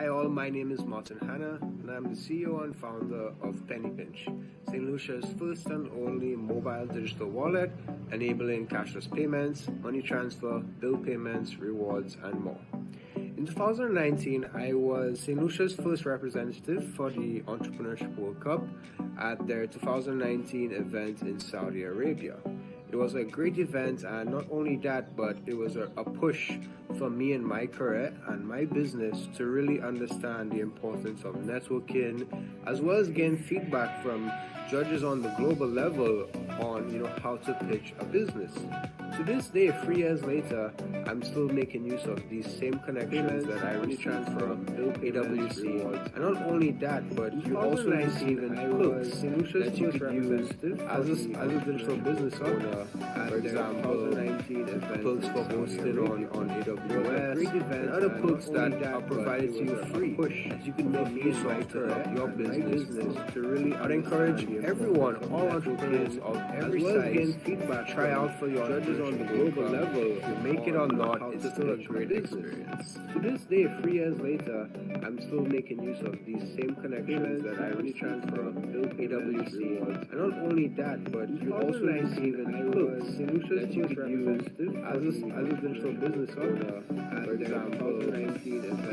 Hi all, my name is Martin Hanna and I'm the CEO and founder of Penny Pinch, St. Lucia's first and only mobile digital wallet, enabling cashless payments, money transfer, bill payments, rewards, and more. In 2019, I was St. Lucia's first representative for the Entrepreneurship World Cup at their 2019 event in Saudi Arabia. It was a great event, and not only that, but it was a push for me in my career and my business to really understand the importance of networking, as well as gain feedback from judges on the global level on how to pitch a business. To this day, 3 years later, I'm still making use of these same connections that I really transfer from AWC. And not only that, but you also receive perks that you could use as a digital business owner. For example, perks for hosting on AWS, and other perks that are provided to you free that you can make use of to help your business to really. I'd encourage everyone, all entrepreneurs of every size, to try out for your judges on the global level. If you make it or not, it's still a great experience. To this day, 3 years later, I'm still making use of these same connections that I really transfer from AWC. And not only that, but you also receive perks that you could use as a digital business owner. For example,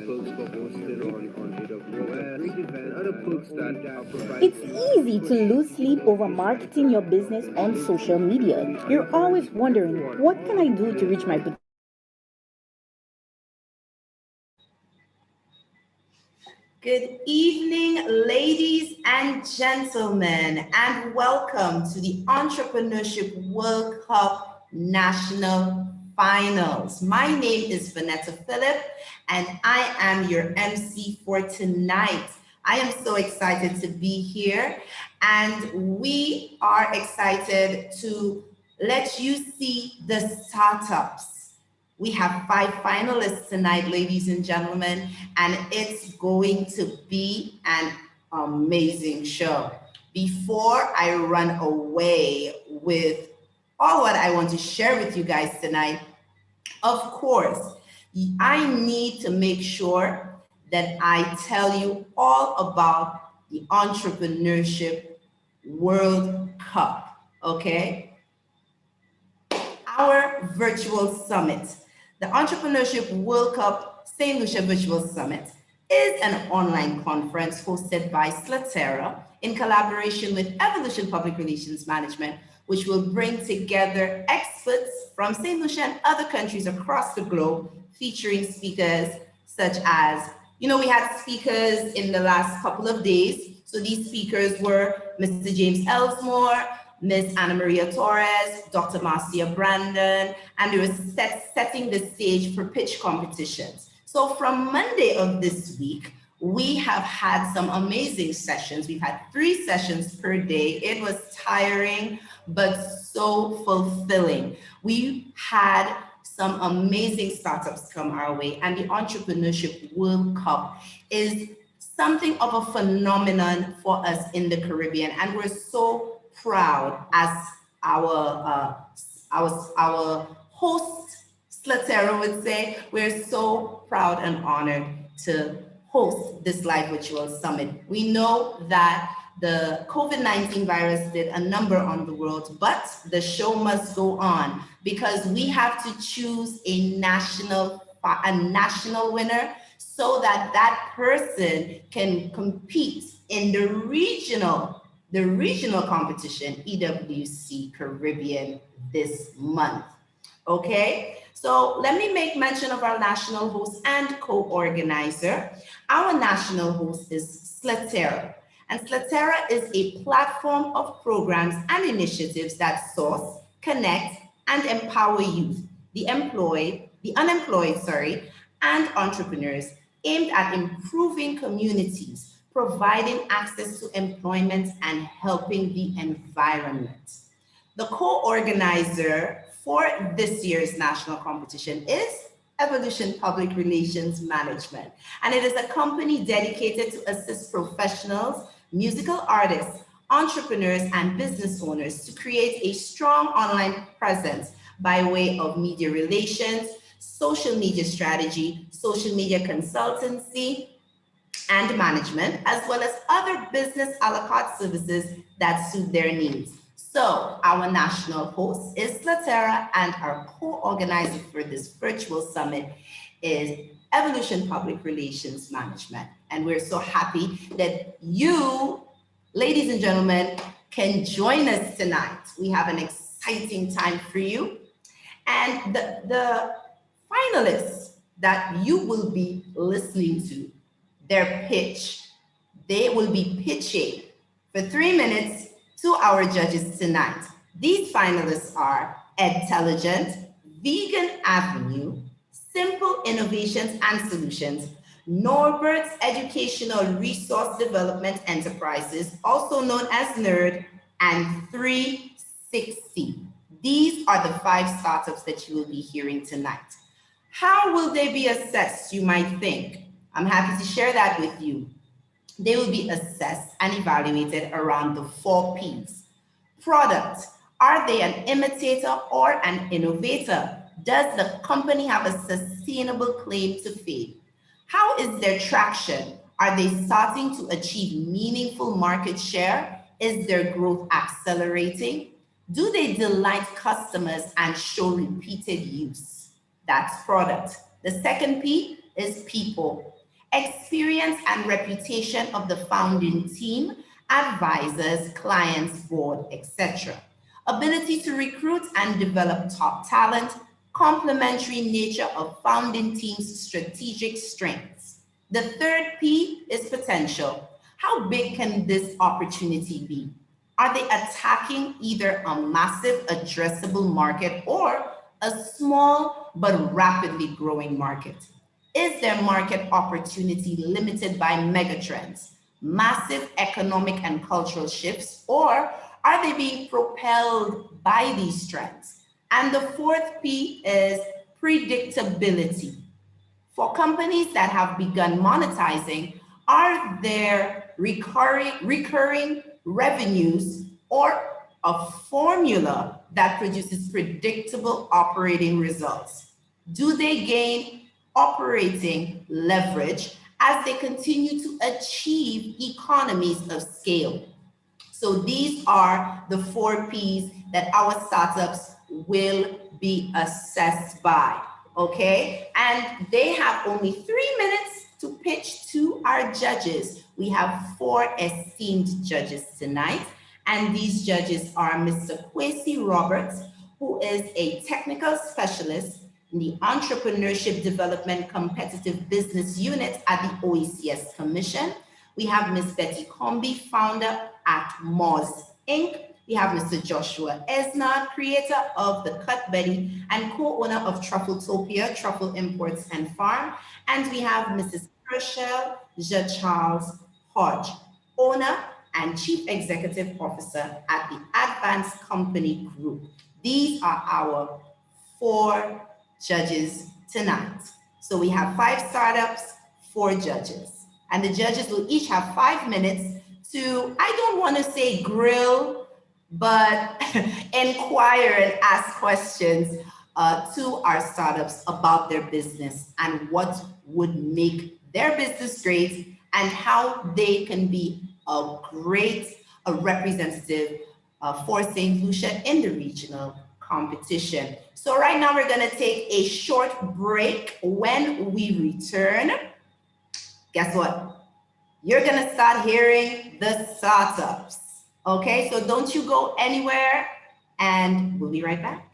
perks for hosting on AWS, and other perks that are provided. It's easy to lose sleep over marketing your business on social media. You're always wondering, what can I do to reach my potential? Good evening, ladies and gentlemen, and welcome to the Entrepreneurship World Cup National Finals. My name is Vanessa Phillip, and I am your MC for tonight. I am so excited to be here, and we are excited to let you see the startups. We have 5 finalists tonight, ladies and gentlemen, and it's going to be an amazing show. Before I run away with all what I want to share with you guys tonight, of course, I need to make sure that I tell you all about the Entrepreneurship World Cup, okay? Our virtual summit. The Entrepreneurship World Cup St. Lucia Virtual Summit is an online conference hosted by Slatera in collaboration with Evolution Public Relations Management, which will bring together experts from St. Lucia and other countries across the globe, featuring speakers such as, we had speakers in the last couple of days. So these speakers were Mr. James Elsmore, Ms. Ana Maria Torres, Dr. Marcia Brandon, and they were setting the stage for pitch competitions. So from Monday of this week, we have had some amazing sessions. We've had 3 sessions per day. It was tiring, but so fulfilling. We had some amazing startups come our way, and the Entrepreneurship World Cup is something of a phenomenon for us in the Caribbean, and we're so proud as our host, Slatera would say, we're so proud and honored to host this live virtual summit. We know that the COVID-19 virus did a number on the world, but the show must go on because we have to choose a national winner so that that person can compete in the regional competition, EWC Caribbean, this month. Okay, so let me make mention of our national host and co-organizer. Our national host is Slatera, and Slatera is a platform of programs and initiatives that source, connect, and empower youth, the unemployed, and entrepreneurs, aimed at improving communities, providing access to employment, and helping the environment. The co-organizer for this year's national competition is Evolution Public Relations Management, and it is a company dedicated to assist professionals, musical artists, entrepreneurs, and business owners to create a strong online presence by way of media relations, social media strategy, social media consultancy, and management, as well as other business a la carte services that suit their needs. So our national host is Latera, and our co-organizer for this virtual summit is Evolution Public Relations Management. And we're so happy that you, ladies and gentlemen, can join us tonight. We have an exciting time for you. And the finalists that you will be listening to, their pitch, they will be pitching for 3 minutes to our judges tonight. These finalists are Intelligent, Vegan Avenue, Simple Innovations and Solutions, Norbert's Educational Resource Development Enterprises, also known as NERD, and 360. These are the 5 startups that you will be hearing tonight. How will they be assessed, you might think? I'm happy to share that with you. They will be assessed and evaluated around the 4 Ps. Product. Are they an imitator or an innovator? Does the company have a sustainable claim to fame? How is their traction? Are they starting to achieve meaningful market share? Is their growth accelerating? Do they delight customers and show repeated use? That's product. The second P is people. Experience and reputation of the founding team, advisors, clients, board, etc. Ability to recruit and develop top talent, complementary nature of founding team's strategic strengths. The third P is potential. How big can this opportunity be? Are they attacking either a massive addressable market or a small but rapidly growing market? Is their market opportunity limited by megatrends, massive economic and cultural shifts, or are they being propelled by these trends? And the fourth P is predictability. For companies that have begun monetizing, are there recurring revenues or a formula that produces predictable operating results? Do they gain operating leverage as they continue to achieve economies of scale? So these are the 4 Ps that our startups will be assessed by, okay? And they have only 3 minutes to pitch to our judges. We have 4 esteemed judges tonight, and these judges are Mr. Kwesi Roberts, who is a technical specialist in the Entrepreneurship Development Competitive Business Unit at the OECS Commission. We have Ms. Betty Comby, founder at Moz Inc. We have Mr. Joshua Esnard, creator of The Cut Betty and co-owner of Truffletopia, Truffle Imports and Farm. And we have Mrs. Herschel Charles Hodge, owner and Chief Executive Officer at the Advanced Company Group. These are our 4 judges tonight. So we have 5 startups, 4 judges. And the judges will each have 5 minutes to, I don't want to say grill, but inquire and ask questions to our startups about their business and what would make their business great and how they can be a representative for St. Lucia in the regional competition. So right now we're going to take a short break. When we return, guess what? You're going to start hearing the startups. Okay, so don't you go anywhere, and we'll be right back.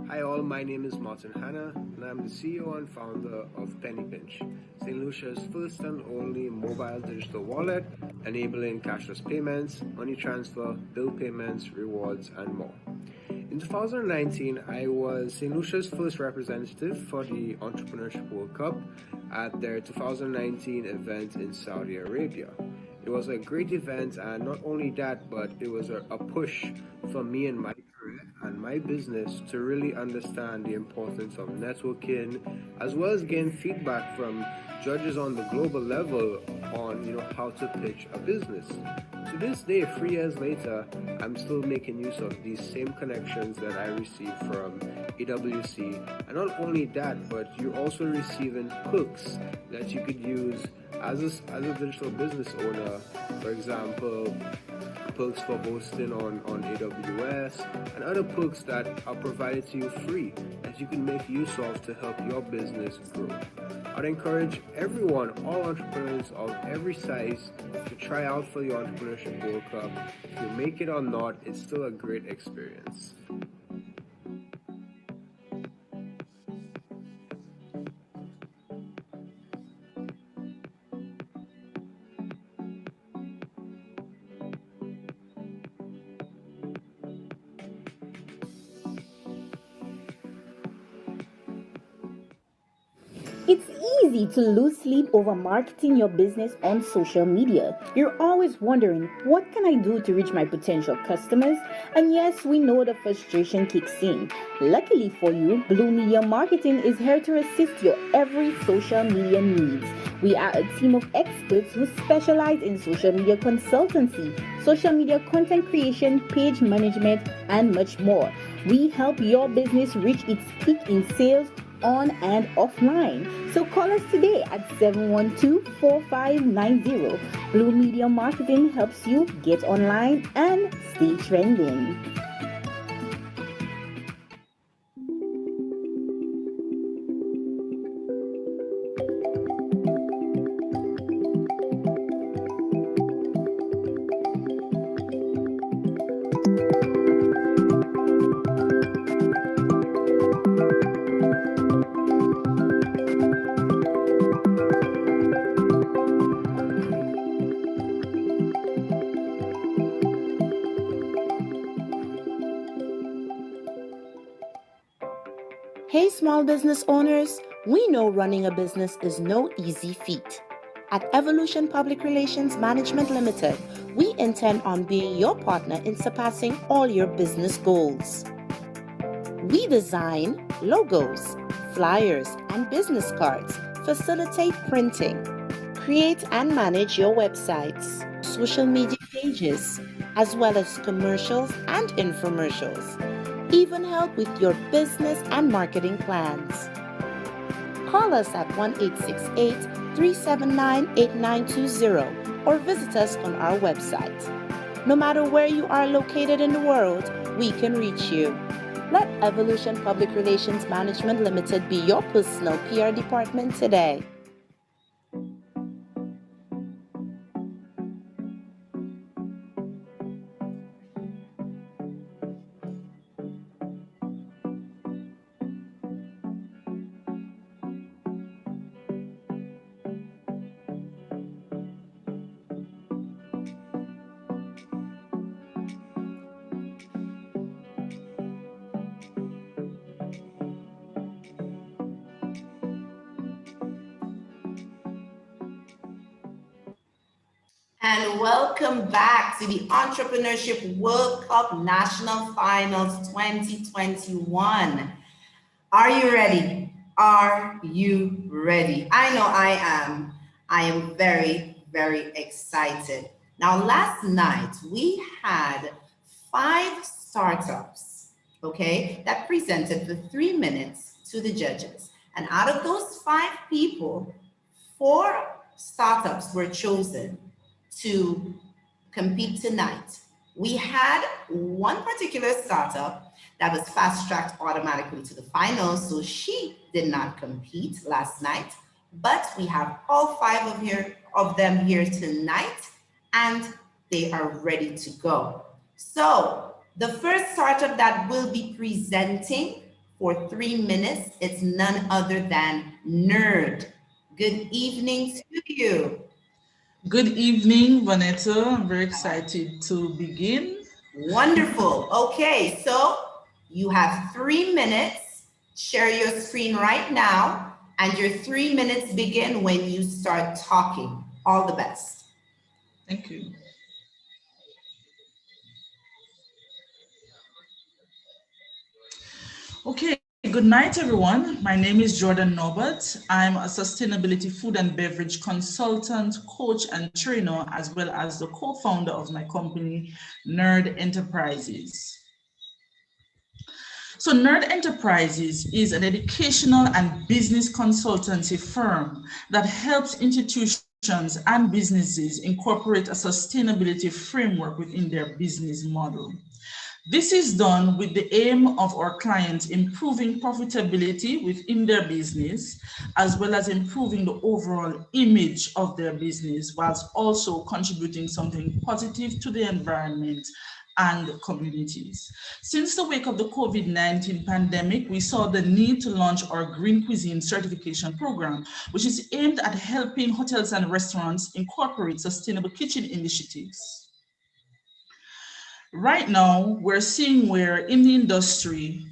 Hi all, my name is Martin Hanna, and I'm the CEO and founder of Penny Pinch, St. Lucia's first and only mobile digital wallet, enabling cashless payments, money transfer, bill payments, rewards, and more. In 2019, I was St. Lucia's first representative for the Entrepreneurship World Cup at their 2019 event in Saudi Arabia. It was a great event, and not only that, but it was a push for me and my career and my business to really understand the importance of networking, as well as gain feedback from judges on the global level on how to pitch a business. To this day, 3 years later, I'm still making use of these same connections that I received from AWC. And not only that, but you're also receiving hooks that you could use as a digital business owner. For example, perks for hosting on AWS and other perks that are provided to you free that you can make use of to help your business grow. I'd encourage everyone, all entrepreneurs of every size, to try out for the Entrepreneurship World Cup. If you make it or not, it's still a great experience. It's easy to lose sleep over marketing your business on social media. You're always wondering, what can I do to reach my potential customers? And yes, we know the frustration kicks in. Luckily for you, Blue Media Marketing is here to assist your every social media needs. We are a team of experts who specialize in social media consultancy, social media content creation, page management, and much more. We help your business reach its peak in sales on and offline. So call us today at 712-4590. Blue Media Marketing helps you get online and stay trending. Hey, small business owners, we know running a business is no easy feat. At Evolution Public Relations Management Limited, we intend on being your partner in surpassing all your business goals. We design logos, flyers, and business cards, facilitate printing, create and manage your websites, social media pages, as well as commercials and infomercials. Even help with your business and marketing plans. Call us at 1-868-379-8920 or visit us on our website. No matter where you are located in the world, we can reach you. Let Evolution Public Relations Management Limited be your personal PR department today. And welcome back to the Entrepreneurship World Cup National Finals 2021. Are you ready? Are you ready? I know I am. I am very, very excited. Now, last night we had 5 startups, okay, that presented for 3 minutes to the judges. And out of those 5 people, 4 startups were chosen to compete tonight. We had one particular startup that was fast-tracked automatically to the finals, so she did not compete last night, but we have all 5 of them here tonight, and they are ready to go. So the first startup that will be presenting for 3 minutes is none other than Nerd. Good evening to you. Good evening, Vanessa. I'm very excited to begin. Wonderful. Okay, so you have 3 minutes. Share your screen right now, and your 3 minutes begin when you start talking. All the best. Thank you. Okay, good night, everyone. My name is Jordan Norbert. I'm a sustainability food and beverage consultant, coach, and trainer, as well as the co-founder of my company, Nerd Enterprises. So Nerd Enterprises is an educational and business consultancy firm that helps institutions and businesses incorporate a sustainability framework within their business model. This is done with the aim of our clients improving profitability within their business, as well as improving the overall image of their business, whilst also contributing something positive to the environment and communities. Since the wake of the COVID-19 pandemic, we saw the need to launch our Green Cuisine certification program, which is aimed at helping hotels and restaurants incorporate sustainable kitchen initiatives. Right now, we're seeing where in the industry,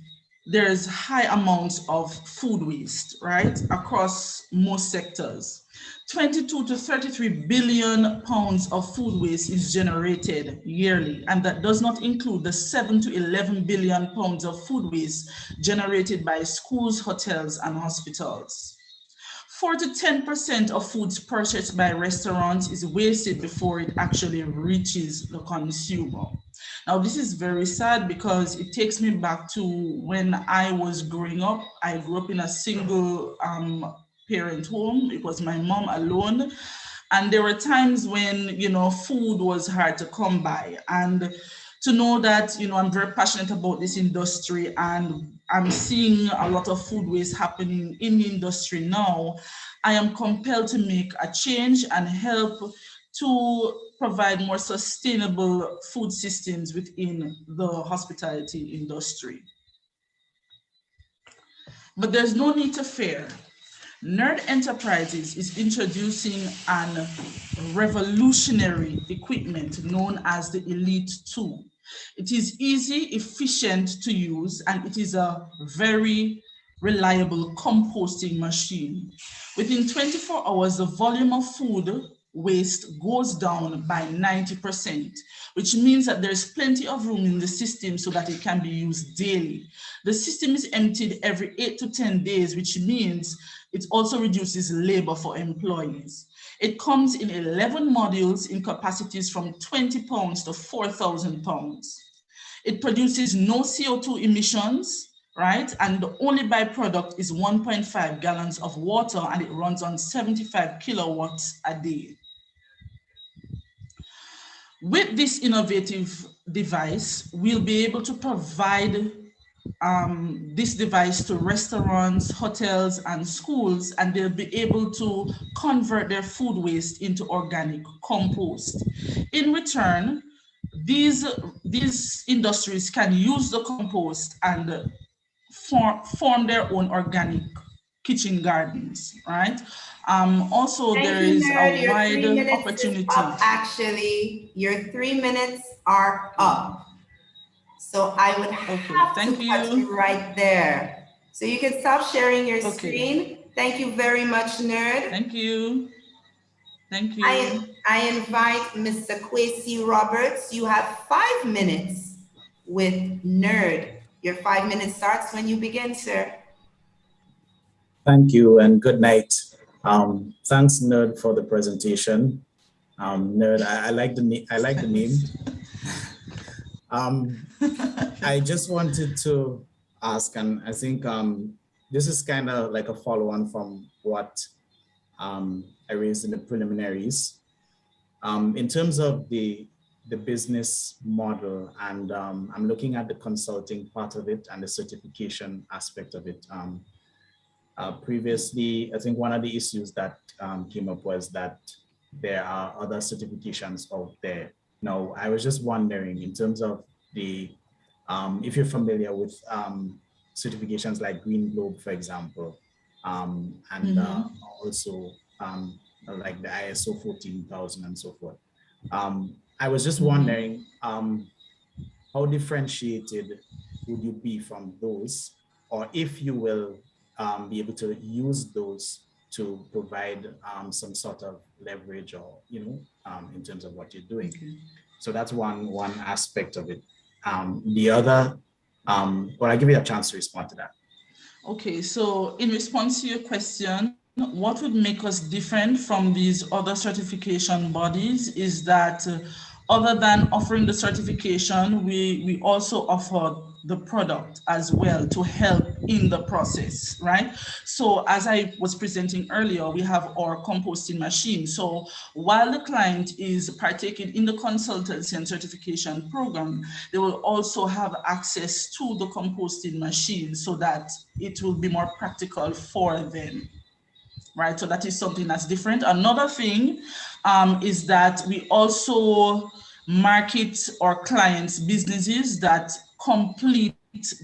there's high amounts of food waste, right, across most sectors. 22 to 33 billion pounds of food waste is generated yearly, and that does not include the 7 to 11 billion pounds of food waste generated by schools, hotels, and hospitals. 4 to 10% of foods purchased by restaurants is wasted before it actually reaches the consumer. Now, this is very sad because it takes me back to when I was growing up. I grew up in a single parent home. It was my mom alone. And there were times when, food was hard to come by. And to know that, I'm very passionate about this industry and I'm seeing a lot of food waste happening in the industry now, I am compelled to make a change and help to provide more sustainable food systems within the hospitality industry. But there's no need to fear. Nerd Enterprises is introducing an revolutionary equipment known as the Elite 2. It is easy, efficient to use, and it is a very reliable composting machine. Within 24 hours, the volume of food waste goes down by 90%, which means that there's plenty of room in the system so that it can be used daily. The system is emptied every 8 to 10 days, which means it also reduces labor for employees. It comes in 11 modules in capacities from 20 pounds to 4,000 pounds. It produces no CO2 emissions, right? And the only byproduct is 1.5 gallons of water, and it runs on 75 kilowatts a day. With this innovative device, we'll be able to provide this device to restaurants, hotels, and schools, and they'll be able to convert their food waste into organic compost. In return, these industries can use the compost and form their own organic kitchen gardens, right? Also, Thank there you, is Nerd. a Your wide 3 minutes is opportunity. up, actually. Your 3 minutes are up. So I would have to cut you right there. So you can stop sharing your screen. Thank you very much, Nerd. Thank you. Thank you. I invite Mr. Kwesi Roberts. You have 5 minutes with Nerd. Your 5 minutes starts when you begin, sir. Thank you and good night. Thanks, Nerd, for the presentation. Nerd, I like the name. I just wanted to ask, and I think this is kind of like a follow-on from what I raised in the preliminaries. In terms of the business model, and I'm looking at the consulting part of it and the certification aspect of it. Previously, I think one of the issues that came up was that there are other certifications out there. Now, I was just wondering in terms of the, if you're familiar with certifications like Green Globe, for example, and also like the ISO 14,000 and so forth. I was just wondering how differentiated would you be from those, or if you will be able to use those to provide some sort of leverage or, in terms of what you're doing. So that's one aspect of it. The other But I'll give you a chance to respond to that. Okay, so in response to your question, what would make us different from these other certification bodies is that other than offering the certification, we also offer the product as well to help in the process, right? So as I was presenting earlier, we have our composting machine. So while the client is partaking in the consultancy and certification program, they will also have access to the composting machine so that it will be more practical for them. Right, so that is something that's different. Another thing is that we also market our clients' businesses that complete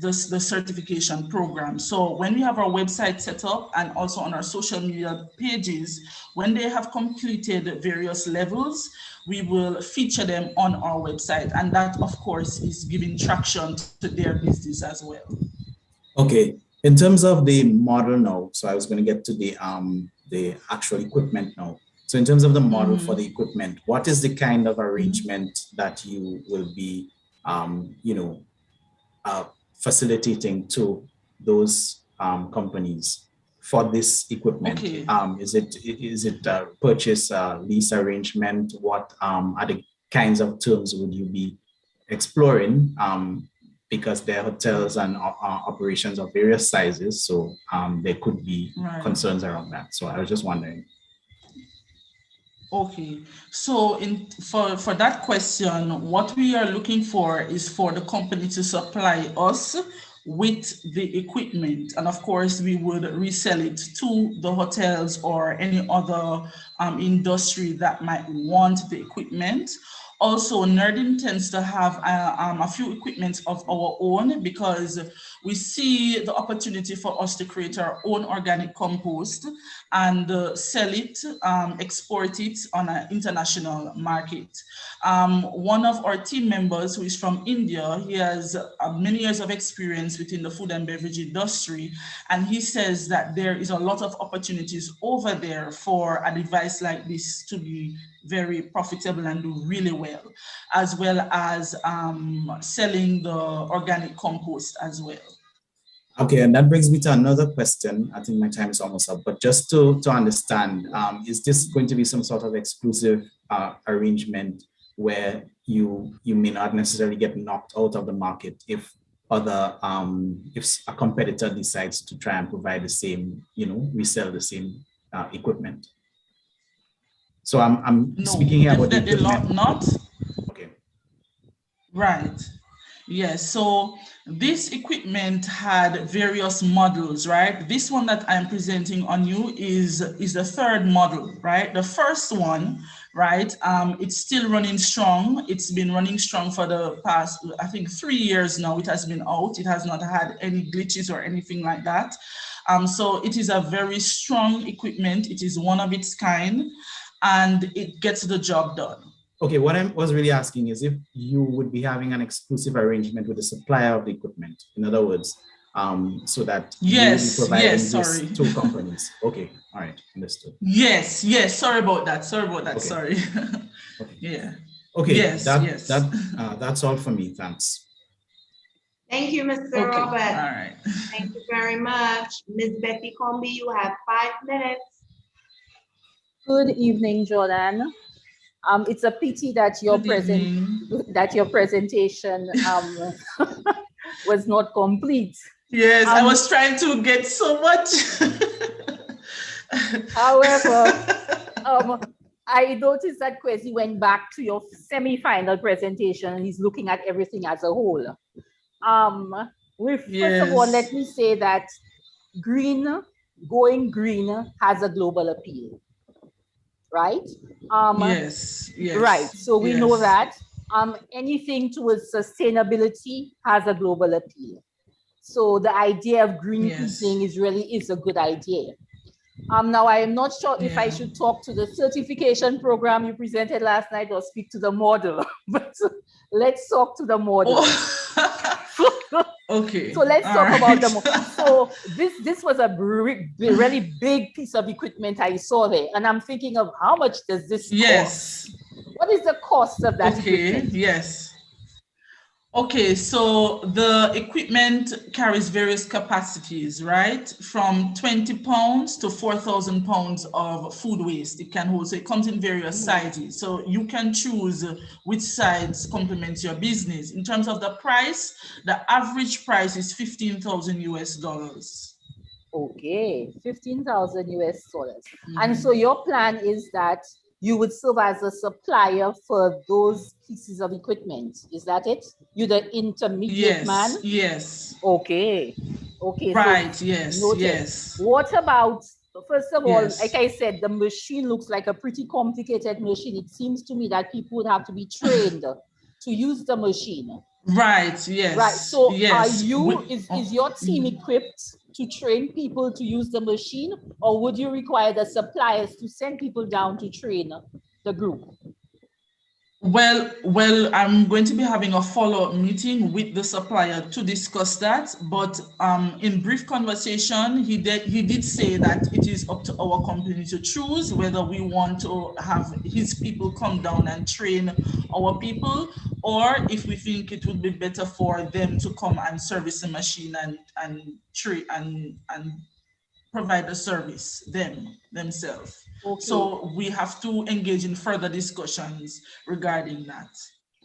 the certification program. So when we have our website set up and also on our social media pages, when they have completed various levels, we will feature them on our website. And that, of course, is giving traction to their business as well. Okay. In terms of the model now, so I was going to get to the actual equipment now. So in terms of the model for the equipment, what is the kind of arrangement that you will be, facilitating to those companies for this equipment? Okay. Is it a purchase lease arrangement? What are the kinds of terms would you be exploring? Because there are hotels and operations of various sizes, so there could be concerns around that. So I was just wondering. Okay, so for that question, what we are looking for is for the company to supply us with the equipment, and of course we would resell it to the hotels or any other industry that might want the equipment. Also, Nerdin tends to have a few equipments of our own because we see the opportunity for us to create our own organic compost and sell it, export it on an international market. One of our team members who is from India, he has many years of experience within the food and beverage industry, and he says that there is a lot of opportunities over there for a device like this to be very profitable and do really well as selling the organic compost as well. Okay, and that brings me to another question. I think my time is almost up, but just to understand, is this going to be some sort of exclusive arrangement where you may not necessarily get knocked out of the market if if a competitor decides to try and provide the same, resell the same equipment? So I'm speaking here about the equipment. Not. Okay. Right. Yes. So this equipment had various models, right? This one that I'm presenting on you is the third model, right? The first one, right? It's still running strong. It's been running strong for the past, I think, 3 years now. It has been out. It has not had any glitches or anything like that. So it is a very strong equipment. It is one of its kind, and it gets the job done. Okay, what I was really asking is if you would be having an exclusive arrangement with the supplier of the equipment. In other words, so that you will be providing this to companies. Okay, all right, understood. Yes, sorry about that. Okay. Sorry. Okay. Yeah. Okay, yes. That's all for me, thanks. Thank you, Mr. Robert. All right. Thank you very much. Ms. Betty Comby, you have 5 minutes. Good evening, Jordan. It's a pity that your presentation was not complete. Yes, I was trying to get so much. However, I noticed that Kwesi went back to your semi-final presentation and he's looking at everything as a whole. First of all, let me say that going green has a global appeal. Right? Yes. Right. So we know that anything towards sustainability has a global appeal. So the idea of green eating is a good idea. Now I am not sure if I should talk to the certification program you presented last night or speak to the model, but let's talk to the model. Okay. So let's talk about the model. So this was a really big piece of equipment I saw there, and I'm thinking of how much does this cost? What is the cost of that equipment? Yes. Okay, so the equipment carries various capacities, right? From 20 pounds to 4,000 pounds of food waste it can hold. So it comes in various sizes. So you can choose which size complements your business. In terms of the price, the average price is 15,000 US dollars. Okay, 15,000 US dollars. And so your plan is that you would serve as a supplier for those pieces of equipment. Is that it? You're the intermediate man? Yes. Okay. Okay. Right, So yes, noted. yes. What about, first of all, Yes. like I said, the machine looks like a pretty complicated machine. It seems to me that people would have to be trained to use the machine. Right, yes. Right. So yes. Is your team equipped to train people to use the machine, or would you require the suppliers to send people down to train the group? Well, I'm going to be having a follow-up meeting with the supplier to discuss that. But in brief conversation, he did say that it is up to our company to choose whether we want to have his people come down and train our people, or if we think it would be better for them to come and service the machine and train and provide the service themselves. Okay. So we have to engage in further discussions regarding that.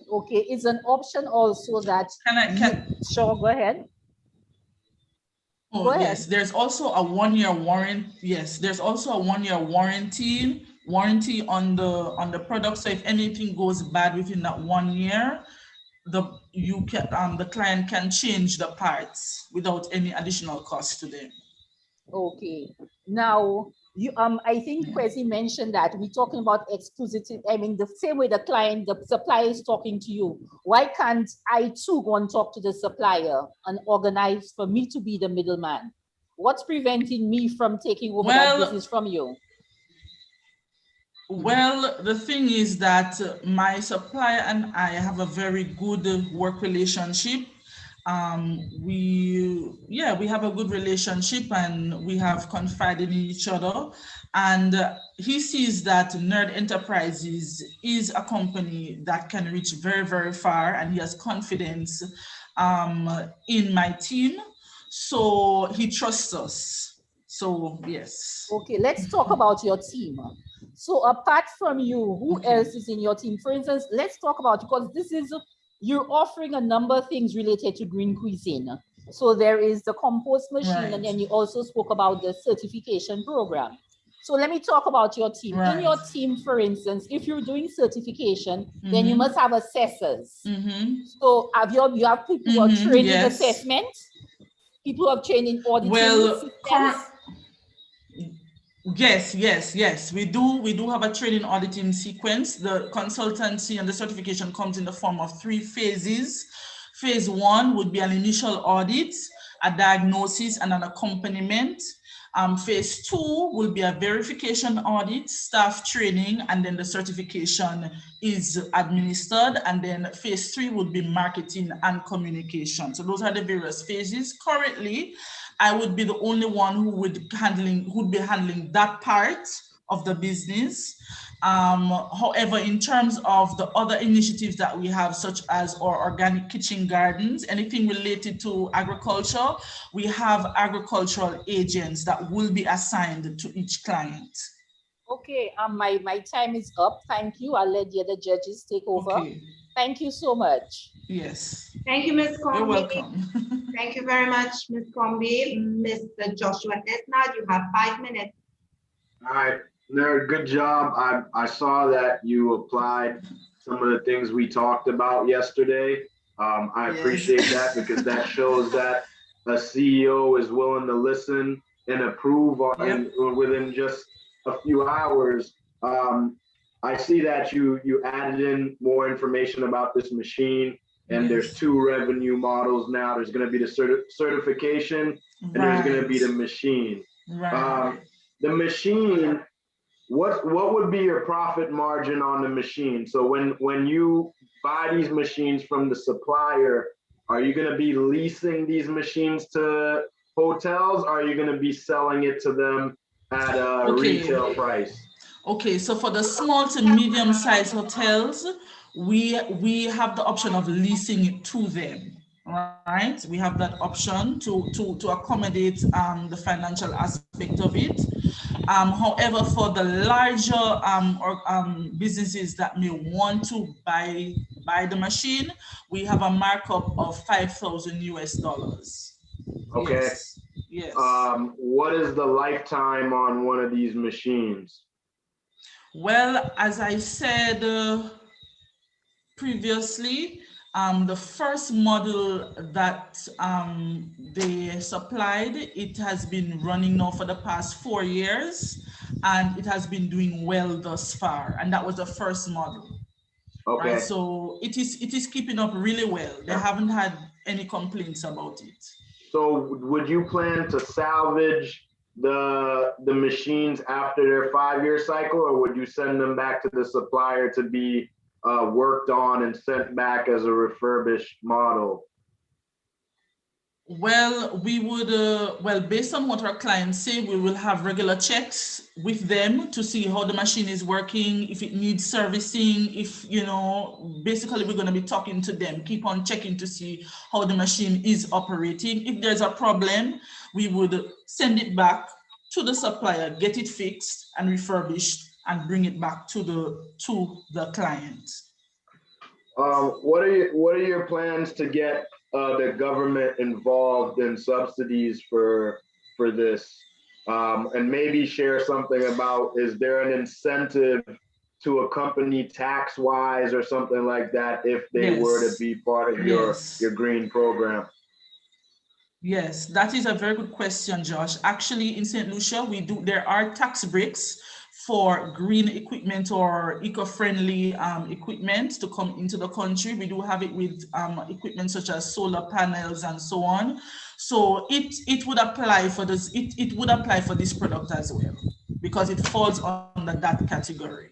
Okay, it's an option also that sure, go ahead. Oh, go ahead. Yes, there's also a 1-year warranty. Yes, there's also a 1-year warranty on the product. So if anything goes bad within that 1 year, the client can change the parts without any additional cost to them. Okay. Now, I think Kwesi mentioned that we're talking about exclusivity. I mean, the same way the supplier is talking to you. Why can't I too go and talk to the supplier and organize for me to be the middleman? What's preventing me from taking over that business from you? Well, the thing is that my supplier and I have a very good work relationship. We have a good relationship and we have confided in each other. And he sees that Nerd Enterprises is a company that can reach very, very far, and he has confidence in my team. So he trusts us. So, yes. Okay, let's talk about your team. So apart from you, who else is in your team? For instance, let's talk about, because you're offering a number of things related to green cuisine. So there is the compost machine, and then you also spoke about the certification program. So let me talk about your team. Right. In your team, for instance, if you're doing certification, then you must have assessors. So you have people who are trained in assessment, people who have trained in auditing. Yes. We do have a training auditing sequence. The consultancy and the certification comes in the form of 3 phases. Phase 1 would be an initial audit, a diagnosis, and an accompaniment. Phase 2 will be a verification audit, staff training, and then the certification is administered. And then phase 3 would be marketing and communication. So those are the various phases. Currently, I would be the only one who would be handling that part of the business. However, in terms of the other initiatives that we have, such as our organic kitchen gardens, anything related to agriculture, we have agricultural agents that will be assigned to each client. Okay, my time is up. Thank you. I'll let the other judges take over. Okay. Thank you so much. Yes. Thank you, Ms. Combi. You're welcome. Thank you very much, Ms. Combi. Mr. Joshua Desna, you have 5 minutes. All right, Nerd, good job. I saw that you applied some of the things we talked about yesterday. I appreciate that, because that shows that a CEO is willing to listen and approve within just a few hours. I see that you added in more information about this machine, and there's 2 revenue models now. There's going to be the certification, and there's going to be the machine. Right. The machine, what would be your profit margin on the machine? So when you buy these machines from the supplier, are you going to be leasing these machines to hotels? Or are you going to be selling it to them at a retail price? Okay, so for the small to medium-sized hotels, we have the option of leasing it to them, right? We have that option to accommodate the financial aspect of it. However, for the larger businesses that may want to buy the machine, we have a markup of $5,000. Okay. Yes. Yes. What is the lifetime on one of these machines? Well, as I said previously, the first model that they supplied, it has been running now for the past 4 years, and it has been doing well thus far. And that was the first model. Okay. Right? So it is keeping up really well. They haven't had any complaints about it. So would you plan to salvage the machines after their 5-year cycle, or would you send them back to the supplier to be worked on and sent back as a refurbished model? Well, we would, based on what our clients say, we will have regular checks with them to see how the machine is working, if it needs servicing, if, basically we're going to be talking to them, keep on checking to see how the machine is operating. If there's a problem, we would send it back to the supplier, get it fixed and refurbished, and bring it back to the client. What are your plans to get the government involved in subsidies for this? And maybe share something about, is there an incentive to a company tax-wise or something like that if they were to be part of your green program? Yes, that is a very good question, Josh. Actually, in St. Lucia, there are tax breaks for green equipment or eco-friendly equipment to come into the country. We do have it with equipment such as solar panels and so on. So it would apply for this. It would apply for this product as well, because it falls under that category.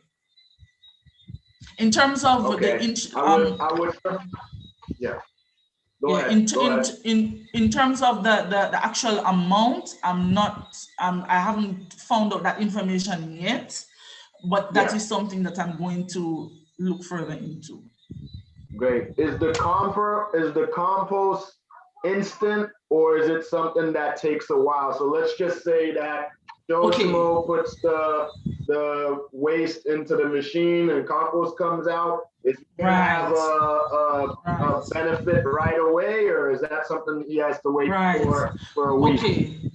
In terms of in terms of the actual amount, I haven't found out that information yet, but that is something that I'm going to look further into. Great. Is the compost instant, or is it something that takes a while? So let's just say that Joe Schmo puts the waste into the machine and compost comes out. Is he going to have a benefit right away, or is that something he has to wait for a week?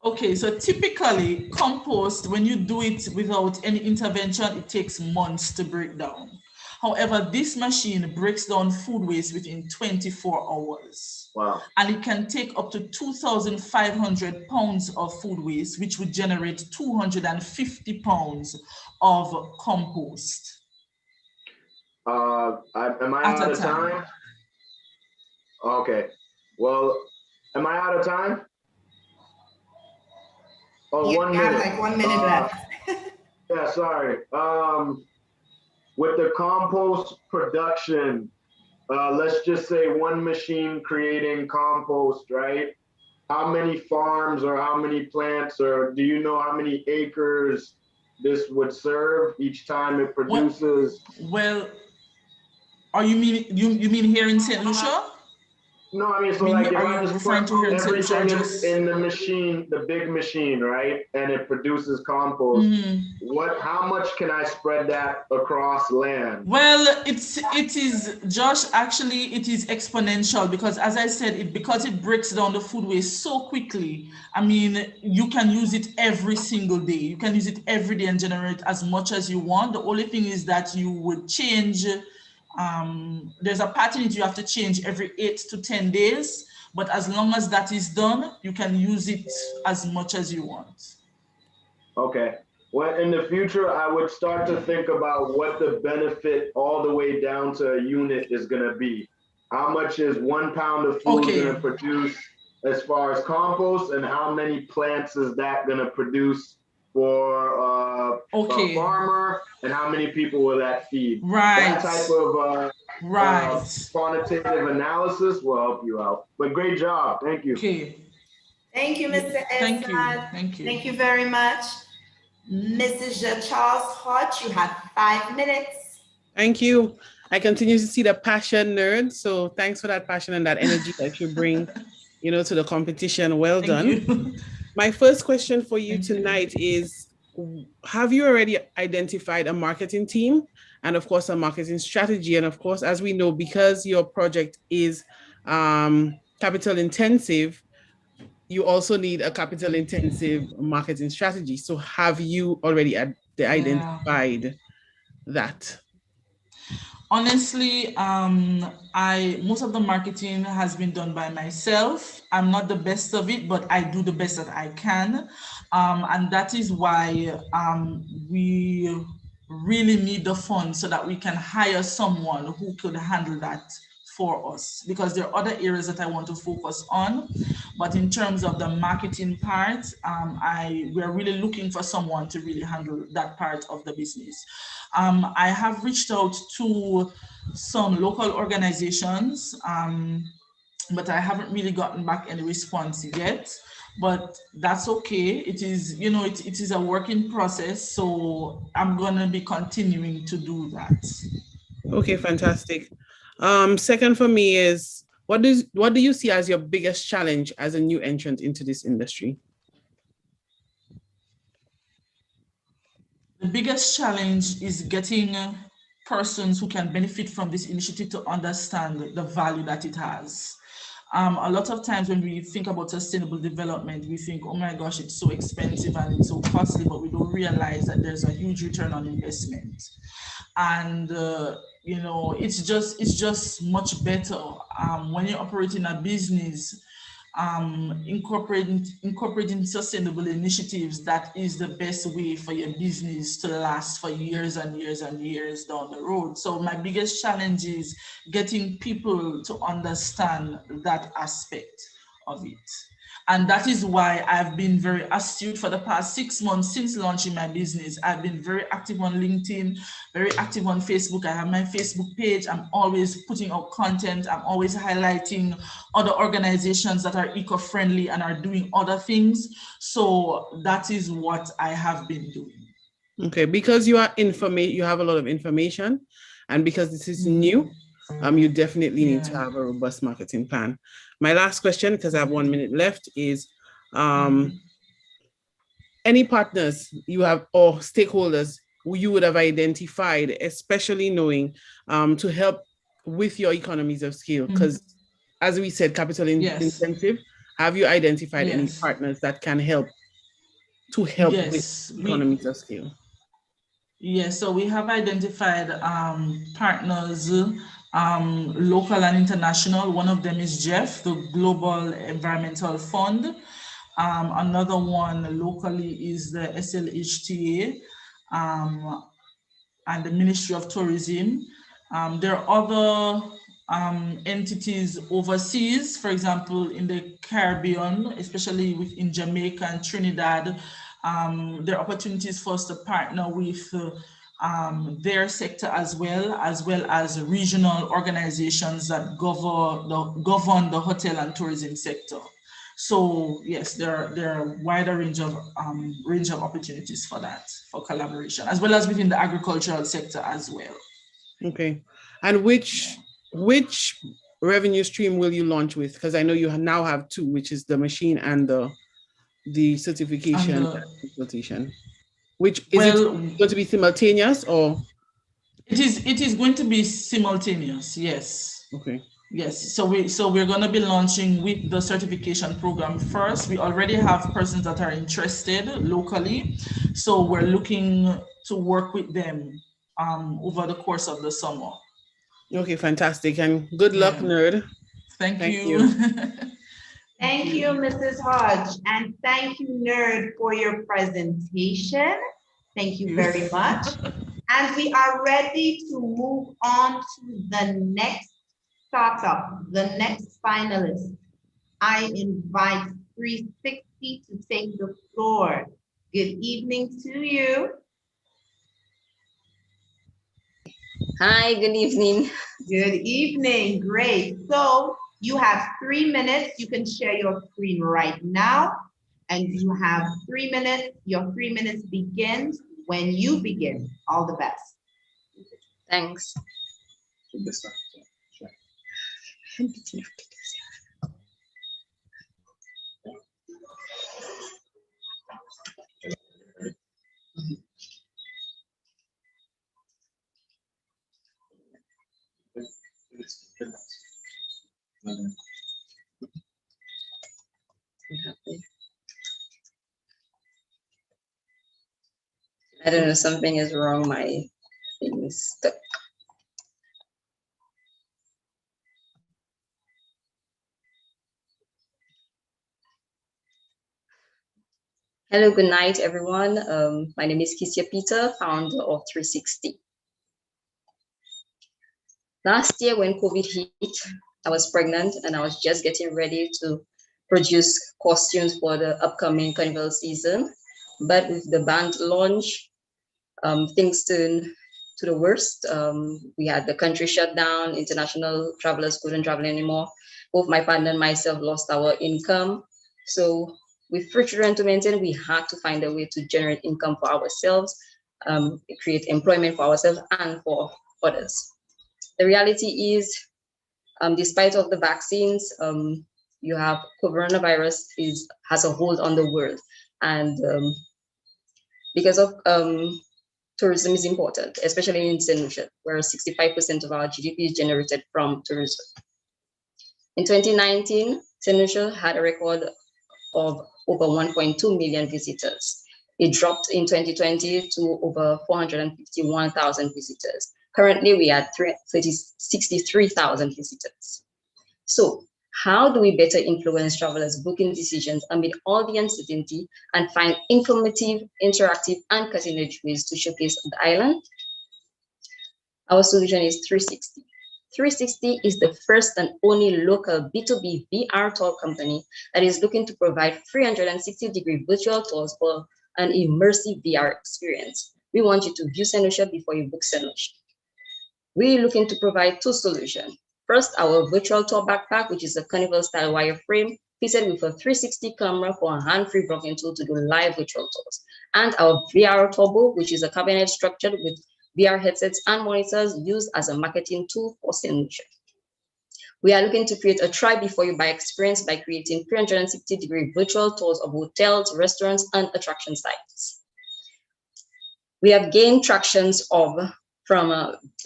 Okay, so typically compost, when you do it without any intervention, it takes months to break down. However, this machine breaks down food waste within 24 hours. Wow. And it can take up to 2,500 pounds of food waste, which would generate 250 pounds of compost. Am I out of time? Okay. Well, am I out of time? Oh, you 1 minute. Like 1 minute left. Yeah, sorry. With the compost production, let's just say one machine creating compost, right? How many farms or how many plants, or do you know how many acres this would serve each time it produces? Well, you mean here in St. Lucia? No, I mean, so like if I just put everything in the machine, the big machine, right? And it produces compost, how much can I spread that across land? Well, it is, Josh, actually it is exponential, because as I said, because it breaks down the food waste so quickly, I mean, you can use it every single day. You can use it every day and generate as much as you want. The only thing is that you would change, there's a pattern that you have to change every 8 to 10 days, but as long as that is done, you can use it as much as you want. Okay. Well, in the future, I would start to think about what the benefit all the way down to a unit is going to be. How much is 1 pound of food going to produce as far as compost, and how many plants is that going to produce for a farmer, and how many people will that feed? That type of quantitative analysis will help you out. But great job. Thank you. Okay. Thank you, Mr. Esad. Thank you. Thank you very much. Mrs. Charles Hodge, you have 5 minutes. Thank you. I continue to see the passion, Nerd. So thanks for that passion and that energy that you bring, to the competition. Well done. You. My first question for you tonight is, have you already identified a marketing team and of course a marketing strategy? And of course, as we know, because your project is capital intensive, you also need a capital intensive marketing strategy. So have you already identified that? Honestly, most of the marketing has been done by myself. I'm not the best of it, but I do the best that I can. And that is why we really need the funds so that we can hire someone who could handle that for us, because there are other areas that I want to focus on. But in terms of the marketing part, we're really looking for someone to really handle that part of the business. I have reached out to some local organizations, but I haven't really gotten back any response yet. But that's okay. It is, it is a working process. So I'm gonna be continuing to do that. Okay, fantastic. Second for me is, what do you see as your biggest challenge as a new entrant into this industry? The biggest challenge is getting persons who can benefit from this initiative to understand the value that it has. A lot of times when we think about sustainable development, we think, oh my gosh, it's so expensive and it's so costly, but we don't realize that there's a huge return on investment. And it's just much better when you're operating a business, incorporating sustainable initiatives. That is the best way for your business to last for years and years and years down the road. So my biggest challenge is getting people to understand that aspect of it. And that is why I've been very astute for the past 6 months since launching my business. I've been very active on LinkedIn, very active on Facebook. I have my Facebook page. I'm always putting out content. I'm always highlighting other organizations that are eco-friendly and are doing other things. So that is what I have been doing. Okay, because you are you have a lot of information, and because this is new, you definitely need to have a robust marketing plan. My last question, because I have 1 minute left, is any partners you have or stakeholders who you would have identified, especially knowing to help with your economies of scale? Because as we said, capital intensive, have you identified any partners that can help with economies of scale? Yes, so we have identified partners, local and international. One of them is Jeff, the Global Environmental Fund. Another one locally is the SLHTA and the Ministry of Tourism. There are other entities overseas, for example, in the Caribbean, especially in Jamaica and Trinidad. There are opportunities for us to partner with their sector as well as regional organizations that govern the hotel and tourism sector. So yes, there are a wider range of opportunities for that, for collaboration, as well as within the agricultural sector as well. Okay, and which revenue stream will you launch with? Because I know you now have two, which is the machine and the certification and consultation. Which is it going to be simultaneous, or? It is going to be simultaneous. Yes. Okay. Yes. So we're going to be launching with the certification program first. We already have persons that are interested locally, so we're looking to work with them over the course of the summer. Okay, fantastic, and good luck, Nerd. Thank you. Thank you, Mrs. Hodge, and thank you, Nerd, for your presentation. Thank you very much. And we are ready to move on to the next startup, the next finalist. I invite 360 to take the floor. Good evening to you. Hi, good evening. Good evening, great. So you have 3 minutes. You can share your screen right now. And you have 3 minutes. Your 3 minutes begins when you begin. All the best. Thanks. I don't know, something is wrong. My thing is stuck. Hello, good night, everyone. My name is Lucia Peter, founder of 360. Last year when COVID hit, I was pregnant and I was just getting ready to produce costumes for the upcoming carnival season. But with the band launch, things turned to the worst. We had the country shut down, international travelers couldn't travel anymore. Both my partner and myself lost our income. So with 3 children to maintain, we had to find a way to generate income for ourselves, create employment for ourselves and for others. The reality is, despite of the vaccines, you have coronavirus has a hold on the world. And because of tourism is important, especially in St. Lucia, where 65% of our GDP is generated from tourism. In 2019, St. Lucia had a record of over 1.2 million visitors. It dropped in 2020 to over 451,000 visitors. Currently, we are 63,000 visitors. So how do we better influence travelers' booking decisions amid all the uncertainty and find informative, interactive, and cutting-edge ways to showcase the island? Our solution is 360. 360 is the first and only local B2B VR tour company that is looking to provide 360-degree virtual tours for an immersive VR experience. We want you to view St. Lucia before you book St. Lucia. We're looking to provide 2 solutions. First, our virtual tour backpack, which is a carnival-style wireframe fitted with a 360 camera for a hand-free blocking tool to do live virtual tours. And our VR turbo, which is a cabinet structured with VR headsets and monitors used as a marketing tool for St. Lucia. We are looking to create a try before you buy experience by creating 360-degree virtual tours of hotels, restaurants, and attraction sites. We have gained tractions from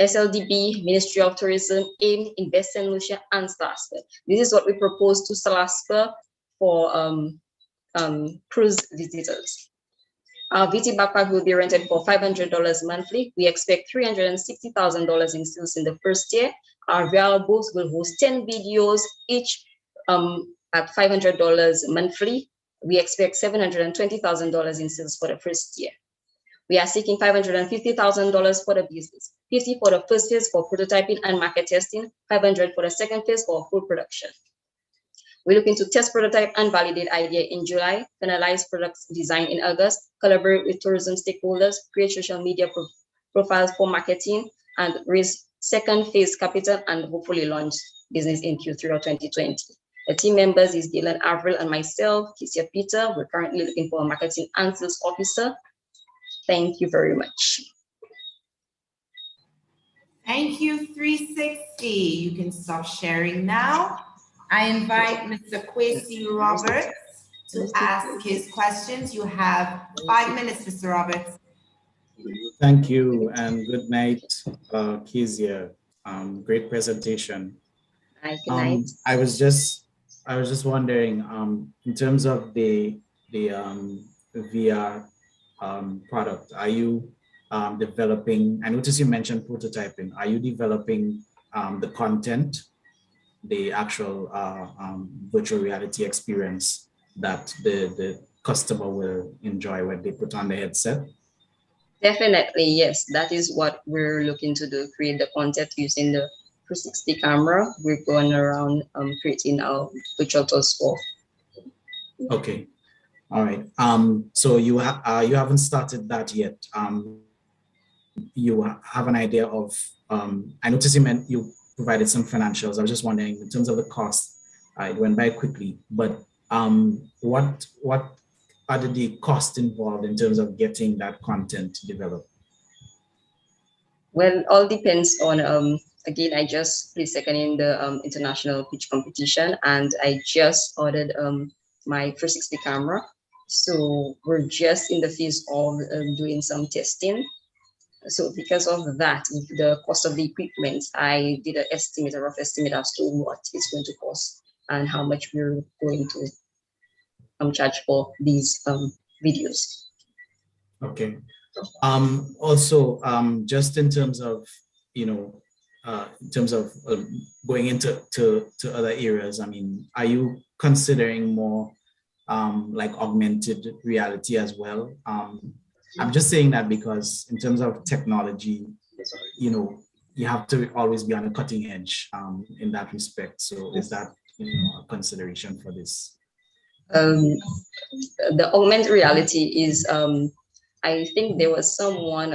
SLDB, Ministry of Tourism, AIM, Invest St. Lucia, and Salaspa. This is what we propose to Salaspa for cruise visitors. Our VT backpack will be rented for $500 monthly. We expect $360,000 in sales in the first year. Our VR booths will host 10 videos, each at $500 monthly. We expect $720,000 in sales for the first year. We are seeking $550,000 for the business, $50,000 for the first phase for prototyping and market testing, $500,000 for the second phase for full production. We're looking to test, prototype, and validate idea in July, finalize products design in August, collaborate with tourism stakeholders, create social media profiles for marketing, and raise second phase capital, and hopefully launch business in Q3 of 2020. The team members is Dylan Avril and myself, Lucia Peter. We're currently looking for a marketing and sales officer. Thank you very much. Thank you, 360. You can stop sharing now. I invite Mr. Kwesi Roberts to ask his questions. You have 5 minutes, Mr. Roberts. Thank you and good night, Kezia. Great presentation. Hi, good night. I was just wondering, in terms of the VR product, are you developing? I noticed you mentioned prototyping. Are you developing the content, the actual virtual reality experience that the customer will enjoy when they put on the headset? Definitely, yes. That is what we're looking to do, create the content using the 360 camera. We're going around creating our virtual tours for. Okay, all right. So you haven't started that yet. You have an idea of, I noticed you provided some financials. I was just wondering, in terms of the cost, it went by quickly, but what are the costs involved in terms of getting that content developed? Well, all depends on, again, I just placed second in the international pitch competition, and I just ordered my 360 camera. So we're just in the phase of doing some testing. So because of that, with the cost of the equipment, I did an estimate, a rough estimate as to what it's going to cost and how much we're going to charge for these videos. Okay. Also, just in terms of, in terms of going into other areas, I mean, are you considering more like augmented reality as well? I'm just saying that because in terms of technology, you have to always be on the cutting edge in that respect. So is that, a consideration for this? The augmented reality is, I think there was someone,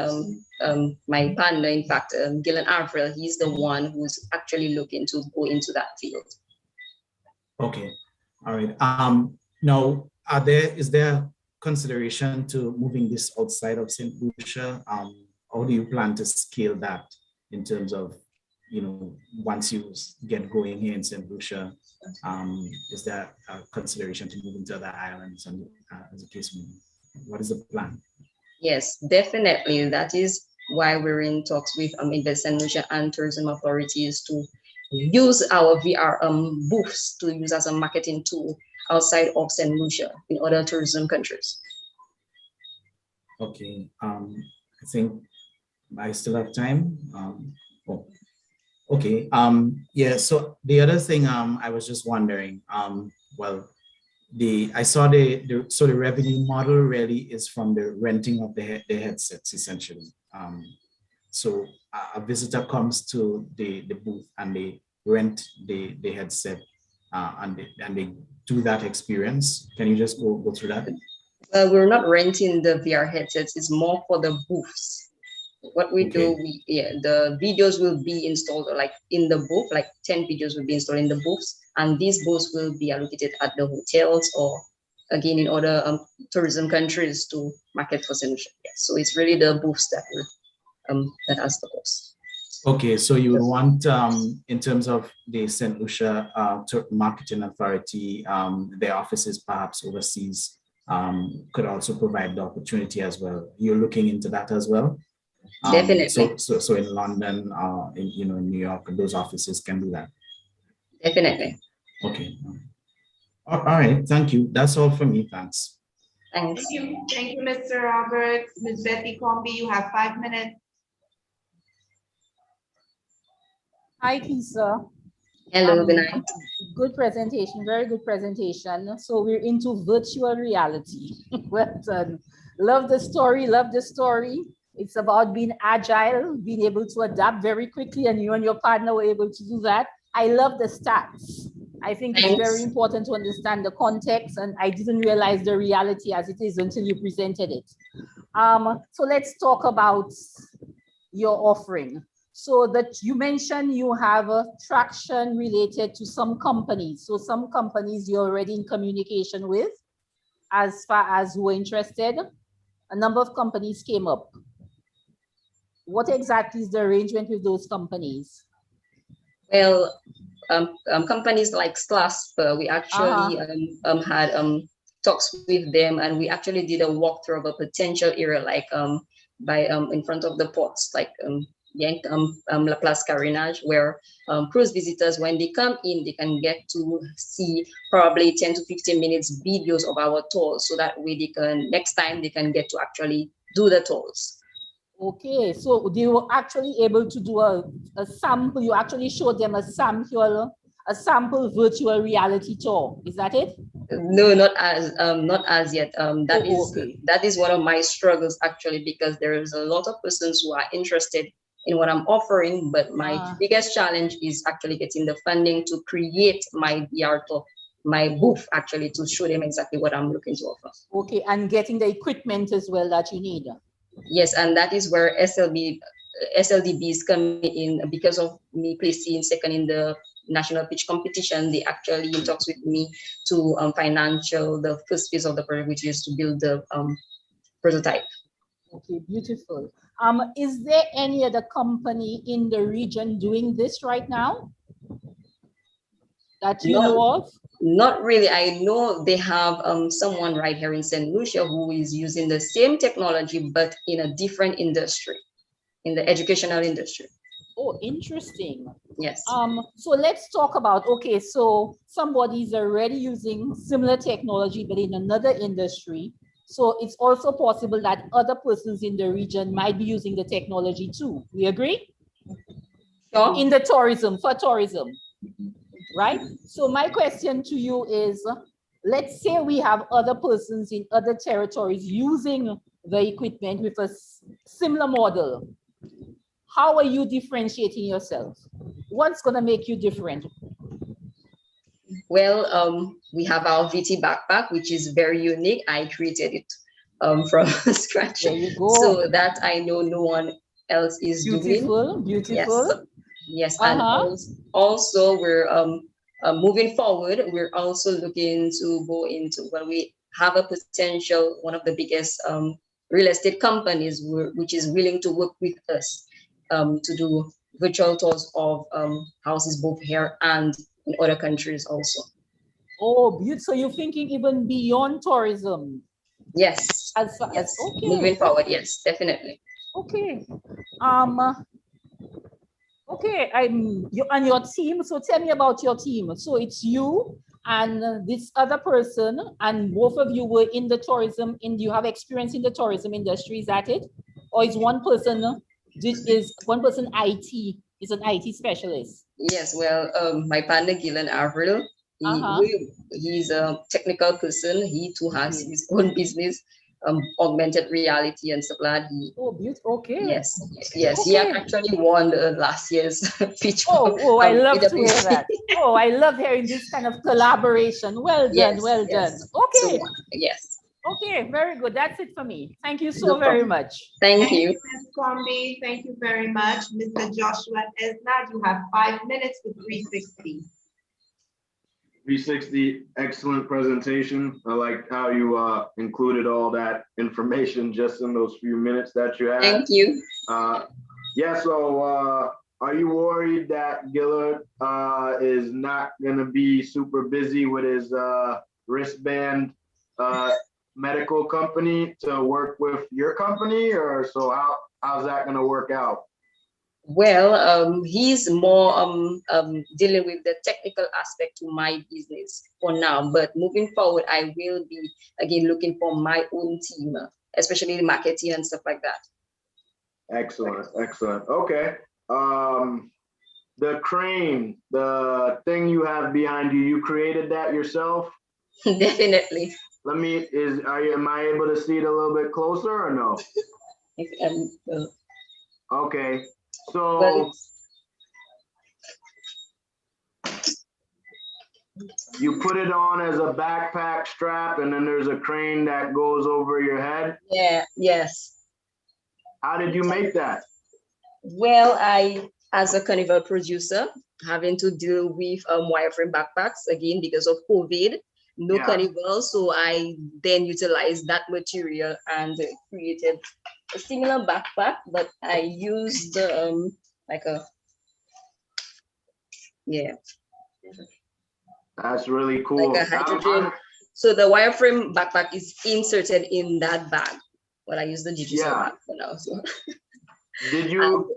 my partner, in fact, Gillen Avril, he's the one who's actually looking to go into that field. Okay, all right. Now, is there consideration to moving this outside of St. Lucia? How do you plan to scale that in terms of, once you get going here in St. Lucia? Is there a consideration to move into other islands, and as a case may be? What is the plan? Yes, definitely. That is why we're in talks with St. Lucia and tourism authorities to use our VR booths to use as a marketing tool outside of St. Lucia in other tourism countries. Okay, I think I still have time. Okay, yeah, so the other thing I was just wondering, well, I saw the revenue model really is from the renting of the headsets essentially. So a visitor comes to the booth and they rent the headset and they do that experience. Can you just go through that? We're not renting the VR headsets, it's more for the booths. What we do, the videos will be installed like in the booth, like 10 videos will be installed in the booths, and these booths will be allocated at the hotels or again in other tourism countries to market for St. Lucia. Yeah. So it's really the booths that will that has the cost. Okay, so you would want, in terms of the St. Lucia Marketing Authority, their offices perhaps overseas could also provide the opportunity as well. You're looking into that as well? Definitely. So in London, in New York, those offices can do that. Definitely. Okay. All right. Thank you. That's all for me. Thanks. Thanks. Thank you, Mr. Roberts. Ms. Betty Comby, you have 5 minutes. Hi, Lisa. Hello, good night. Good presentation, very good presentation. So we're into virtual reality. Well done. Love the story, love the story. It's about being agile, being able to adapt very quickly, and you and your partner were able to do that. I love the stats. I think it's very important to understand the context, and I didn't realize the reality as it is until you presented it. So let's talk about your offering. So that you mentioned you have a traction related to some companies. So some companies you're already in communication with as far as who are interested. A number of companies came up. What exactly is the arrangement with those companies? Well, companies like SLASP, we actually had talks with them, and we actually did a walkthrough of a potential area like in front of the ports, like La Place Carénage, where cruise visitors, when they come in, they can get to see probably 10 to 15 minutes videos of our tours, so that way they can, next time they can get to actually do the tours. Okay, so they were actually able to do a sample, you actually showed them a sample virtual reality tour, is that it? No, not as yet. That is one of my struggles actually, because there is a lot of persons who are interested in what I'm offering, but my biggest challenge is actually getting the funding to create my VR tour, my booth actually, to show them exactly what I'm looking to offer. Okay, and getting the equipment as well that you need. Yes, and that is where SLDB is coming in. Because of me placing second in the national pitch competition, they actually in talks with me to the first phase of the project, which is to build the prototype. Okay, beautiful. Is there any other company in the region doing this right now that you know of? Not really. I know they have someone right here in St. Lucia who is using the same technology, but in a different industry, in the educational industry. Oh, interesting. Yes. So let's talk about, okay, so somebody's already using similar technology, but in another industry. So it's also possible that other persons in the region might be using the technology too. We agree? Sure. In the tourism, for tourism, right? So my question to you is, let's say we have other persons in other territories using the equipment with a similar model. How are you differentiating yourself? What's going to make you different? Well, we have our VT backpack, which is very unique. I created it from scratch. There you go. So that I know no one else is doing. Beautiful. Yes. And also we're moving forward. We're also looking to go into, well, we have a potential, one of the biggest real estate companies which is willing to work with us to do virtual tours of houses both here and in other countries also. Oh, beautiful. So you're thinking even beyond tourism? Yes. Okay. Moving forward, yes, definitely. Okay. Okay, you and your team. So tell me about your team. So it's you and this other person, and both of you were in the tourism. You have experience in the tourism industry. Is that it? Or is one person IT? Is an IT specialist? Yes. Well, my partner Gillen Avril. He's a technical person. He too has his own business, augmented reality and stuff like that. Oh, beautiful. Okay. Yes. Okay. He actually won last year's pitch. Oh, I love to hear that. Oh, I love hearing this kind of collaboration. Well done, well done. Okay. So, yes. Okay, very good. That's it for me. Thank you so very much. Thank you. Ms. Combi, thank you very much. Mr. Joshua Esnad, you have 5 minutes for 360. 360, excellent presentation. I like how you included all that information just in those few minutes that you had. Thank you. So are you worried that Gillard is not going to be super busy with his wristband medical company to work with your company, or so how's that going to work out? Well, he's more dealing with the technical aspect to my business for now, but moving forward, I will be again looking for my own team, especially marketing and stuff like that. Excellent. Okay. The crane, the thing you have behind you, you created that yourself? Definitely. Am I able to see it a little bit closer or no? Okay. So you put it on as a backpack strap, and then there's a crane that goes over your head? Yes. How did you make that? Well, I, as a carnival producer, having to deal with wireframe backpacks again because of COVID, no carnival, so I then utilized that material and created a similar backpack, but I used That's really cool. Like a hydrogen. So the wireframe backpack is inserted in that bag. Well, I use the digital bag for now. So. Did you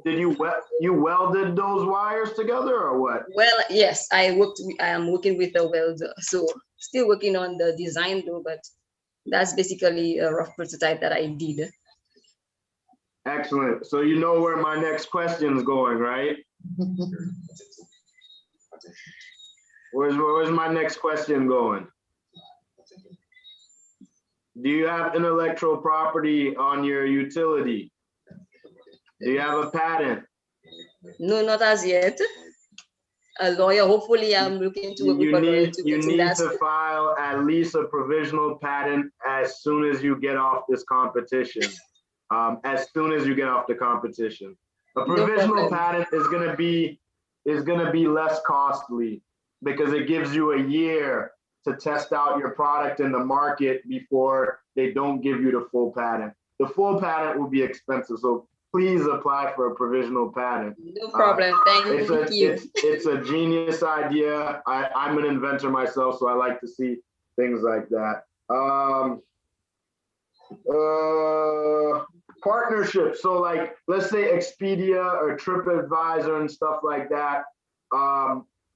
welded those wires together or what? Well, yes, I am working with a welder, so still working on the design though, but that's basically a rough prototype that I did. Excellent. So you know where my next question is going, right? Where's my next question going? Do you have intellectual property on your utility? Do you have a patent? No, not as yet. A lawyer, hopefully I'm looking to work with a lawyer to You need to file at least a provisional patent as soon as you get off this competition. As soon as you get off the competition. A provisional patent is gonna be less costly because it gives you a year to test out your product in the market before they don't give you the full patent. The full patent will be expensive. So please apply for a provisional patent. No problem. Thank you. It's a genius idea. I'm an inventor myself, so I like to see things like that. Partnership. So like, let's say Expedia or TripAdvisor and stuff like that.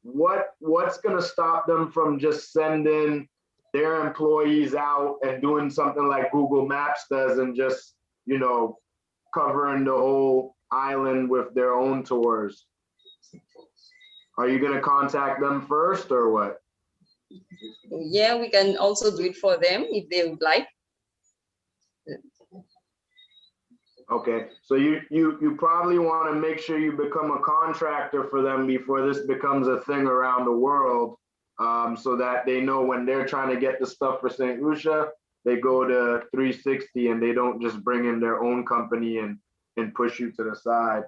What's going to stop them from just sending their employees out and doing something like Google Maps does and just, you know, covering the whole island with their own tours? Are you going to contact them first or what? Yeah, we can also do it for them if they would like. Okay, so you probably want to make sure you become a contractor for them before this becomes a thing around the world, so that they know when they're trying to get the stuff for St. Lucia, they go to 360 and they don't just bring in their own company and push you to the side.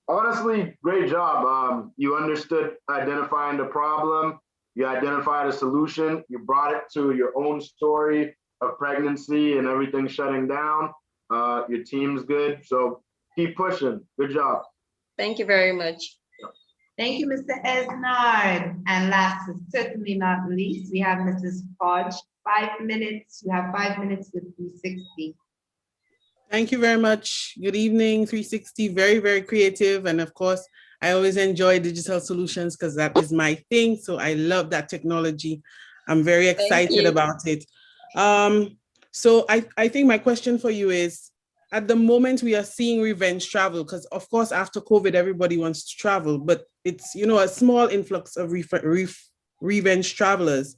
Honestly, great job. You understood identifying the problem, you identified a solution, you brought it to your own story of pregnancy and everything shutting down. Your team's good, so keep pushing. Good job. Thank you very much. Thank you, Mr. Esnard. And last but certainly not least, we have Mrs. Podge. 5 minutes. You have 5 minutes with 360. Thank you very much. Good evening, 360. Very, very creative. And of course, I always enjoy digital solutions because that is my thing. So I love that technology. I'm very excited about it. So I think my question for you is, at the moment we are seeing revenge travel, because of course after COVID, everybody wants to travel, but it's, you know, a small influx of revenge travelers.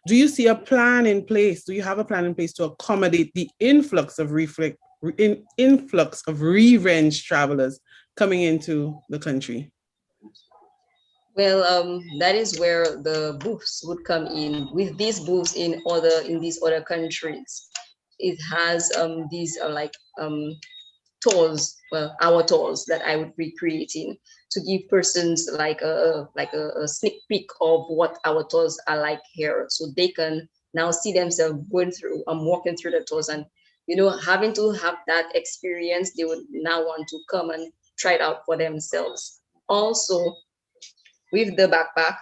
Do you see a plan in place? Do you have a plan in place to accommodate the influx of revenge travelers coming into the country? Well, that is where the booths would come in. With these booths in these other countries, it has these tours, well, our tours that I would be creating to give persons like a sneak peek of what our tours are like here, so they can now see themselves going through walking through the tours, and you know, having to have that experience, they would now want to come and try it out for themselves. Also, with the backpack,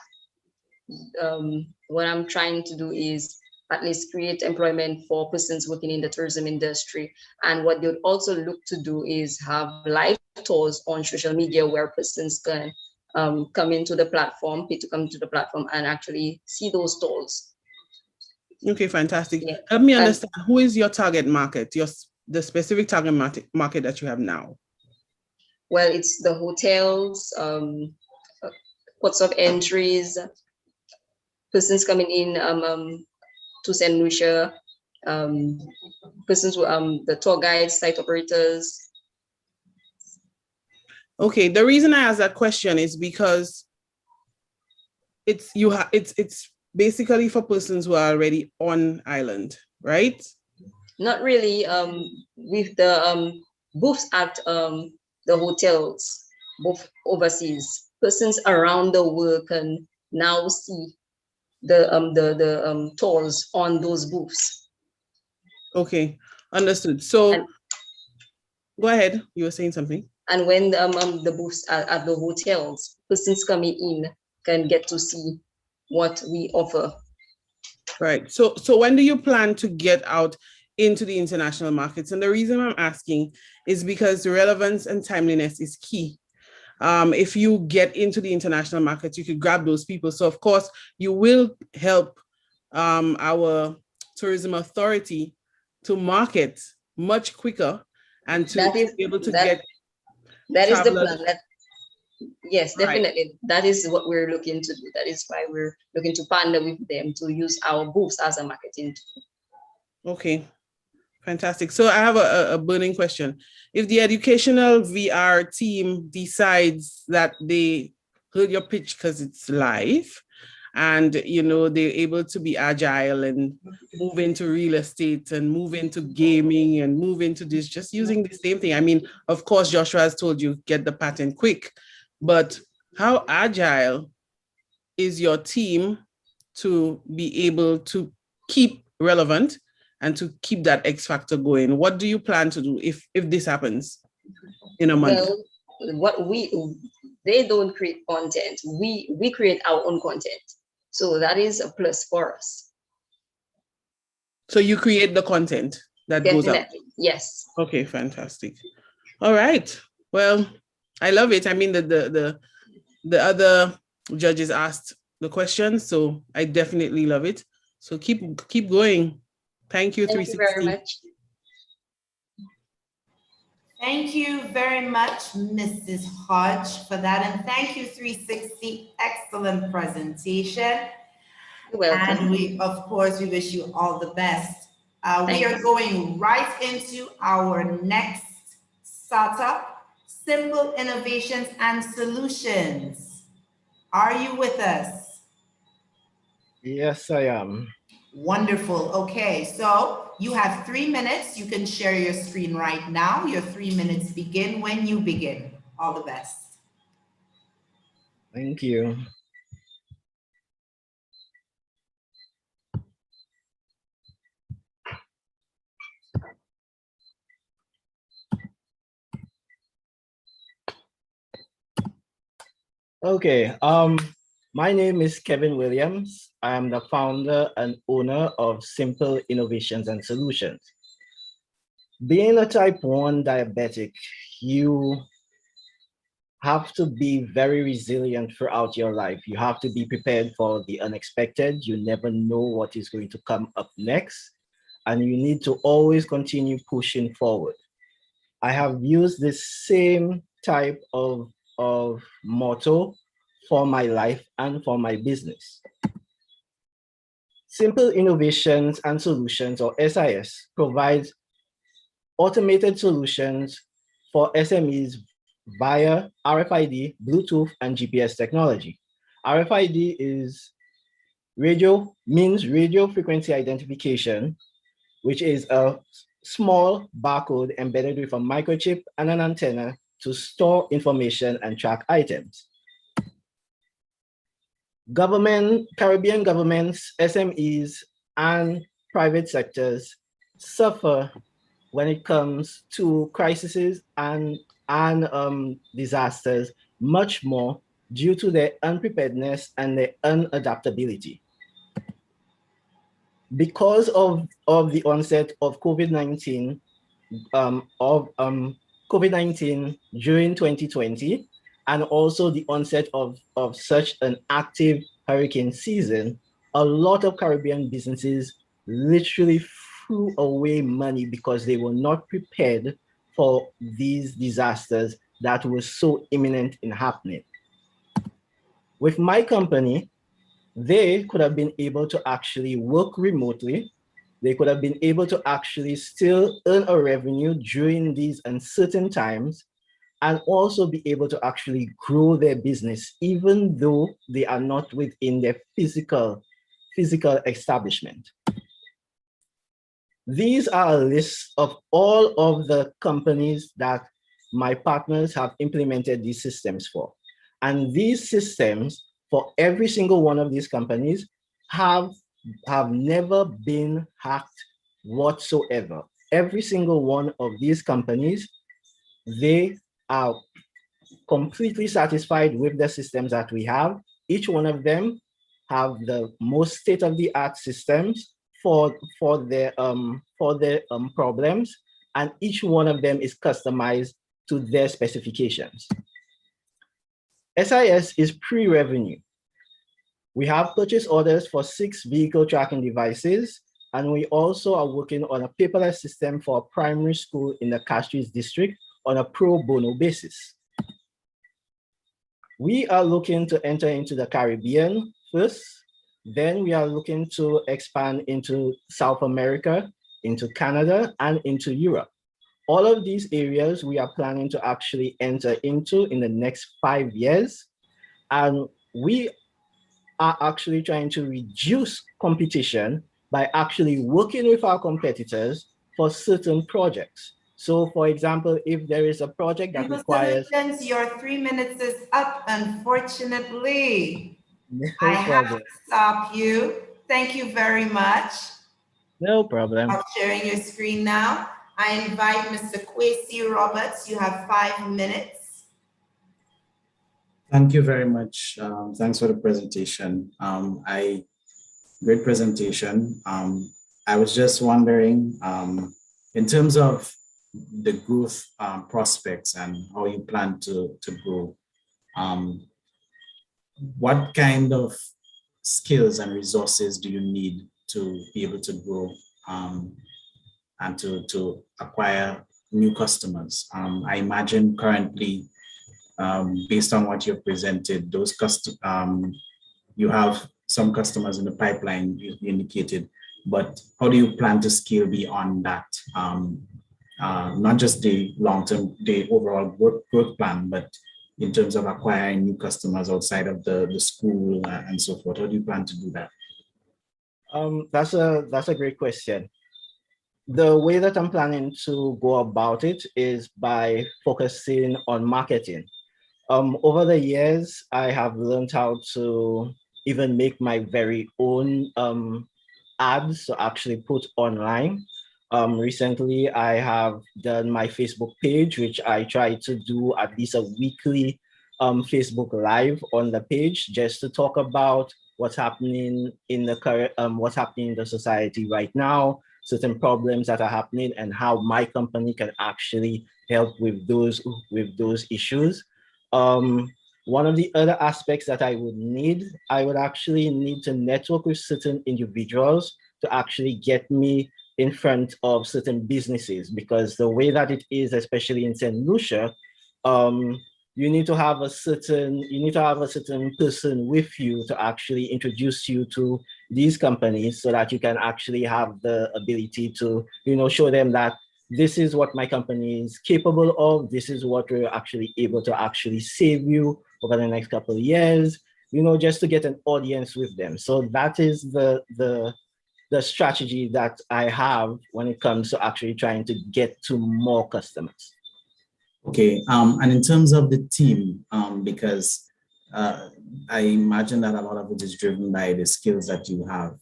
what I'm trying to do is at least create employment for persons working in the tourism industry. And what they would also look to do is have live tours on social media where persons can come into the platform, pay to come to the platform and actually see those tours. Okay, fantastic. Yeah. Help me understand, who is your target market, the specific target market that you have now? Well, it's the hotels, ports of entries, persons coming in to St. Lucia, persons who the tour guides, site operators. Okay, the reason I ask that question is because it's basically for persons who are already on island, right? Not really. With the booths at the hotels, both overseas, persons around the world can now see the tours on those booths. Okay, understood. So go ahead, you were saying something. And when the booths are at the hotels, persons coming in can get to see what we offer. Right. So when do you plan to get out into the international markets? And the reason I'm asking is because the relevance and timeliness is key. If you get into the international markets, you could grab those people. So of course, you will help our tourism authority to market much quicker and to be able to get. That is the plan. Yes, definitely. Right. That is what we're looking to do. That is why we're looking to partner with them to use our booths as a marketing tool. Okay. Fantastic. So I have a burning question. If the educational VR team decides that they heard your pitch because it's live and, you know, they're able to be agile and move into real estate and move into gaming and move into this, just using the same thing. I mean, of course, Joshua has told you, get the patent quick, but how agile is your team to be able to keep relevant and to keep that X factor going? What do you plan to do if this happens in a month? Well, they don't create content. We create our own content. So that is a plus for us. So you create the content that goes out? Yes. Okay, fantastic. All right. Well, I love it. I mean, the other judges asked the questions, so I definitely love it. So keep going. Thank you, 360. Thank you very much. Thank you very much, Mrs. Hodge, for that. And thank you, 360. Excellent presentation. You're welcome. And we, of course, we wish you all the best. We are going right into our next startup, Simple Innovations and Solutions. Are you with us? Yes, I am. Wonderful. Okay, so you have 3 minutes. You can share your screen right now. Your 3 minutes begin when you begin. All the best. Thank you. Okay, my name is Kevin Williams. I am the founder and owner of Simple Innovations and Solutions. Being a type 1 diabetic, you have to be very resilient throughout your life. You have to be prepared for the unexpected. You never know what is going to come up next, and you need to always continue pushing forward. I have used this same type of motto for my life and for my business. Simple Innovations and Solutions, or SIS, provides automated solutions for SMEs via RFID, Bluetooth, and GPS technology. RFID means radio frequency identification, which is a small barcode embedded with a microchip and an antenna to store information and track items. Caribbean governments, SMEs, and private sectors suffer when it comes to crises and disasters much more due to their unpreparedness and their unadaptability. Because of the onset of COVID-19, COVID-19 during 2020, and also the onset of such an active hurricane season, a lot of Caribbean businesses literally threw away money because they were not prepared for these disasters that were so imminent in happening. With my company, they could have been able to actually work remotely. They could have been able to actually still earn a revenue during these uncertain times, and also be able to actually grow their business, even though they are not within their physical establishment. These are a list of all of the companies that my partners have implemented these systems for. And these systems for every single one of these companies have never been hacked whatsoever. Every single one of these companies, they are completely satisfied with the systems that we have. Each one of them have the most state-of-the-art systems for their problems, and each one of them is customized to their specifications. SIS is pre-revenue. We have purchase orders for 6 vehicle tracking devices, and we also are working on a paperless system for a primary school in the Castries district on a pro bono basis. We are looking to enter into the Caribbean first, then we are looking to expand into South America, into Canada, and into Europe. All of these areas we are planning to actually enter into in the next 5 years. And we are actually trying to reduce competition by actually working with our competitors for certain projects. So for example, if there is a project that requires— Your 3 minutes is up, unfortunately. No I have problem. to stop you. Thank you very much. No problem. I'm sharing your screen now. I invite Mr. Kwesi Roberts. You have 5 minutes. Thank you very much. Thanks for the presentation. Great presentation. I was just wondering, in terms of the growth prospects and how you plan to grow, what kind of skills and resources do you need to be able to grow and to acquire new customers? I imagine currently, based on what you've presented, you have some customers in the pipeline you indicated, but how do you plan to scale beyond that? Not just the long-term, the overall growth plan, but in terms of acquiring new customers outside of the school and so forth. How do you plan to do that? That's a great question. The way that I'm planning to go about it is by focusing on marketing. Over the years, I have learned how to even make my very own ads to actually put online. Recently, I have done my Facebook page, which I try to do at least a weekly Facebook Live on the page, just to talk about what's happening in the current, what's happening in the society right now, certain problems that are happening, and how my company can actually help with those issues. One of the other aspects that I would actually need to network with certain individuals to actually get me in front of certain businesses, because the way that it is, especially in St. Lucia, you need to have a certain person with you to actually introduce you to these companies, so that you can actually have the ability to, show them that this is what my company is capable of. This is what we're actually able to actually save you over the next couple of years, just to get an audience with them. So that is the strategy that I have when it comes to actually trying to get to more customers. Okay, and in terms of the team, because I imagine that a lot of it is driven by the skills that you have,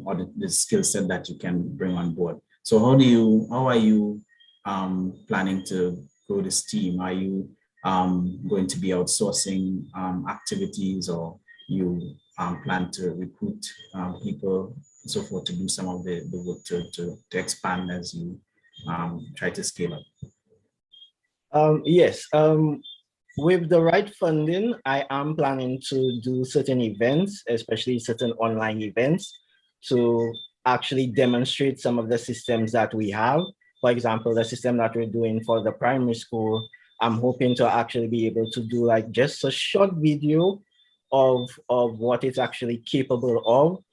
or the skill set that you can bring on board. So how are you planning to grow this team? Are you going to be outsourcing activities, or you plan to recruit people and so forth to do some of the work to expand as you try to scale up? Yes, with the right funding, I am planning to do certain events, especially certain online events, to actually demonstrate some of the systems that we have. For example, the system that we're doing for the primary school, I'm hoping to actually be able to do like just a short video of what it's actually capable of.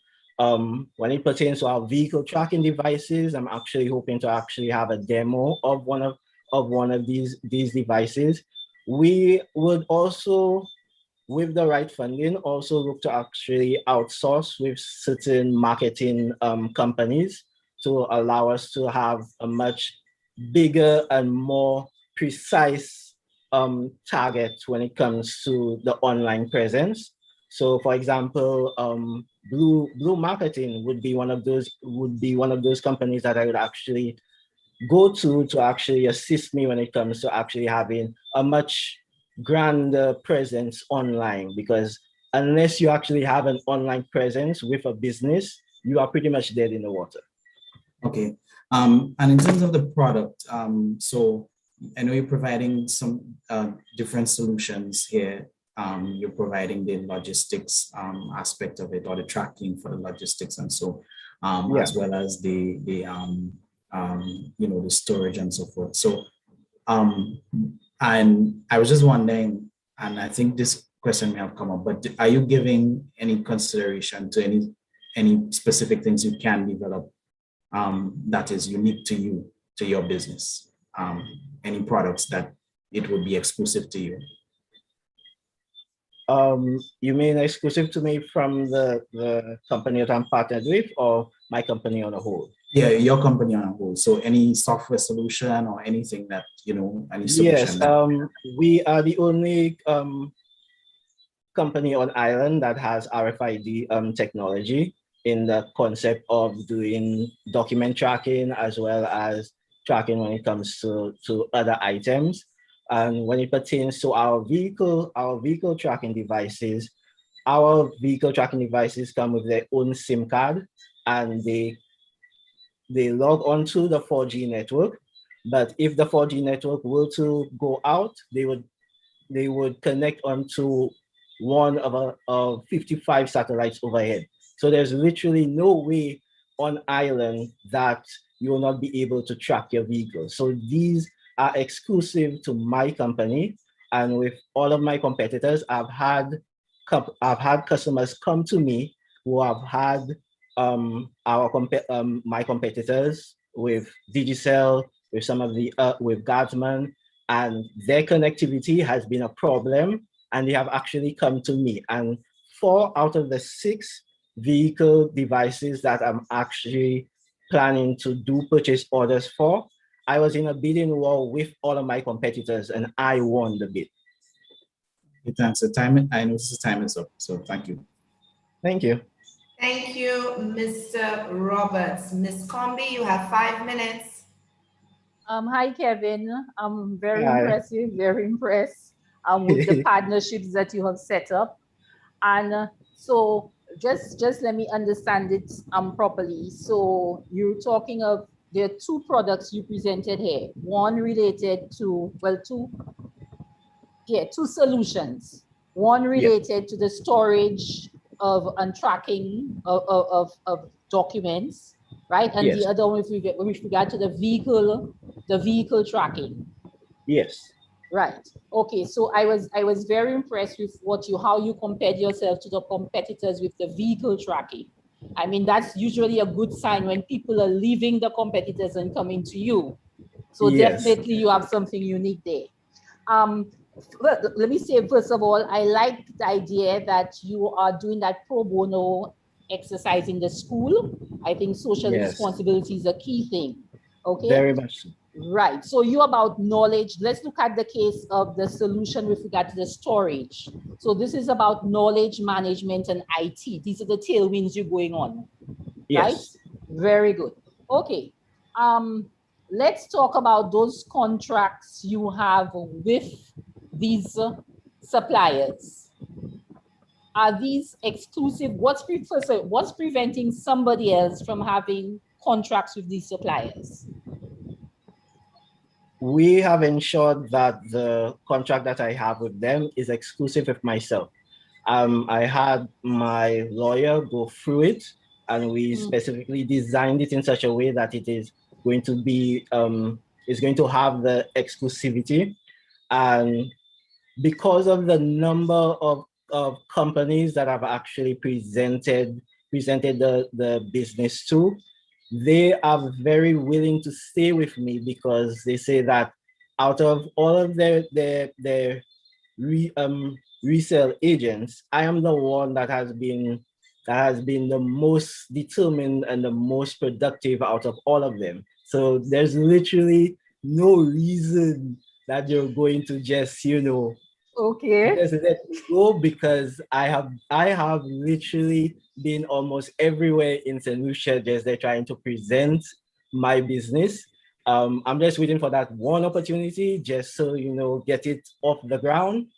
When it pertains to our vehicle tracking devices, I'm actually hoping to actually have a demo of one of these devices. We would also, with the right funding, also look to actually outsource with certain marketing companies to allow us to have a much bigger and more precise target when it comes to the online presence. So, for example, Blue Marketing would be one of those companies that I would actually go to actually assist me when it comes to actually having a much grander presence online, because unless you actually have an online presence with a business, you are pretty much dead in the water. Okay, and in terms of the product, so I know you're providing some different solutions here. You're providing the logistics aspect of it, or the tracking for the logistics, and so as well as the storage and so forth. So, and I was just wondering, and I think this question may have come up, but are you giving any consideration to any specific things you can develop that is unique to you, to your business? Any products that it would be exclusive to you? You mean exclusive to me from the company that I'm partnered with, or my company on a whole? Yeah, your company on a whole. So any software solution or anything that, any solution? Yes, we are the only company on island that has RFID technology. in the concept of doing document tracking as well as tracking when it comes to other items. And when it pertains to our vehicle tracking devices, our vehicle tracking devices come with their own SIM card, and they log onto the 4G network. But if the 4G network were to go out, they would connect onto one of 55 satellites overhead. So there's literally no way on island that you will not be able to track your vehicle. So these are exclusive to my company, and with all of my competitors, I've had customers come to me who have had my competitors with Digicel, with some of the with Guardsman, and their connectivity has been a problem, and they have actually come to me. And 4 out of the 6 vehicle devices that I'm actually planning to do purchase orders for, I was in a bidding war with all of my competitors, and I won the bid. Thanks. The time, I noticed the time is up, so thank you. Thank you. Thank you, Mr. Roberts. Ms. Combi, you have 5 minutes. Hi, Kevin. I'm very Hi. impressive, very impressed with the partnerships that you have set up. And so just let me understand it properly. So you're talking of, there are 2 products you presented here. One related to, well, 2 solutions. One related to the storage of and tracking of documents, right? And the other one with regard to the vehicle tracking. Yes. Right. Okay. So I was very impressed with how you compared yourself to the competitors with the vehicle tracking. I mean, that's usually a good sign when people are leaving the competitors and coming to you. So definitely you have something unique there. Well, let me say, first of all, I like the idea that you are doing that pro bono exercise in the school. I think social responsibility is a key thing. Okay. Very much so. Right. So you about knowledge. Let's look at the case of the solution with regard to the storage. So this is about knowledge management and IT. These are the tailwinds you're going on. Yes. Right? Very good. Okay. Let's talk about those contracts you have with these suppliers. Are these exclusive? What's preventing somebody else from having contracts with these suppliers? We have ensured that the contract that I have with them is exclusive with myself. I had my lawyer go through it, and we specifically designed it in such a way that it is going to be, is going to have the exclusivity. And because of the number of companies that have actually presented the business to, they are very willing to stay with me, because they say that out of all of their resale agents, I am the one that has been the most determined and the most productive out of all of them. So there's literally no reason that you're going to just, okay, just let me go, because I have literally been almost everywhere in St. Lucia, just there trying to present my business. I'm just waiting for that one opportunity, just so get it off the ground.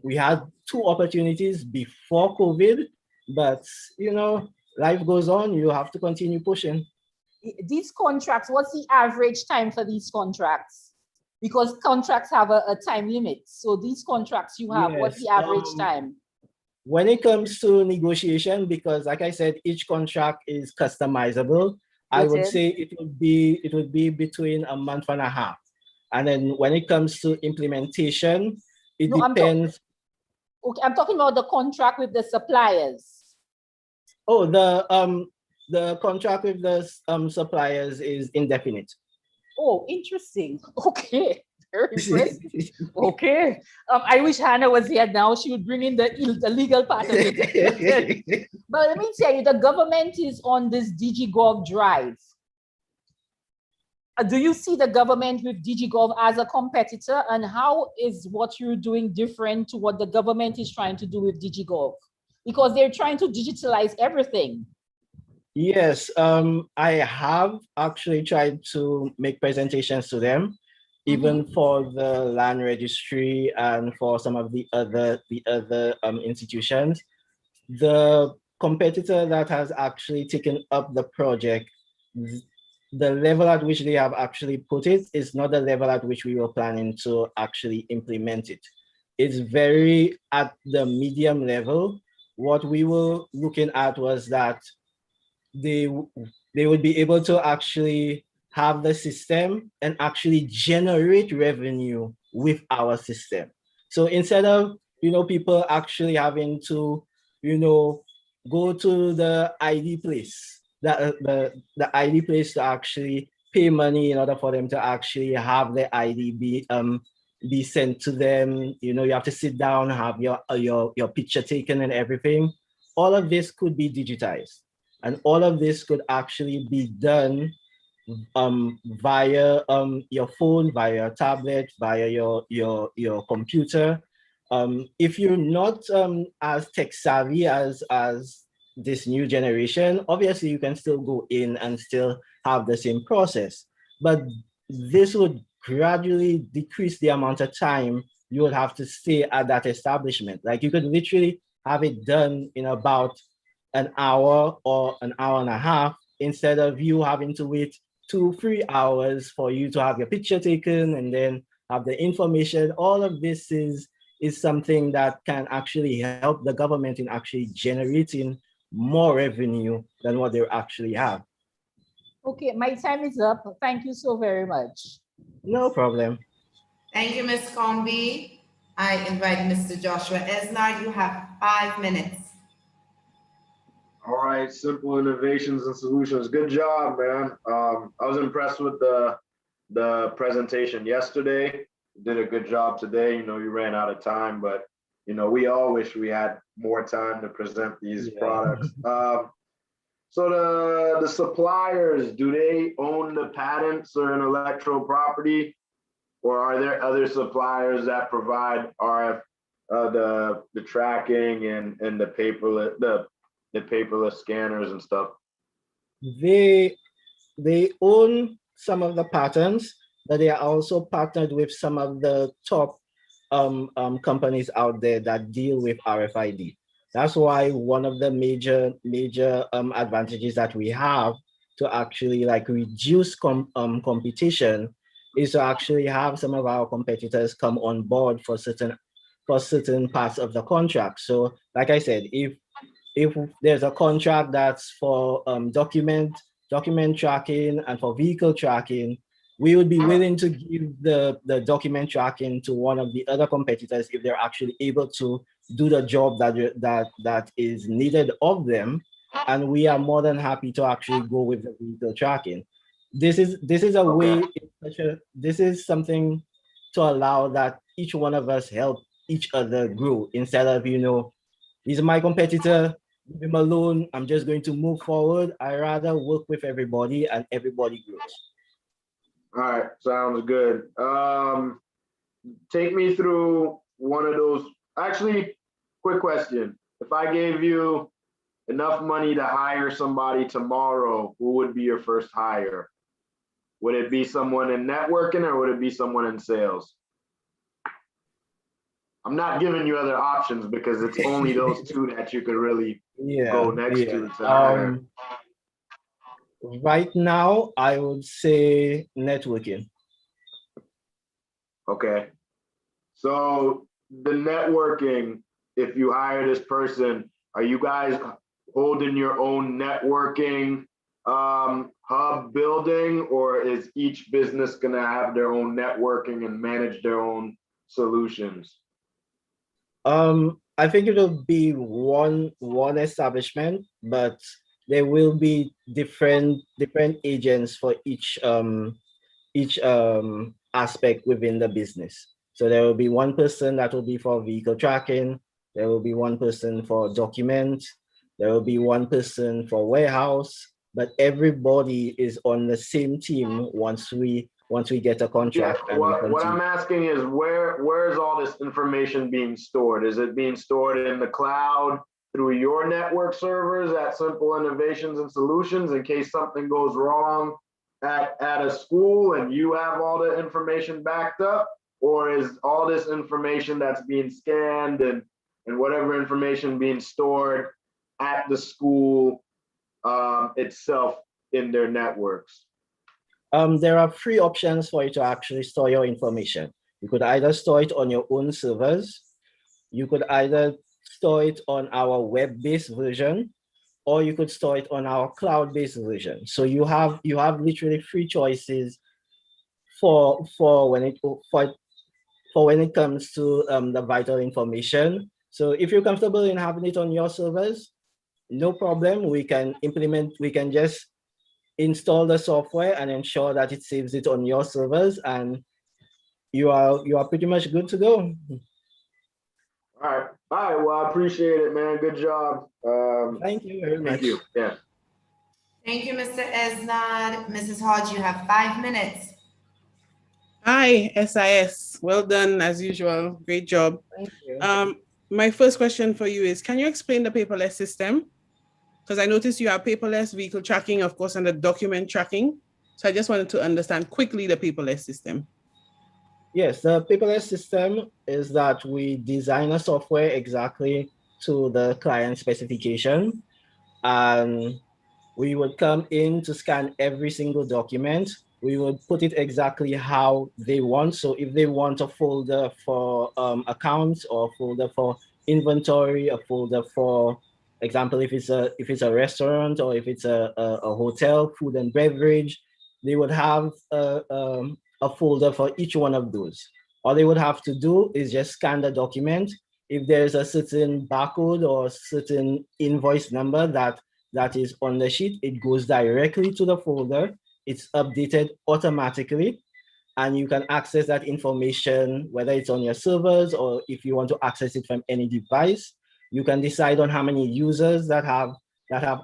We had 2 opportunities before COVID, but life goes on. You have to continue pushing. These contracts, what's the average time for these contracts? Because contracts have a time limit. So these contracts you have, what's the average time? When it comes to negotiation, because like I said, each contract is customizable, I would say it would be between a month and a half. And then when it comes to implementation, it depends. I'm talking about the contract with the suppliers. Oh, the contract with the suppliers is indefinite. Oh, interesting. Okay, very impressive. Okay, I wish Hannah was here now. She would bring in the legal part of it. But let me tell you, the government is on this DigiGov drive. Do you see the government with DigiGov as a competitor, and how is what you're doing different to what the government is trying to do with DigiGov? Because they're trying to digitalize everything. Yes, I have actually tried to make presentations to them, even for the land registry and for some of the other institutions. The competitor that has actually taken up the project, the level at which they have actually put it is not the level at which we were planning to actually implement it. It's very at the medium level. What we were looking at was that they they would be able to actually have the system and actually generate revenue with our system. So instead of people actually having to go to the ID place, the ID place to actually pay money in order for them to actually have the ID be sent to them. You have to sit down, have your picture taken and everything. All of this could be digitized. And all of this could actually be done via your phone, via your tablet, via your computer. If you're not as tech savvy as this new generation, obviously you can still go in and still have the same process. But this would gradually decrease the amount of time you would have to stay at that establishment. Like you could literally have it done in about an hour or an hour and a half instead of you having to wait 2-3 hours for you to have your picture taken and then have the information. All of this is something that can actually help the government in actually generating more revenue than what they actually have. Okay, my time is up. Thank you so very much. No problem. Thank you, Ms. Combi. I invite Mr. Joshua Esnar. You have 5 minutes. All right, simple innovations and solutions. Good job, man. I was impressed with the presentation yesterday. You did a good job today. You ran out of time, but we all wish we had more time to present these products. So the suppliers, do they own the patents or intellectual property, or are there other suppliers that provide RF, the tracking and the paperless scanners and stuff? They own some of the patents, but they are also partnered with some of the top companies out there that deal with RFID. That's why one of the major advantages that we have to actually reduce competition is to actually have some of our competitors come on board for certain parts of the contract. So like I said, if there's a contract that's for document tracking and for vehicle tracking, we would be willing to give the document tracking to one of the other competitors if they're actually able to do the job that is needed of them. And we are more than happy to actually go with the vehicle tracking. This is a way, this is something to allow that each one of us help each other grow instead of, he's my competitor, leave him alone, I'm just going to move forward. I rather work with everybody and everybody grows. All right, sounds good. Take me through one of those. Actually, quick question. If I gave you enough money to hire somebody tomorrow, who would be your first hire? Would it be someone in networking or would it be someone in sales? I'm not giving you other options because it's only those two that you could really go next to hire. Right now, I would say networking. Okay. So the networking, if you hire this person, are you guys holding your own networking hub building, or is each business going to have their own networking and manage their own solutions? I think it'll be one establishment, but there will be different agents for each aspect within the business. So there will be one person that will be for vehicle tracking. There will be one person for documents. There will be one person for warehouse. But everybody is on the same team once we get a contract. Yeah, what I'm asking is where is all this information being stored? Is it being stored in the cloud? through your network servers at Simple Innovations and Solutions in case something goes wrong at a school and you have all the information backed up? Or is all this information that's being scanned and whatever information being stored at the school itself in their networks? There are three options for you to actually store your information. You could either store it on your own servers, you could either store it on our web-based version, or you could store it on our cloud-based version. So you have literally three choices for when it comes to the vital information. So if you're comfortable in having it on your servers, no problem. We can just install the software and ensure that it saves it on your servers, and you are pretty much good to go. All right. Well, I appreciate it, man. Good job. Thank you very much. Thank you. Yeah. Thank you, Mr. Esnad. Mrs. Hodge, you have 5 minutes. Hi, SIS. Well done as usual. Great job. Thank you. My first question for you is, can you explain the paperless system? Because I noticed you have paperless vehicle tracking, of course, and the document tracking. So I just wanted to understand quickly the paperless system. Yes, the paperless system is that we design a software exactly to the client specification, and we would come in to scan every single document. We would put it exactly how they want. So if they want a folder for accounts, or a folder for inventory, a folder for example, if it's a restaurant, or if it's a hotel, food and beverage, they would have a folder for each one of those. All they would have to do is just scan the document. If there's a certain barcode or certain invoice number that is on the sheet, it goes directly to the folder. It's updated automatically, and you can access that information, whether it's on your servers or if you want to access it from any device. You can decide on how many users that have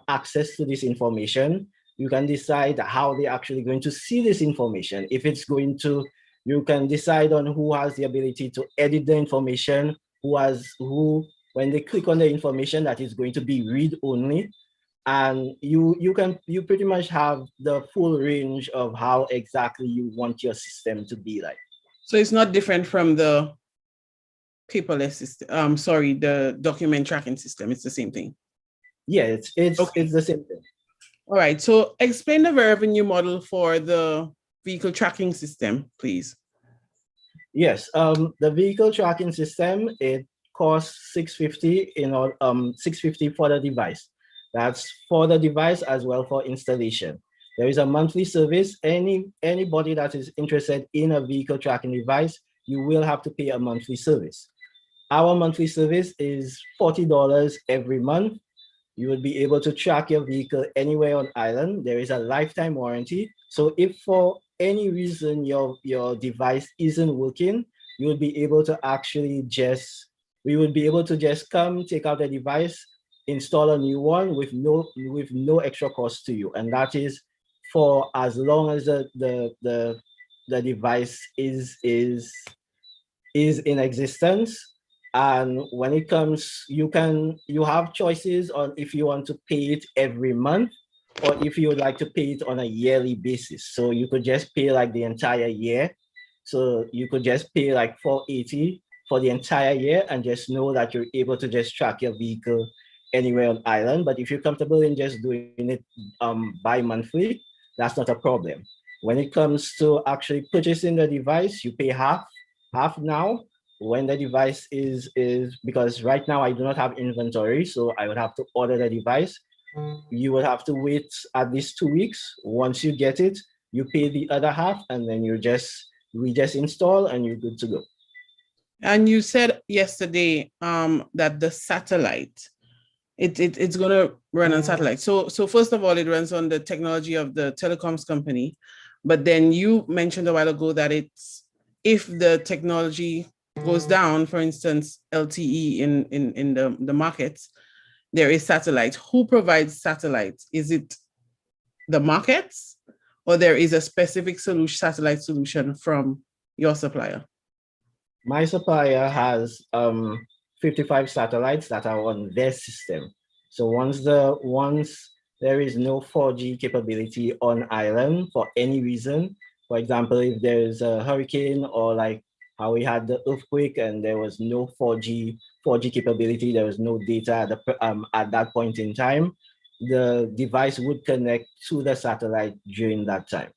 access to this information. You can decide how they're actually going to see this information. If it's going to, you can decide on who has the ability to edit the information, who when they click on the information, that is going to be read only. And you pretty much have the full range of how exactly you want your system to be like. So it's not different from the paperless system. The document tracking system. It's the same thing. Yeah, it's the same thing. All right. So explain the revenue model for the vehicle tracking system, please. Yes. The vehicle tracking system, it costs $650 $650 for the device. That's for the device as well for installation. There is a monthly service. Anybody that is interested in a vehicle tracking device, you will have to pay a monthly service. Our monthly service is $40 every month. You will be able to track your vehicle anywhere on island. There is a lifetime warranty. So if for any reason your device isn't working, you will be able to we would be able to just come, take out the device, install a new one with no extra cost to you. And that is for as long as the device is in existence. And when it comes, you have choices on if you want to pay it every month or if you would like to pay it on a yearly basis. So you could just pay like the entire year. So you could just pay like $480 for the entire year and just know that you're able to just track your vehicle anywhere on island. But if you're comfortable in just doing it bi-monthly, that's not a problem. When it comes to actually purchasing the device, you pay half now. When the device is because right now I do not have inventory, so I would have to order the device. You would have to wait at least 2 weeks. Once you get it, you pay the other half, and then we just install and you're good to go. And you said yesterday that the satellite, it's gonna run on satellite. So first of all, it runs on the technology of the telecoms company, but then you mentioned a while ago that it's if the technology goes down, for instance, LTE in the markets, there is satellite. Who provides satellites? Is it the markets, or there is a specific satellite solution from your supplier? My supplier has 55 satellites that are on their system. So once there is no 4G capability on island for any reason, for example, if there's a hurricane or like how we had the earthquake and there was no 4G capability, there was no data at that point in time, the device would connect to the satellite during that time.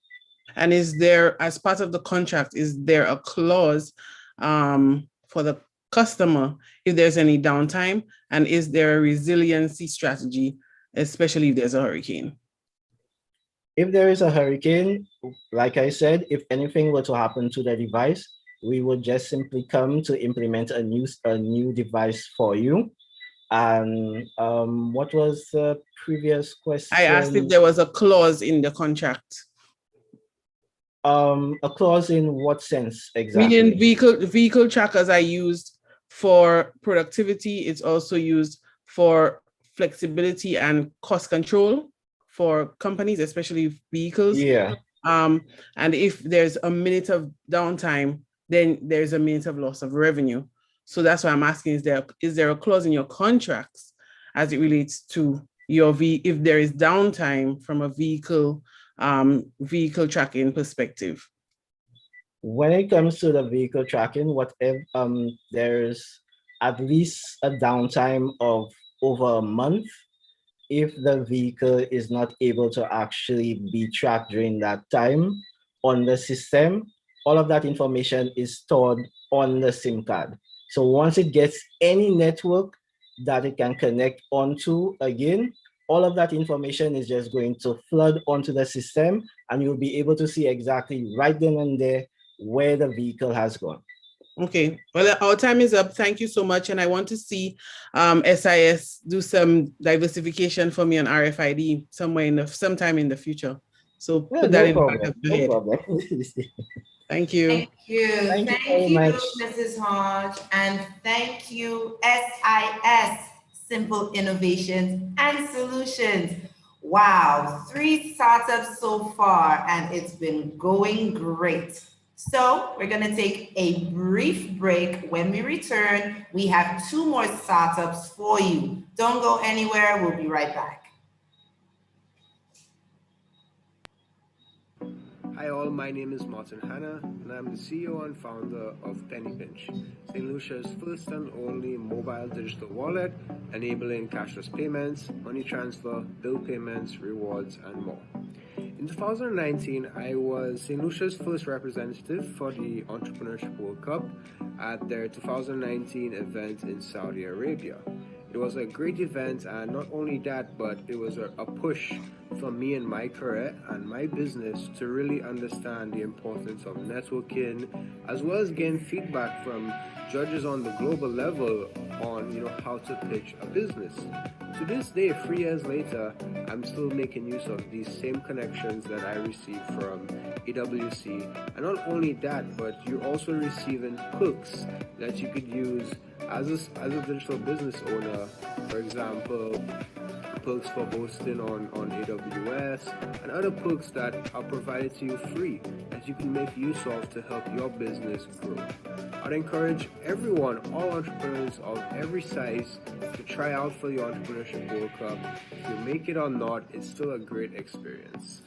And is there, as part of the contract, is there a clause for the customer if there's any downtime? And is there a resiliency strategy, especially if there's a hurricane? If there is a hurricane, like I said, if anything were to happen to the device, we would just simply come to implement a new device for you. And what was the previous question? I asked if there was a clause in the contract. A clause in what sense exactly? Meaning vehicle trackers are used for productivity. It's also used for flexibility and cost control for companies, especially vehicles. Yeah. And if there's a minute of downtime, then there's a minute of loss of revenue. So that's why I'm asking, is there a clause in your contracts as it relates to your if there is downtime from a vehicle tracking perspective? When it comes to the vehicle tracking, whatever there's at least a downtime of over a month. If the vehicle is not able to actually be tracked during that time on the system, all of that information is stored on the SIM card. So once it gets any network that it can connect onto again, all of that information is just going to flood onto the system, and you'll be able to see exactly right then and there where the vehicle has gone. Okay, well, our time is up. Thank you so much. And I want to see SIS do some diversification for me on RFID sometime in the future. So put that in the back of your head. Thank you. Thank you. Thank you Thank very you, much. Mrs. Hodge. And thank you, SIS, Simple Innovations and Solutions. Wow, 3 startups so far, and it's been going great. So we're going to take a brief break. When we return, we have 2 more startups for you. Don't go anywhere. We'll be right back. Hi all, my name is Martin Hanna and I'm the CEO and founder of Penny Pinch, St. Lucia's first and only mobile digital wallet, enabling cashless payments, money transfer, bill payments, rewards, and more. In 2019, I was St. Lucia's first representative for the Entrepreneurship World Cup at their 2019 event in Saudi Arabia. It was a great event, and not only that, but it was a push for me in my career and my business to really understand the importance of networking, as well as gain feedback from judges on the global level on how to pitch a business. To this day, 3 years later, I'm still making use of these same connections that I received from AWC. And not only that, but you're also receiving perks that you could use as a digital business owner. For example, perks for hosting on AWS and other perks that are provided to you free that you can make use of to help your business grow. I'd encourage everyone, all entrepreneurs of every size, to try out for the Entrepreneurship World Cup. If you make it or not, it's still a great experience.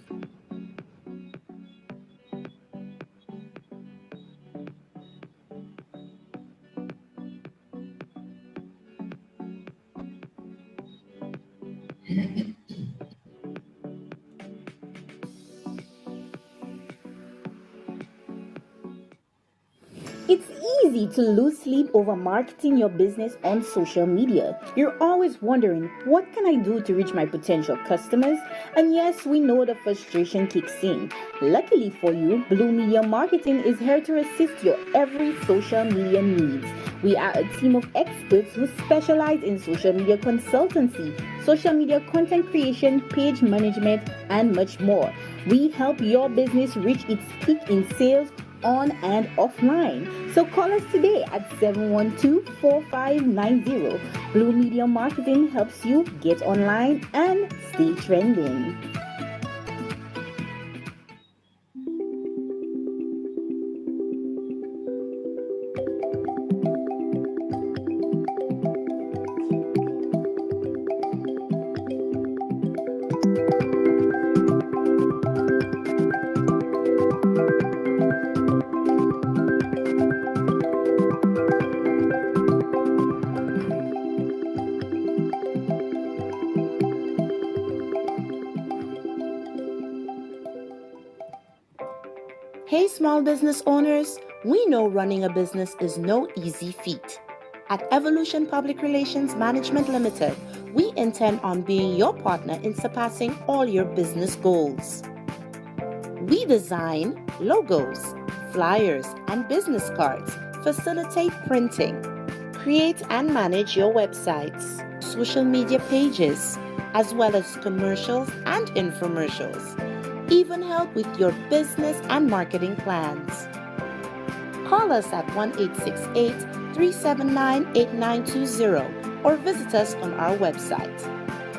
It's easy to lose sleep over marketing your business on social media. You're always wondering, what can I do to reach my potential customers? And yes, we know the frustration kicks in. Luckily for you, Blue Media Marketing is here to assist your every social media needs. We are a team of experts who specialize in social media consultancy, social media content creation, page management, and much more. We help your business reach its peak in sales on and offline. So call us today at 712-4590. Blue Media Marketing helps you get online and stay trending. Hey, small business owners, we know running a business is no easy feat. At Evolution Public Relations Management Limited, we intend on being your partner in surpassing all your business goals. We design logos, flyers, and business cards, facilitate printing, create and manage your websites, social media pages, as well as commercials and infomercials. Even help with your business and marketing plans. Call us at 1-868-379-8920 or visit us on our website.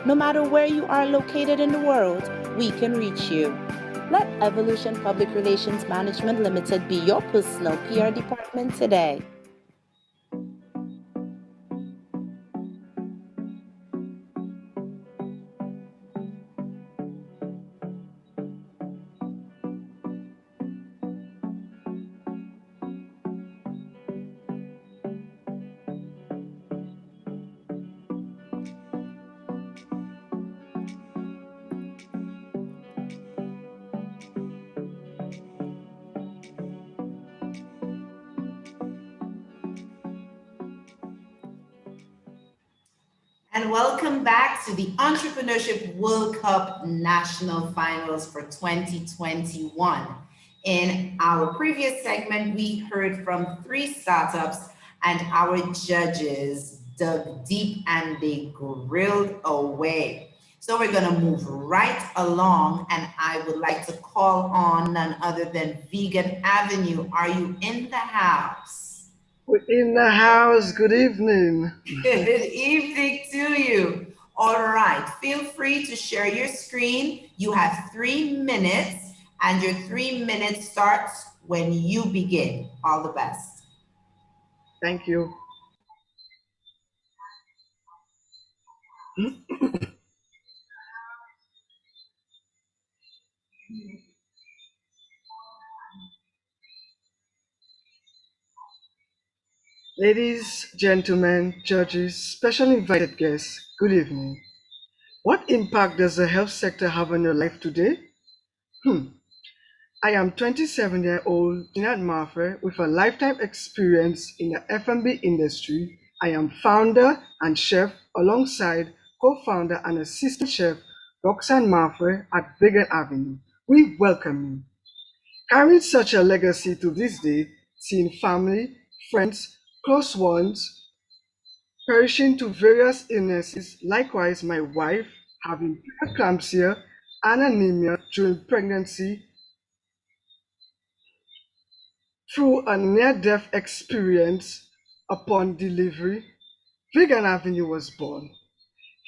No matter where you are located in the world, we can reach you. Let Evolution Public Relations Management Limited be your personal PR department today. And welcome back to the Entrepreneurship World Cup National Finals for 2021. In our previous segment, we heard from 3 startups and our judges dug deep and they grilled away. So we're going to move right along and I would like to call on none other than Vegan Avenue. Are you in the house? We're in the house. Good evening. Good evening to you. All right, feel free to share your screen. You have 3 minutes and your 3 minutes starts when you begin. All the best. Thank you. Ladies, gentlemen, judges, special invited guests, good evening. What impact does the health sector have on your life today? I am 27-year-old Jeanette Martha with a lifetime experience in the F&B industry. I am founder and chef alongside co-founder and assistant chef Roxanne Martha at Vegan Avenue. We welcome you. Carrying such a legacy to this day, seeing family, friends, close ones perishing to various illnesses, likewise my wife having preeclampsia and anemia during pregnancy through a near-death experience upon delivery, Vegan Avenue was born.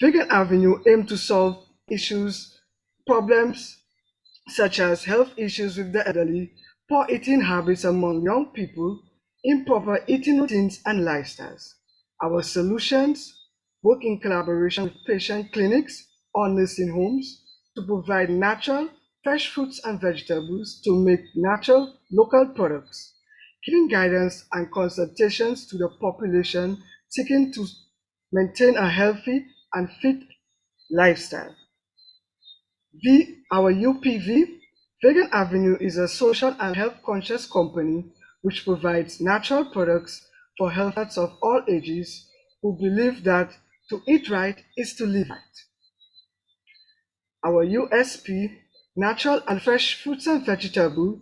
Vegan Avenue aimed to solve problems such as health issues with the elderly, poor eating habits among young people, improper eating routines and lifestyles. Our solutions work in collaboration with patient clinics or nursing homes to provide natural, fresh fruits and vegetables to make natural, local products, giving guidance and consultations to the population seeking to maintain a healthy and fit lifestyle. Our UPV, Vegan Avenue, is a social and health-conscious company which provides natural products for healthers of all ages who believe that to eat right is to live right. Our USP, natural and fresh fruits and vegetables,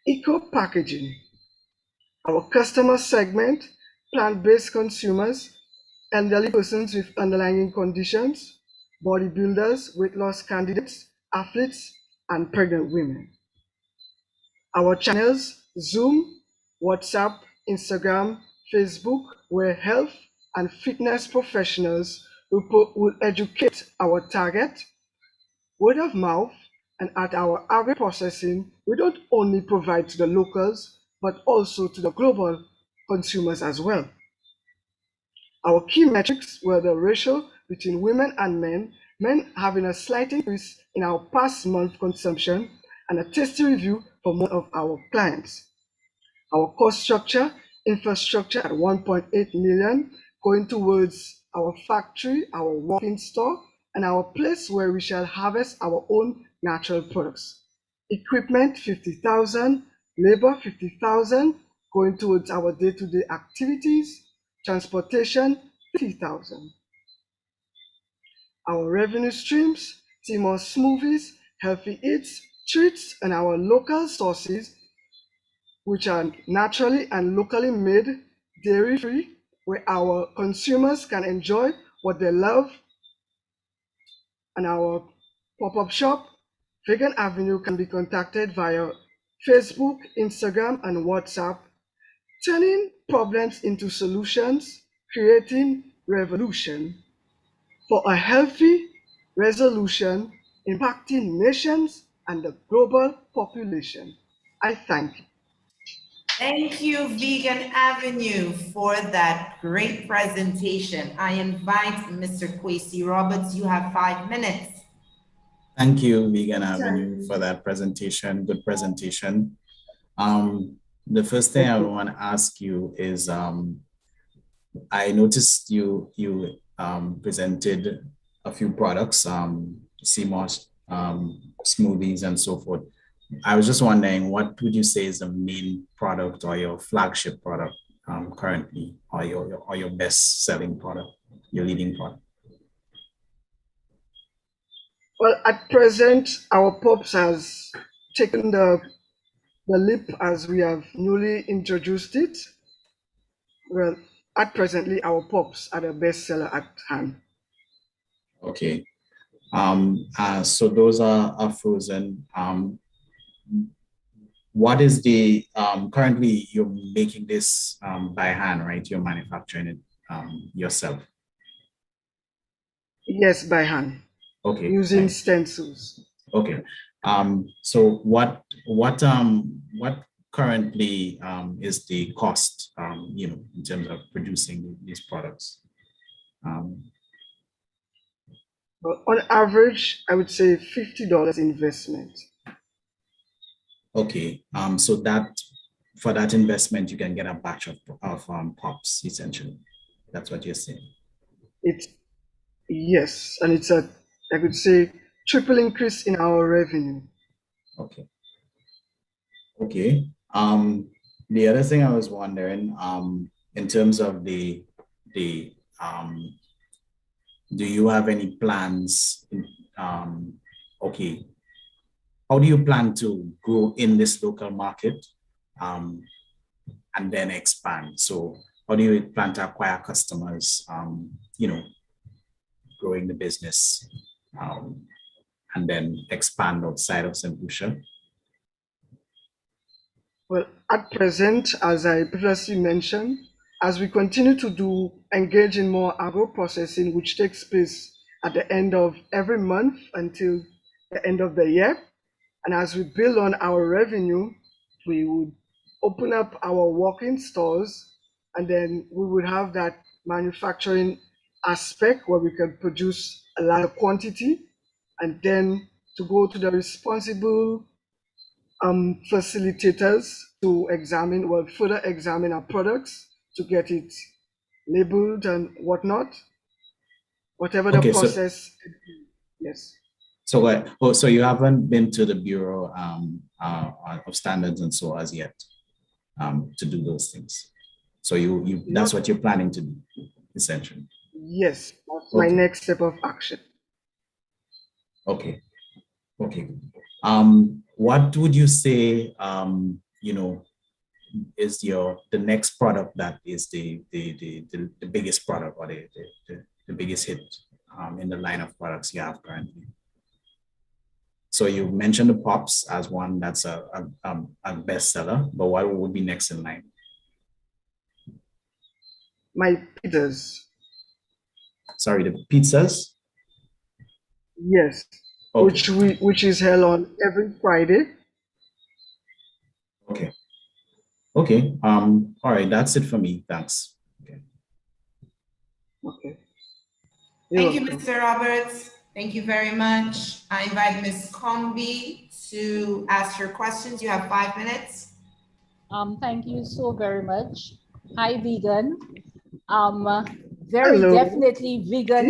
eco-packaging. Our customer segment, plant-based consumers, elderly persons with underlying conditions, bodybuilders, weight loss candidates, athletes, and pregnant women. Our channels, Zoom, WhatsApp, Instagram, Facebook, where health and fitness professionals will educate our target, word of mouth, and at our agri processing, we don't only provide to the locals, but also to the global consumers as well. Our key metrics were the ratio between women and men having a slight increase in our past month consumption, and a tasty review for one of our clients. Our cost structure, infrastructure at 1.8 million, going towards our factory, our walk-in store, and our place where we shall harvest our own natural products. Equipment, 50,000, Labor, 50,000, going towards our day-to-day activities. Transportation, 50,000. Our revenue streams, Timor smoothies, healthy eats, treats, and our local sources, which are naturally and locally made, dairy-free, where our consumers can enjoy what they love. And our pop-up shop, Vegan Avenue, can be contacted via Facebook, Instagram, and WhatsApp, turning problems into solutions, creating revolution for a healthy resolution impacting nations and the global population. I thank you. Thank you, Vegan Avenue, for that great presentation. I invite Mr. Kwesi Roberts. You have 5 minutes. Thank you, Vegan Avenue, for that presentation. Good presentation. The first thing I want to ask you is, I noticed you presented a few products, CMOS, smoothies, and so forth. I was just wondering, what would you say is the main product or your flagship product currently, or your best-selling product, your leading product? Well, at present, our Pops has taken the leap as we have newly introduced it. Well, at presently, our Pops are the bestseller at hand. Okay. So those are frozen. What is the, currently you're making this by hand, right? You're manufacturing it yourself? Yes, by hand. Okay. Using stencils. Okay. So what currently is the cost, in terms of producing these products? Well, on average, I would say $50 investment. Okay. So that for that investment, you can get a batch of pops, essentially. That's what you're saying. Yes, and it's a, I could say, triple increase in our revenue. Okay. Okay. The other thing I was wondering, in terms of the do you have any plans? Okay, how do you plan to grow in this local market, and then expand? So how do you plan to acquire customers? Growing the business, and then expand outside of St. Lucia? Well, at present, as I previously mentioned, as we continue to engage in more agro processing, which takes place at the end of every month until the end of the year, and as we build on our revenue, we would open up our walk-in stores, and then we would have that manufacturing aspect where we can produce a larger quantity, and then to go to the responsible facilitators to further examine our products to get it labeled and whatnot, whatever the process. Yes. So you haven't been to the Bureau of Standards and so as yet to do those things. So that's what you're planning to do, essentially. Yes, that's my next step of action. Okay. Okay. What would you say, is the next product that is the biggest product or the biggest hit in the line of products you have currently? So you mentioned the pops as one that's a bestseller, but what would be next in line? My pizzas. Sorry, the pizzas? Yes. Okay. Which is held on every Friday. Okay. Okay. All right. That's it for me. Thanks. Okay. Okay. Thank you, Mr. Roberts. Thank you very much. I invite Ms. Combi to ask your questions. You have 5 minutes. Thank you so very much. Hi, Vegan. Hello. Definitely vegan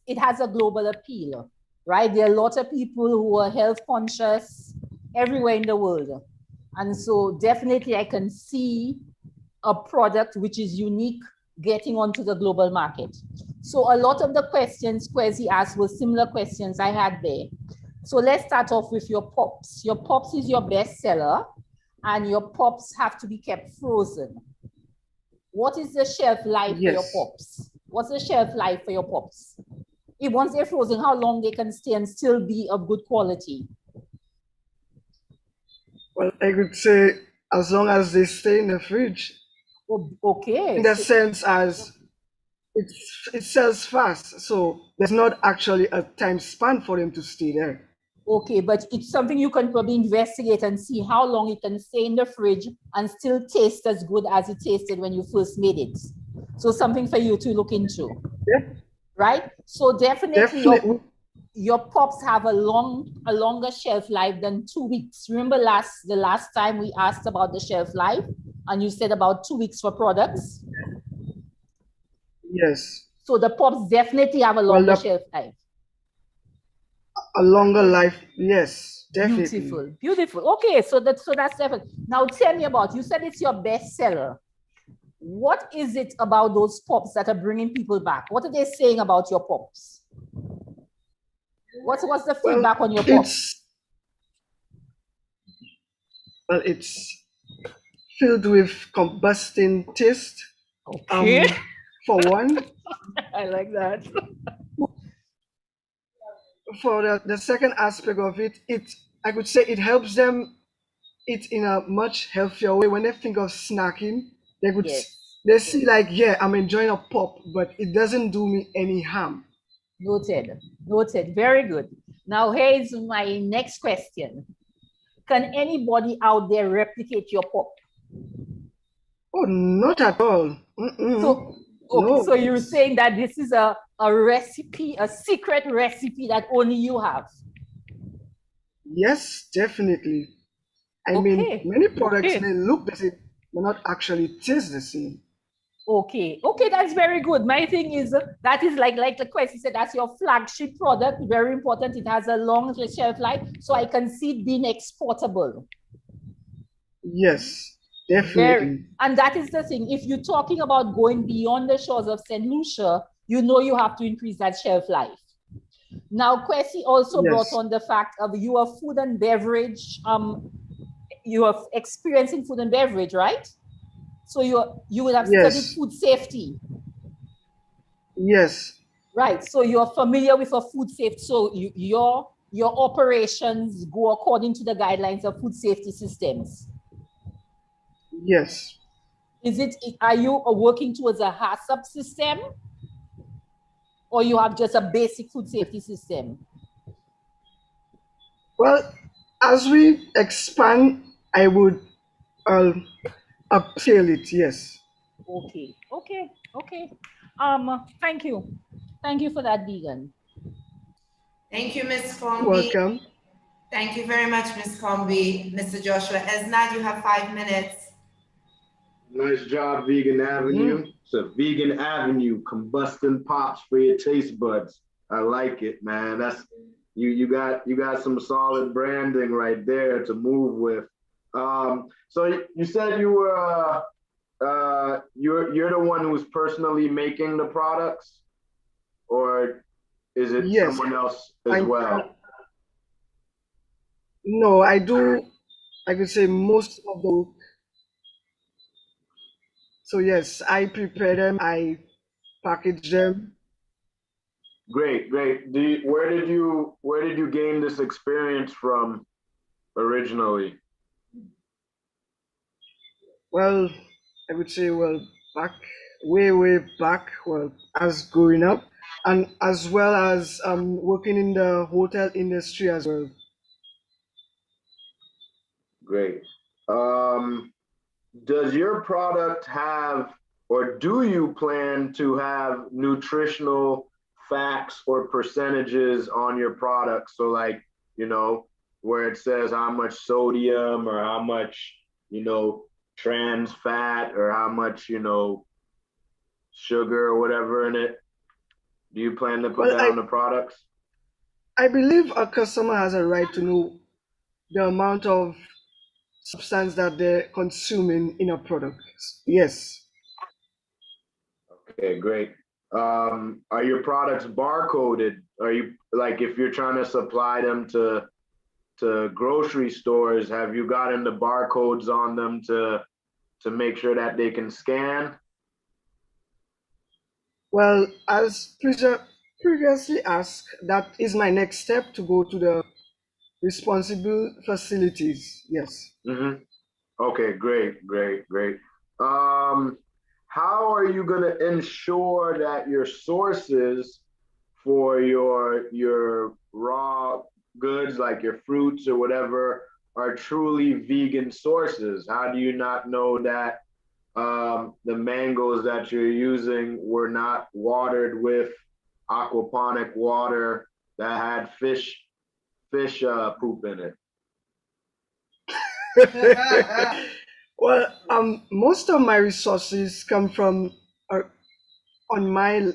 it has a global appeal, right? There are a lot of people who are health conscious everywhere in the world. And so definitely I can see a product which is unique getting onto the global market. So a lot of the questions Kwesi asked were similar questions I had there. So let's start off with your pops. Your pops is your best seller, and your pops have to be kept frozen. What is the shelf life for your pops? What's the shelf life for your pops? If once they're frozen, how long they can stay and still be of good quality? Well, I could say as long as they stay in the fridge. Oh, okay. In the sense as it sells fast, so there's not actually a time span for them to stay there. Okay, but it's something you can probably investigate and see how long it can stay in the fridge and still taste as good as it tasted when you first made it. So something for you to look into. Yeah. Right? So definitely. Your pops have a longer shelf life than 2 weeks. Remember the last time we asked about the shelf life and you said about 2 weeks for products? Yes. So the pops definitely have a longer shelf life. A longer life, yes, definitely. Beautiful, beautiful. Okay, so that's definitely. Now tell me about, you said it's your best seller. What is it about those pops that are bringing people back? What are they saying about your pops? What's the feedback on your pops? Well, it's filled with combusting taste. Okay. For one. I like that. For the second aspect of it, I could say it helps them eat in a much healthier way. When they think of snacking, they see like, yeah, I'm enjoying a pop, but it doesn't do me any harm. Noted, noted, very good. Now here's my next question. Can anybody out there replicate your pop? Oh, not at all. So, okay, no. So you're saying that this is a recipe, a secret recipe that only you have? Yes, definitely. I mean, many products may look the same, but not actually taste the same. Okay, okay, that's very good. My thing is that is like the question said, that's your flagship product, very important. It has a long shelf life, so I can see it being exportable. Yes, definitely. And that is the thing. If you're talking about going beyond the shores of St. Lucia, you know you have to increase that shelf life. Now, Kwesi also brought on the fact of you are food and beverage. You are experiencing food and beverage, right? So you would have studied food safety. Yes. Right. So you're familiar with a food safety. So your operations go according to the guidelines of food safety systems. Yes. Are you working towards a HACCP system? Or you have just a basic food safety system? Well, as we expand, I would upscale it, yes. Okay, okay, okay. Thank you. Thank you for that, Deegan. Thank you, Ms. Combi. Welcome. Thank you very much, Ms. Combi. Mr. Joshua Esnad, you have 5 minutes. Nice job, Vegan Avenue. It's a Vegan Avenue, combusting pops for your taste buds. I like it, man. That's you got some solid branding right there to move with. So you said you were you're the one who's personally making the products, or is it someone else as well? No, I do. I could say most of the work. So yes, I prepare them, I package them. Great, great. Where did you gain this experience from originally? Well, I would say way back, as growing up, and as well as working in the hotel industry as well. Great. Does your product have, or do you plan to have nutritional facts or percentages on your product? So like, where it says how much sodium or how much, trans fat or how much, sugar or whatever in it? Do you plan to put that on the products? I believe a customer has a right to know the amount of substance that they're consuming in a product. Yes. Okay, great. Are your products barcoded? Are you like if you're trying to supply them to grocery stores, have you gotten the barcodes on them to make sure that they can scan? Well, as previously asked, that is my next step to go to the responsible facilities. Yes. Mm-hmm. Okay, great, great, great. How are you going to ensure that your sources for your raw goods, like your fruits or whatever, are truly vegan sources? How do you not know that the mangoes that you're using were not watered with aquaponic water that had fish poop in it? Well, most of my resources come from on my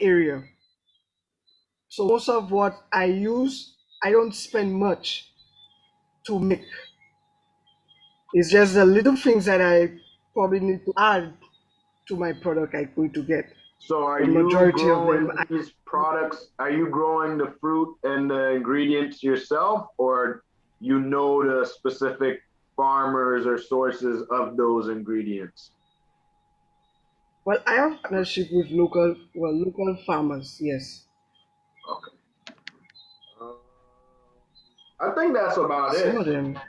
area. So most of what I use, I don't spend much to make. It's just the little things that I probably need to add to my product I'm going to get. So are The you majority of growing them, these products? Are you growing the fruit and the ingredients yourself, or you know the specific farmers or sources of those ingredients? well, I have partnership with local farmers. Yes. Okay. I think that's about Some it. of them.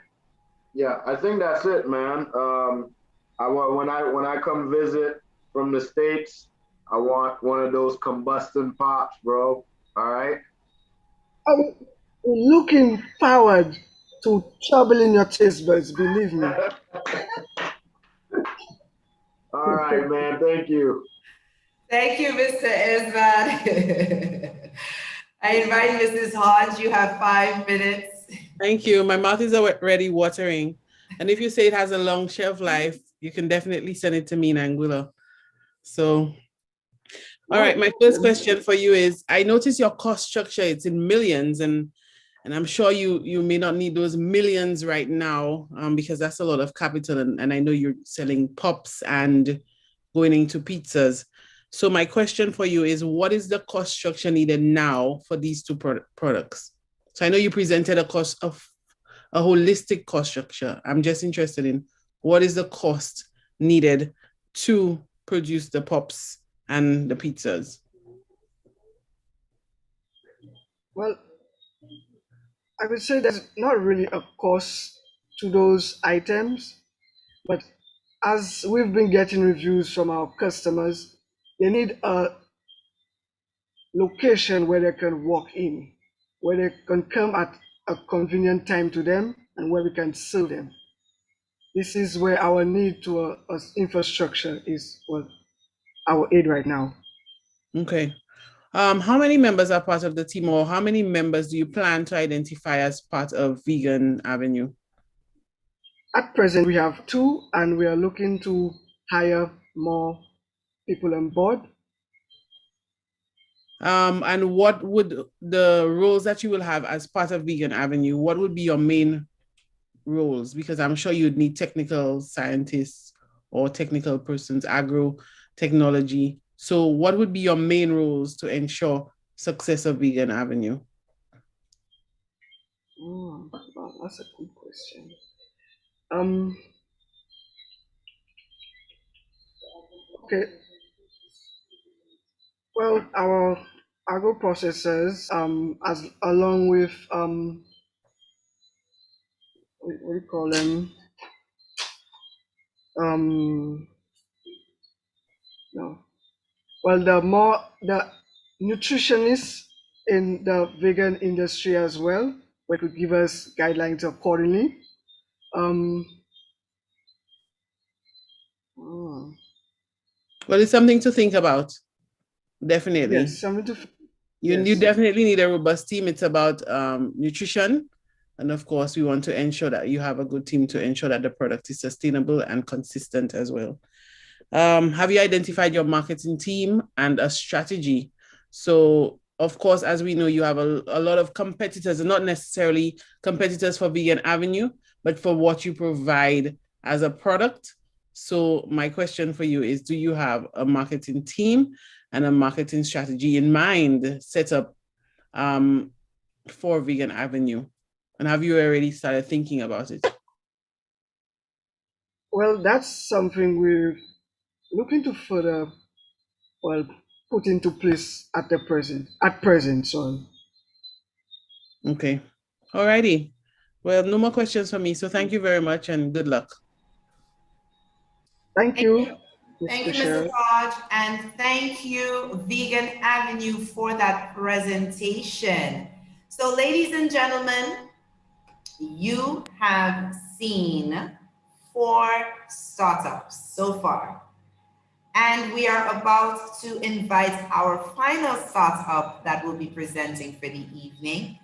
Yeah, I think that's it, man. I want when I come visit from the States, I want one of those combustion pops, bro. All right. I'm looking forward to troubling your taste buds, believe me. All right, man. Thank you. Thank you, Mr. Esvad. I invite Mrs. Hodge. You have 5 minutes. Thank you. My mouth is already watering. And if you say it has a long shelf life, you can definitely send it to me in Anguilla. So, all right, my first question for you is, I notice your cost structure, it's in millions, and I'm sure you may not need those millions right now because that's a lot of capital. And I know you're selling pops and going into pizzas. So my question for you is, what is the cost structure needed now for these two products? So I know you presented a cost of a holistic cost structure. I'm just interested in what is the cost needed to produce the pops and the pizzas? Well, I would say there's not really a cost to those items, but as we've been getting reviews from our customers, they need a location where they can walk in, where they can come at a convenient time to them, and where we can serve them. This is where our need to infrastructure is our aid right now. Okay. How many members are part of the team, or how many members do you plan to identify as part of Vegan Avenue? At present, we have 2, and we are looking to hire more people on board. And what would the roles that you will have as part of Vegan Avenue, what would be your main roles? Because I'm sure you'd need technical scientists or technical persons, agro technology. So what would be your main roles to ensure success of Vegan Avenue? Wow, that's a good question. Okay. Well, our agro processors, as along with what do you call them? No. Well, the nutritionists in the vegan industry as well, who could give us guidelines accordingly. Well, it's something to think about. Definitely. Yes, something to. You definitely need a robust team. It's about nutrition. And of course, we want to ensure that you have a good team to ensure that the product is sustainable and consistent as well. Have you identified your marketing team and a strategy? So, of course, as we know, you have a lot of competitors, and not necessarily competitors for Vegan Avenue, but for what you provide as a product. So my question for you is, do you have a marketing team and a marketing strategy in mind set up for Vegan Avenue? And have you already started thinking about it? Well, that's something we're looking to further, well, put into place at present, sorry. Okay. All righty. Well, no more questions for me. So thank you very much and good luck. Thank you. Thank you, Mr. Hodge, and thank you, Vegan Avenue, for that presentation. So, ladies and gentlemen, you have seen 4 startups so far. And we are about to invite our final startup that will be presenting for the evening.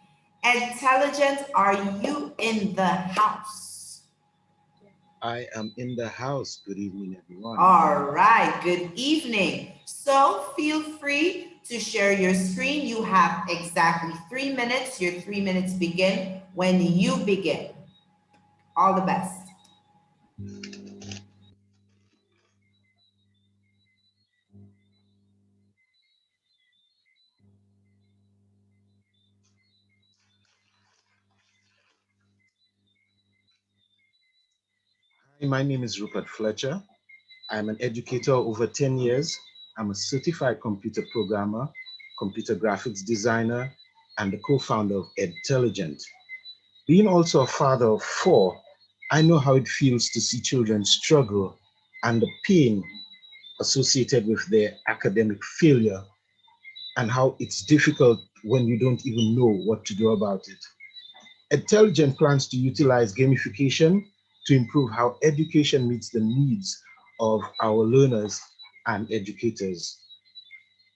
Intelligent, are you in the house? I am in the house. Good evening, everyone. All right, good evening. So feel free to share your screen. You have exactly 3 minutes. Your 3 minutes begin when you begin. All the best. Hi, my name is Rupert Fletcher. I'm an educator over 10 years. I'm a certified computer programmer, computer graphics designer, and the co-founder of Edtelligent. Being also a father of 4, I know how it feels to see children struggle and the pain associated with their academic failure, and how it's difficult when you don't even know what to do about it. Edtelligent plans to utilize gamification to improve how education meets the needs of our learners and educators.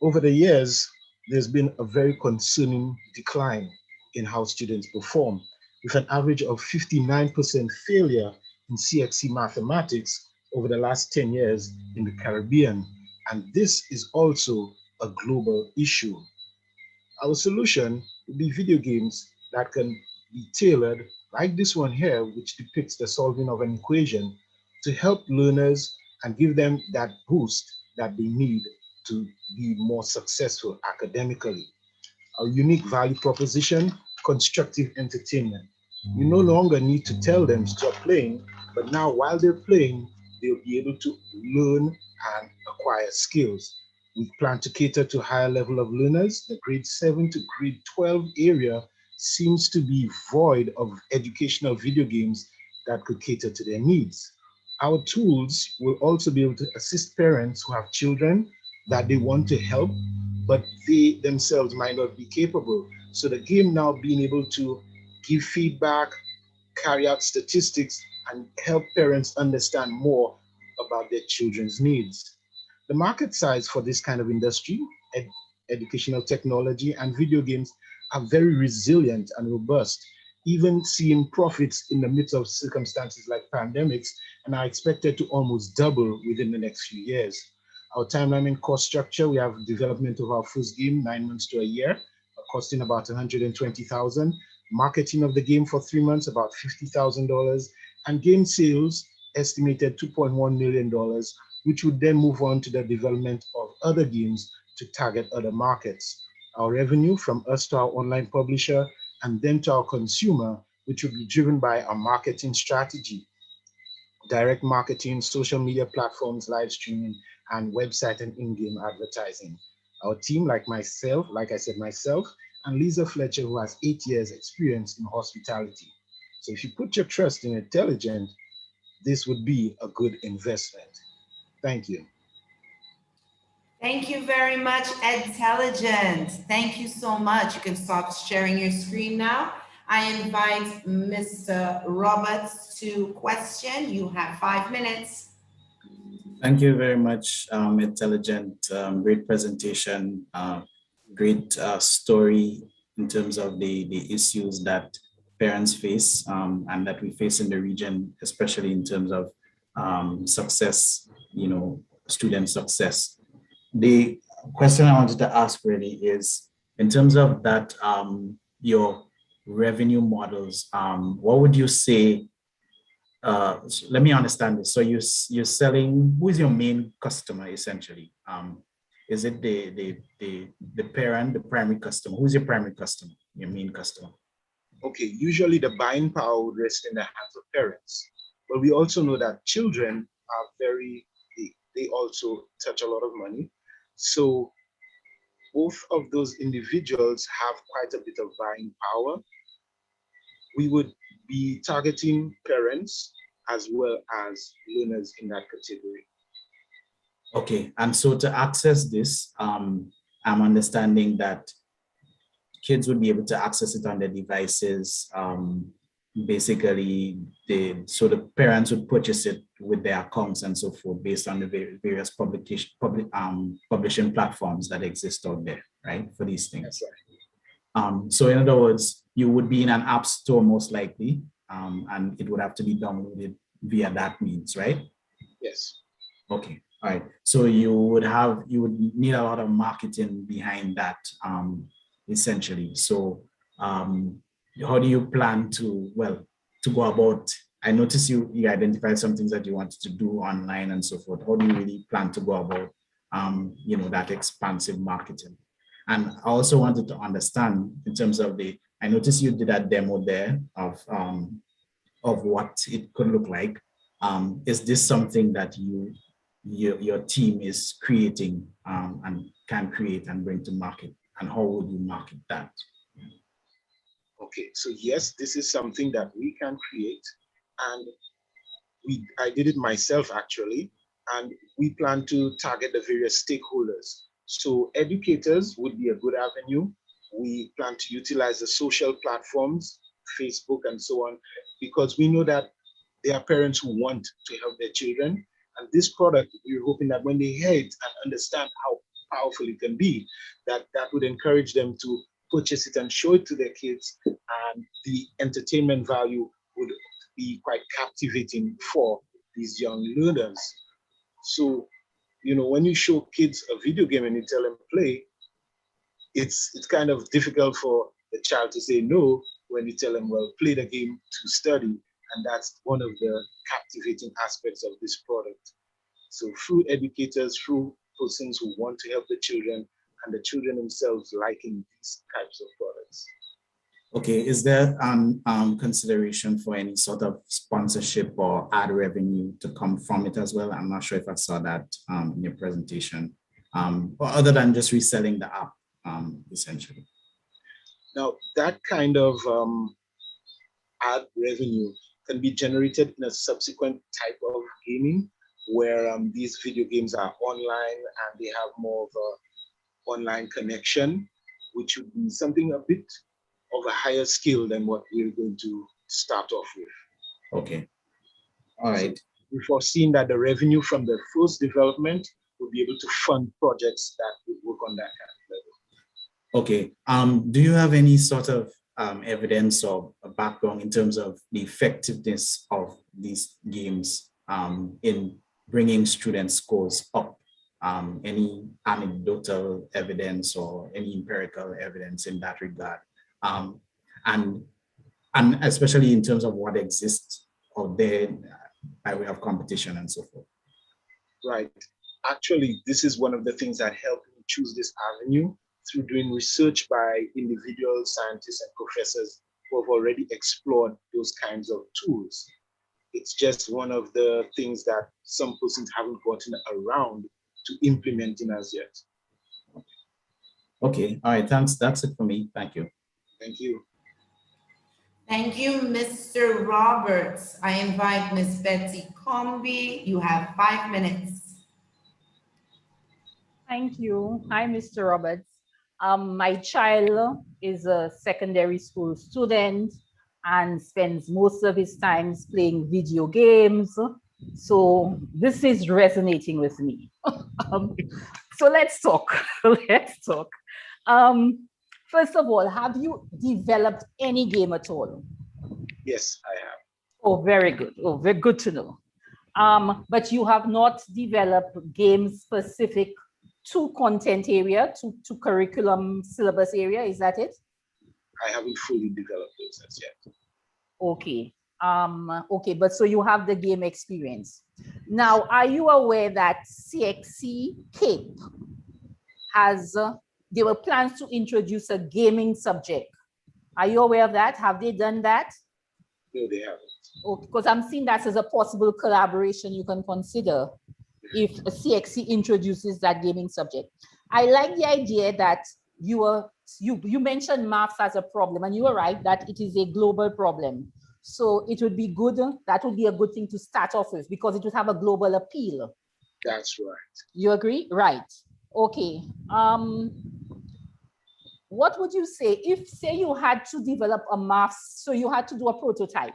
Over the years, there's been a very concerning decline in how students perform, with an average of 59% failure in CXC mathematics over the last 10 years in the Caribbean. And this is also a global issue. Our solution would be video games that can be tailored, like this one here, which depicts the solving of an equation, to help learners and give them that boost that they need to be more successful academically. Our unique value proposition, constructive entertainment. You no longer need to tell them stop playing, but now while they're playing, they'll be able to learn and acquire skills. We plan to cater to higher level of learners. The grade 7 to grade 12 area seems to be void of educational video games that could cater to their needs. Our tools will also be able to assist parents who have children that they want to help, but they themselves might not be capable. So the game now being able to give feedback, carry out statistics, and help parents understand more about their children's needs. The market size for this kind of industry, educational technology and video games, are very resilient and robust, even seeing profits in the midst of circumstances like pandemics, and are expected to almost double within the next few years. Our timeline and cost structure, we have development of our first game, 9 months to a year, costing about $120,000. Marketing of the game for 3 months, about $50,000, and game sales estimated $2.1 million, which would then move on to the development of other games to target other markets. Our revenue from us to our online publisher and then to our consumer, which will be driven by our marketing strategy, direct marketing, social media platforms, live streaming, and website and in-game advertising. Our team, like myself, and Lisa Fletcher, who has 8 years experience in hospitality. So if you put your trust in Intelligent, this would be a good investment. Thank you. Thank you very much, Edtelligent. Thank you so much. You can start sharing your screen now. I invite Mr. Roberts to question. You have 5 minutes. Thank you very much, Intelligent. Great presentation, great story in terms of the issues that parents face and that we face in the region, especially in terms of success, student success. The question I wanted to ask really is, in terms of that, your revenue models, what would you say let me understand this. So you're selling, who is your main customer essentially? Is it the parent, the primary customer? Who's your primary customer, your main customer? Okay, usually the buying power would rest in the hands of parents. But we also know that children are they also touch a lot of money. So both of those individuals have quite a bit of buying power. We would be targeting parents as well as learners in that category. Okay, and so to access this, I'm understanding that kids would be able to access it on their devices. Basically, so the parents would purchase it with their accounts and so forth based on the various publishing platforms that exist out there, right, for these things. That's right. So in other words, you would be in an app store most likely, and it would have to be downloaded via that means, right? Yes. Okay. All right. So you would need a lot of marketing behind that, essentially. So how do you plan to go about? I noticed you identified some things that you wanted to do online and so forth. How do you really plan to go about that expansive marketing? And I also wanted to understand in terms of I noticed you did a demo there of what it could look like. Is this something that your team is creating and can create and bring to market? And how would you market that? Okay, so yes, this is something that we can create, and I did it myself actually, and we plan to target the various stakeholders. So educators would be a good avenue. We plan to utilize the social platforms, Facebook and so on, because we know that there are parents who want to help their children. And this product, we're hoping that when they hear it and understand how powerful it can be, that would encourage them to purchase it and show it to their kids. And the entertainment value would be quite captivating for these young learners. So, when you show kids a video game and you tell them play, it's kind of difficult for the child to say no when you tell them, well, play the game to study. And that's one of the captivating aspects of this product. So through educators, through persons who want to help the children, and the children themselves liking these types of products. Okay, is there consideration for any sort of sponsorship or ad revenue to come from it as well? I'm not sure if I saw that in your presentation, or other than just reselling the app, essentially. Now, that kind of ad revenue can be generated in a subsequent type of gaming where these video games are online and they have more of a online connection, which would be something a bit of a higher scale than what we're going to start off with. Okay. All right. So we're foreseeing that the revenue from the first development will be able to fund projects that would work on that kind of level. Okay. Do you have any sort of evidence or a background in terms of the effectiveness of these games in bringing student scores up? Any anecdotal evidence or any empirical evidence in that regard? And especially in terms of what exists out there by way of competition and so forth. Right. Actually, this is one of the things that helped me choose this avenue through doing research by individual scientists and professors who have already explored those kinds of tools. It's just one of the things that some persons haven't gotten around to implementing as yet. Okay, all right, thanks. That's it for me. Thank you. Thank you. Thank you, Mr. Roberts. I invite Ms. Betsy Comby. You have 5 minutes. Thank you. Hi, Mr. Roberts. My child is a secondary school student and spends most of his time playing video games. So this is resonating with me. So let's talk. Let's talk. First of all, have you developed any game at all? Yes, I have. Oh, very good. Oh, very good to know. But you have not developed games specific to content area, to curriculum syllabus area, is that it? I haven't fully developed those as yet. Okay. Okay, but so you have the game experience. Now, are you aware that CXC Cape has, there were plans to introduce a gaming subject? Are you aware of that? Have they done that? No, they haven't. Okay, because I'm seeing that as a possible collaboration you can consider if a CXC introduces that gaming subject. I like the idea that you mentioned maths as a problem, and you are right that it is a global problem. So it would be good, that would be a good thing to start off with because it would have a global appeal. That's right. You agree? Right. Okay. What would you say if, say, you had to develop a maths, so you had to do a prototype?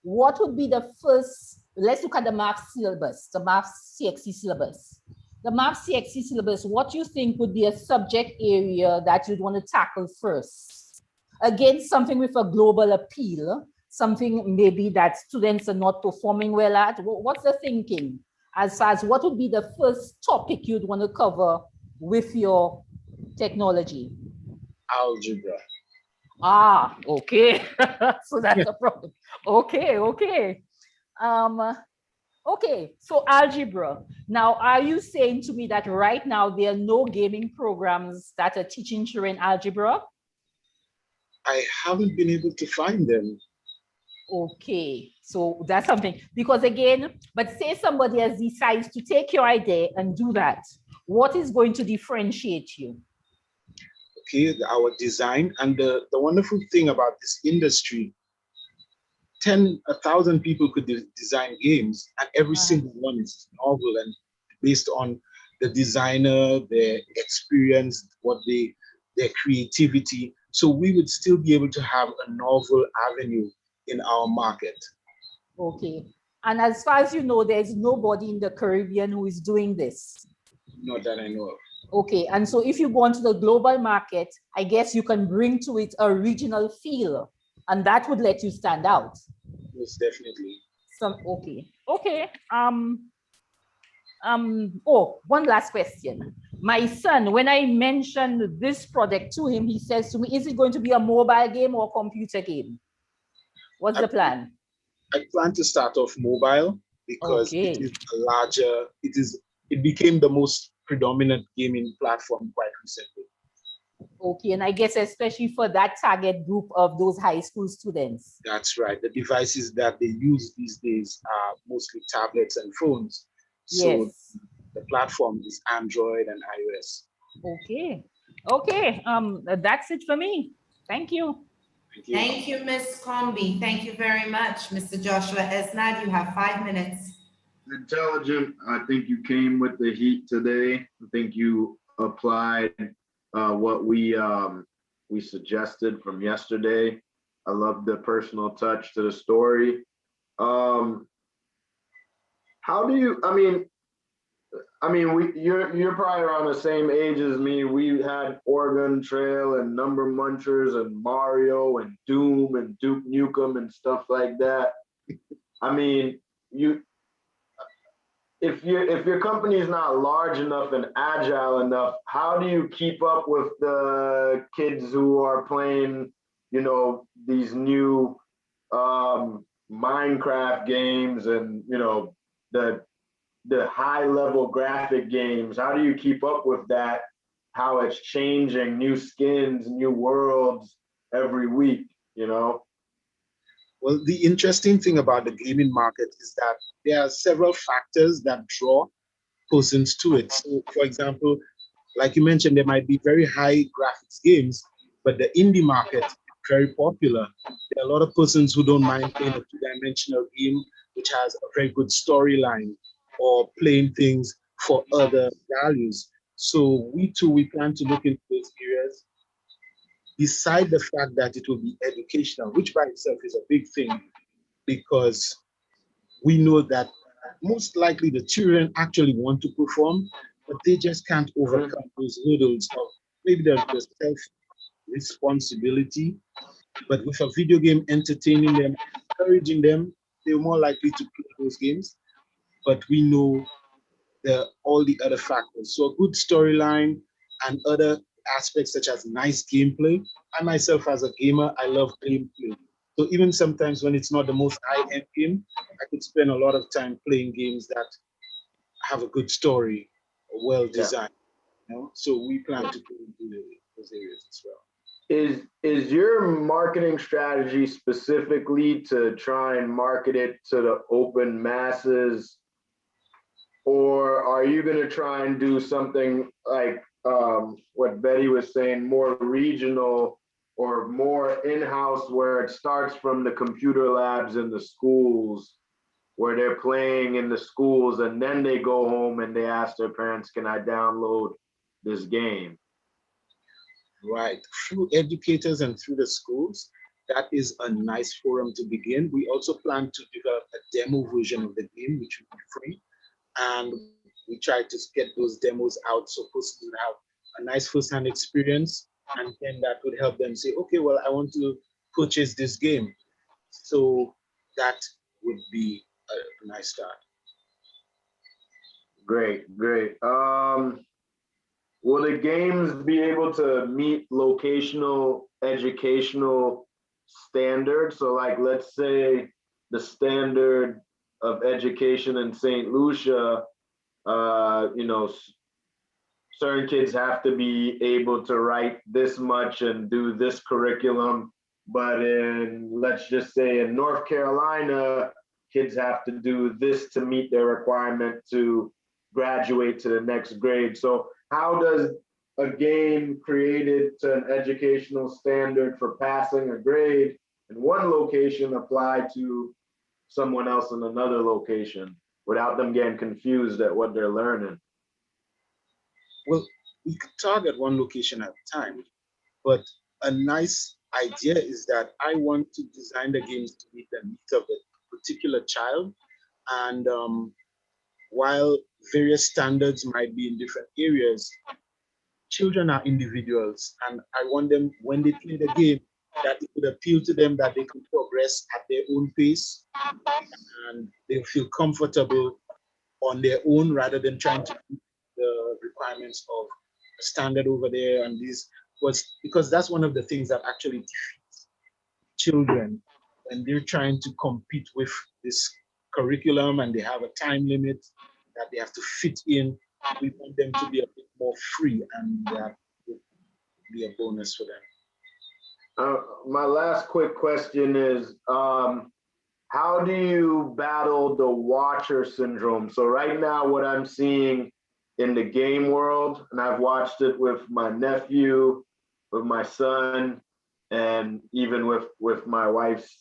What would be the first, let's look at the maths syllabus, the maths CXC syllabus. The maths CXC syllabus, what you think would be a subject area that you'd want to tackle first? Again, something with a global appeal, something maybe that students are not performing well at. What's the thinking as far as what would be the first topic you'd want to cover with your technology? Algebra. Ah, okay. So that's a problem. Okay, okay. Okay, so algebra. Now, are you saying to me that right now there are no gaming programs that are teaching children algebra? I haven't been able to find them. Okay, so that's something, because again, but say somebody else decides to take your idea and do that, what is going to differentiate you? Okay, our design, and the wonderful thing about this industry, 1,000 people could design games, and every single one is novel and based on the designer, their experience, their creativity. So we would still be able to have a novel avenue in our market. Okay, and as far as you know, there's nobody in the Caribbean who is doing this? Not that I know of. Okay, and so if you go into the global market, I guess you can bring to it a regional feel, and that would let you stand out. Most definitely. Okay. Oh, one last question. My son, when I mentioned this project to him, he says to me, is it going to be a mobile game or a computer game? What's the plan? I plan to start off mobile because it is a larger, it became the most predominant gaming platform quite recently. Okay, and I guess especially for that target group of those high school students. That's right. The devices that they use these days are mostly tablets and phones. So the platform is Android and iOS. Okay. Okay. That's it for me. Thank you. Thank you, Ms. Combi. Thank you very much. Mr. Joshua Esnad, you have 5 minutes. Intelligent. I think you came with the heat today. I think you applied what we suggested from yesterday. I love the personal touch to the story. How do you? You're probably around the same age as me. We had Oregon Trail and Number Munchers and Mario and Doom and Duke Nukem and stuff like that. If your company is not large enough and agile enough, how do you keep up with the kids who are playing, these new Minecraft games and the high level graphic games? How do you keep up with that? How it's changing, new skins, new worlds every week, Well, the interesting thing about the gaming market is that there are several factors that draw persons to it. So, for example, like you mentioned, there might be very high graphics games, but the indie market is very popular. There are a lot of persons who don't mind playing a two-dimensional game, which has a very good storyline, or playing things for other values. So we plan to look into those areas. Beside the fact that it will be educational, which by itself is a big thing, because we know that most likely the children actually want to perform, but they just can't overcome those hurdles of maybe the self-responsibility. But with a video game entertaining them, encouraging them, they're more likely to play those games. But we know all the other factors. So a good storyline and other aspects such as nice gameplay. I myself, as a gamer, I love gameplay. So even sometimes when it's not the most high-end game, I could spend a lot of time playing games that have a good story, well designed. You know? So we plan to go into those areas as well. Is your marketing strategy specifically to try and market it to the open masses, or are you going to try and do something like what Betty was saying, more regional or more in-house, where it starts from the computer labs in the schools, where they're playing in the schools, and then they go home and they ask their parents, can I download this game? Right, through educators and through the schools, that is a nice forum to begin. We also plan to develop a demo version of the game, which will be free. And we try to get those demos out so persons will have a nice first-hand experience. And then that would help them say, okay, well, I want to purchase this game. So that would be a nice start. Great, great. Will the games be able to meet locational educational standards? So like, let's say the standard of education in St. Lucia, you know, certain kids have to be able to write this much and do this curriculum. But in, let's just say in North Carolina, kids have to do this to meet their requirement to graduate to the next grade. So how does a game created to an educational standard for passing a grade in one location apply to someone else in another location without them getting confused at what they're learning? Well, we could target one location at a time, but a nice idea is that I want to design the games to meet the needs of a particular child. And while various standards might be in different areas, children are individuals, and I want them, when they play the game, that it would appeal to them that they can progress at their own pace and they feel comfortable on their own rather than trying to meet the requirements of a standard over there. And these was because that's one of the things that actually defeats children when they're trying to compete with this curriculum and they have a time limit that they have to fit in. We want them to be a bit more free, and that would be a bonus for them. My last quick question is, how do you battle the watcher syndrome? So right now, what I'm seeing in the game world, and I've watched it with my nephew, with my son, and even with my wife's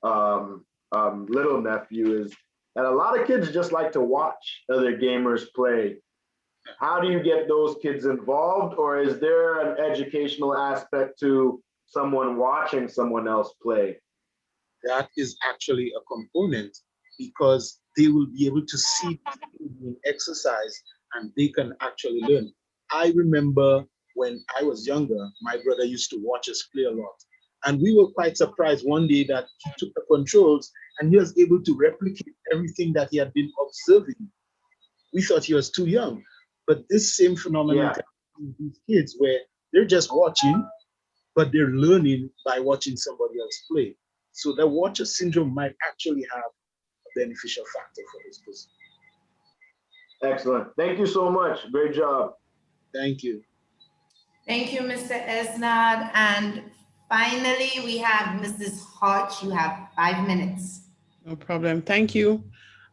little nephew, is that a lot of kids just like to watch other gamers play. How do you get those kids involved, or is there an educational aspect to someone watching someone else play? That is actually a component, because they will be able to see being exercise and they can actually learn. I remember when I was younger, my brother used to watch us play a lot. And we were quite surprised one day that he took the controls and he was able to replicate everything that he had been observing. We thought he was too young. But this same phenomenon in these kids where they're just watching, but they're learning by watching somebody else play. So the watcher syndrome might actually have a beneficial factor for this person. Excellent. Thank you so much. Great job. Thank you. Thank you, Mr. Esnad. And finally, we have Mrs. Hodge. You have 5 minutes. No problem. Thank you.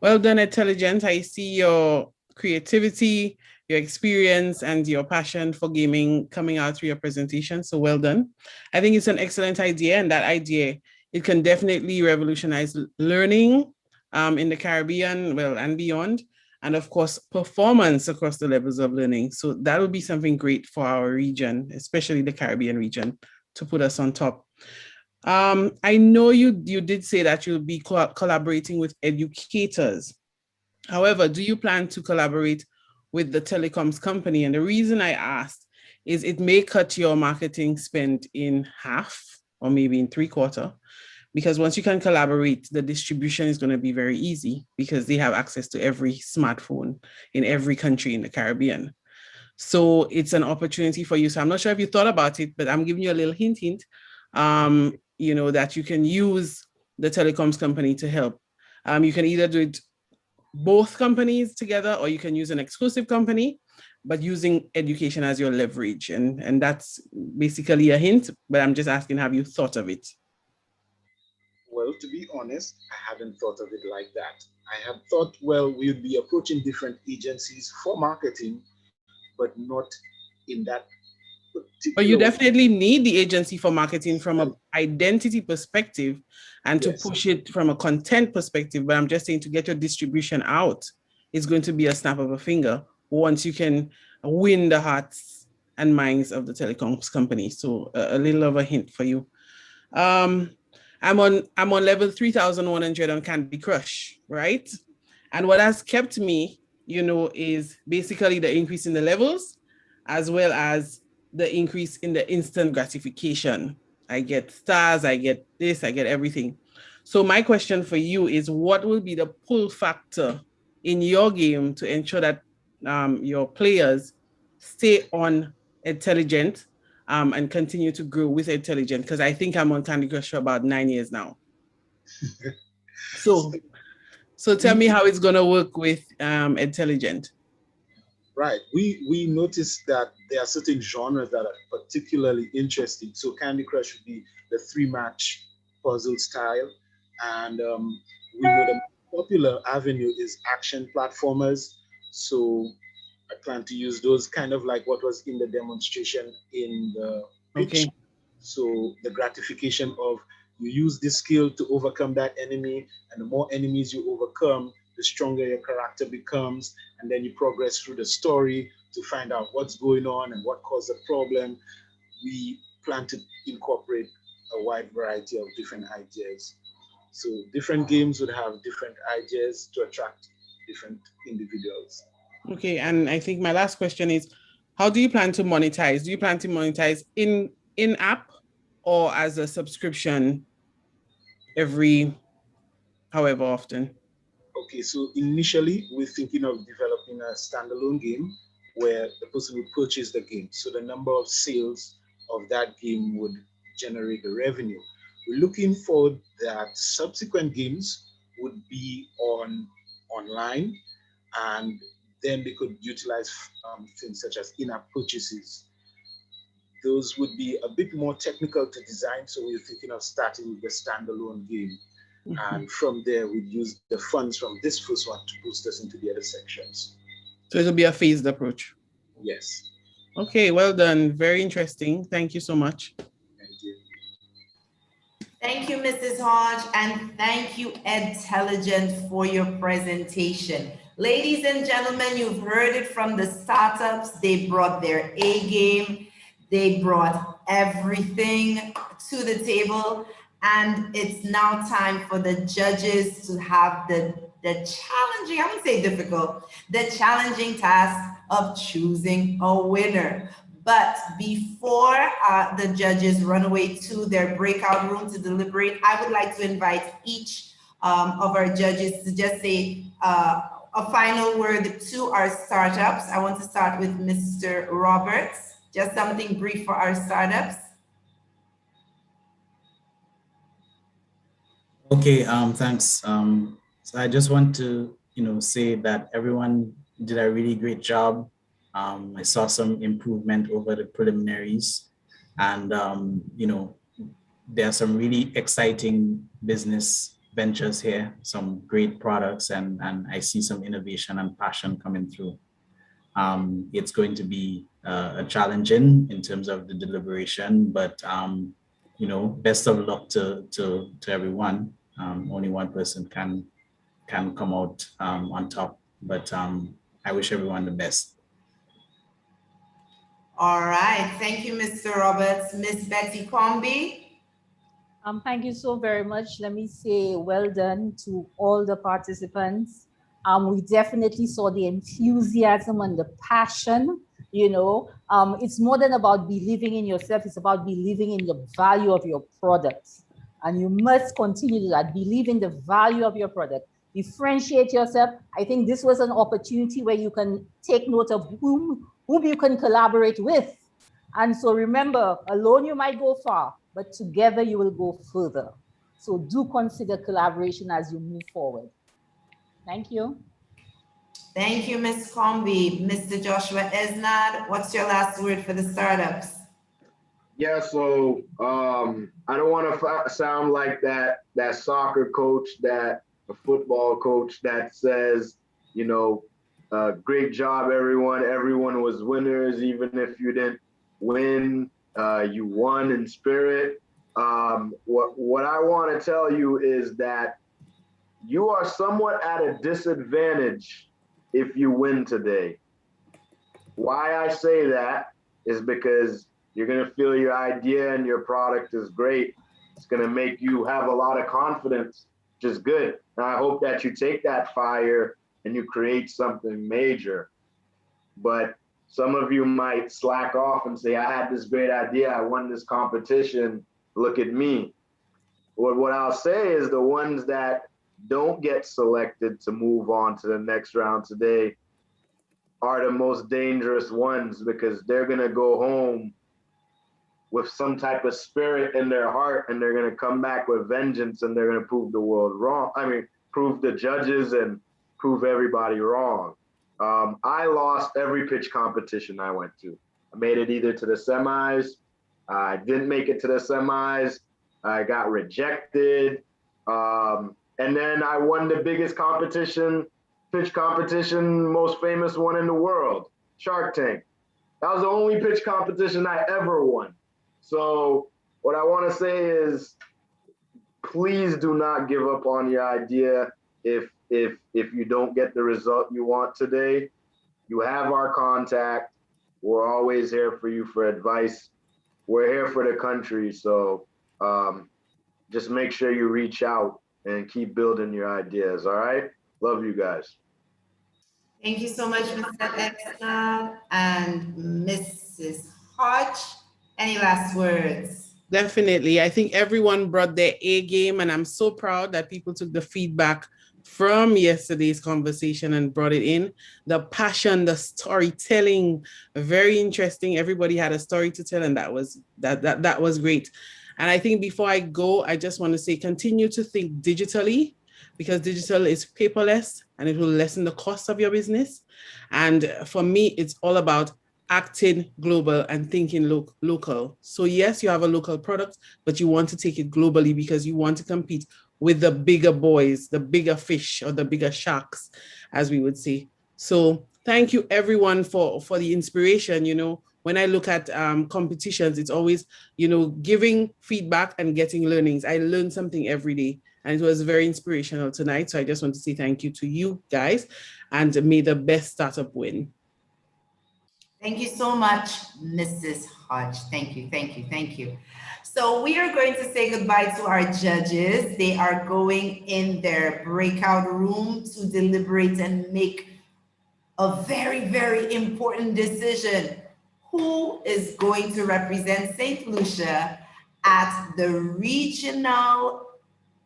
Well done, Intelligent. I see your creativity, your experience, and your passion for gaming coming out through your presentation. So well done. I think it's an excellent idea, and that idea, it can definitely revolutionize learning in the Caribbean, well, and beyond. And of course, performance across the levels of learning. So that would be something great for our region, especially the Caribbean region, to put us on top. I know you did say that you'll be collaborating with educators. However, do you plan to collaborate with the telecoms company? And the reason I asked is it may cut your marketing spend in half or maybe in 3/4, because once you can collaborate, the distribution is going to be very easy because they have access to every smartphone in every country in the Caribbean. So it's an opportunity for you. So I'm not sure if you thought about it, but I'm giving you a little hint. that you can use the telecoms company to help. You can either do it both companies together, or you can use an exclusive company, but using education as your leverage. And that's basically a hint, but I'm just asking, have you thought of it? Well, to be honest, I haven't thought of it like that. I have thought, well, we would be approaching different agencies for marketing, but not in that particular. But you definitely need the agency for marketing from an identity perspective and to push it from a content perspective. But I'm just saying, to get your distribution out, it's going to be a snap of a finger once you can win the hearts and minds of the telecoms company. So a little of a hint for you. I'm on level 3,100 on Candy Crush, right? And what has kept me, is basically the increase in the levels, as well as the increase in the instant gratification. I get stars, I get this, I get everything. So my question for you is, what will be the pull factor in your game to ensure that your players stay on Intelligent and continue to grow with Intelligent? Because I think I'm on Candy Crush for about 9 years now. So tell me how it's going to work with Intelligent. Right. We noticed that there are certain genres that are particularly interesting. So Candy Crush would be the 3-match puzzle style. And we know the popular avenue is action platformers. So I plan to use those, kind of like what was in the demonstration in the pitch. Okay. So the gratification of, you use this skill to overcome that enemy, and the more enemies you overcome, the stronger your character becomes, and then you progress through the story to find out what's going on and what caused the problem. We plan to incorporate a wide variety of different ideas. So different games would have different ideas to attract different individuals. Okay, and I think my last question is, how do you plan to monetize? Do you plan to monetize in-app or as a subscription however often? Okay, so initially we're thinking of developing a standalone game where the person would purchase the game. So the number of sales of that game would generate the revenue. We're looking forward that subsequent games would be online, and then they could utilize things such as in-app purchases. Those would be a bit more technical to design, so we're thinking of starting with the standalone game. Mm-hmm. And from there, we'd use the funds from this first one to boost us into the other sections. So it'll be a phased approach? Yes. Okay, well done. Very interesting. Thank you so much. Thank you. Thank you, Mrs. Hodge, and thank you, Intelligent, for your presentation. Ladies and gentlemen, you've heard it from the startups. They brought their A game. They brought everything to the table. And it's now time for the judges to have the challenging, I wouldn't say difficult, the challenging task of choosing a winner. But before the judges run away to their breakout room to deliberate, I would like to invite each of our judges to just say a final word to our startups. I want to start with Mr. Roberts. Just something brief for our startups. Okay, thanks. So I just want to, say that everyone did a really great job. I saw some improvement over the preliminaries, and there are some really exciting business ventures here, some great products, and I see some innovation and passion coming through. It's going to be a challenging in terms of the deliberation, but best of luck to everyone. Only one person can come out on top, but I wish everyone the best. All right, thank you, Mr. Roberts. Miss Betty Comby. Thank you so very much. Let me say well done to all the participants. We definitely saw the enthusiasm and the passion. It's more than about believing in yourself. It's about believing in the value of your products. And you must continue to that. Believe in the value of your product. Differentiate yourself. I think this was an opportunity where you can take note of whom you can collaborate with. And so remember, alone you might go far, but together you will go further. So do consider collaboration as you move forward. Thank you. Thank you, Ms. Combi. Mr. Joshua Esnad, what's your last word for the startups? Yeah, so I don't want to sound like that soccer coach, that a football coach that says, you know, great job, everyone. Everyone was winners, even if you didn't win. You won in spirit. What I want to tell you is that you are somewhat at a disadvantage if you win today. Why I say that is because you're going to feel your idea and your product is great. It's going to make you have a lot of confidence, which is good. And I hope that you take that fire and you create something major. But some of you might slack off and say, I had this great idea. I won this competition. Look at me. What I'll say is the ones that don't get selected to move on to the next round today are the most dangerous ones, because they're going to go home with some type of spirit in their heart, and they're going to come back with vengeance, and they're going to prove the world wrong. I mean, prove the judges and prove everybody wrong. I lost every pitch competition I went to. I made it either to the semis. I didn't make it to the semis. I got rejected. And then I won the biggest competition, pitch competition, most famous one in the world, Shark Tank. That was the only pitch competition I ever won. So what I want to say is, please do not give up on your idea if you don't get the result you want today. You have our contact. We're always here for you for advice. We're here for the country. So just make sure you reach out and keep building your ideas. All right. Love you guys. Thank you so much, Mr. Exner and Mrs. Hodge. Any last words? Definitely. I think everyone brought their A game, and I'm so proud that people took the feedback from yesterday's conversation and brought it in. The passion, the storytelling, very interesting. Everybody had a story to tell, and that was great. And I think before I go, I just want to say, continue to think digitally, because digital is paperless and it will lessen the cost of your business. And for me, it's all about acting global and thinking local. So yes, you have a local product, but you want to take it globally because you want to compete with the bigger boys, the bigger fish, or the bigger sharks, as we would say. So thank you everyone for the inspiration. You know, when I look at competitions, it's always, you know, giving feedback and getting learnings. I learn something every day, and it was very inspirational tonight. So I just want to say thank you to you guys, and may the best startup win. Thank you so much, Mrs. Hodge. Thank you, thank you, thank you. So we are going to say goodbye to our judges. They are going in their breakout room to deliberate and make a very, very important decision. Who is going to represent St. Lucia at the regional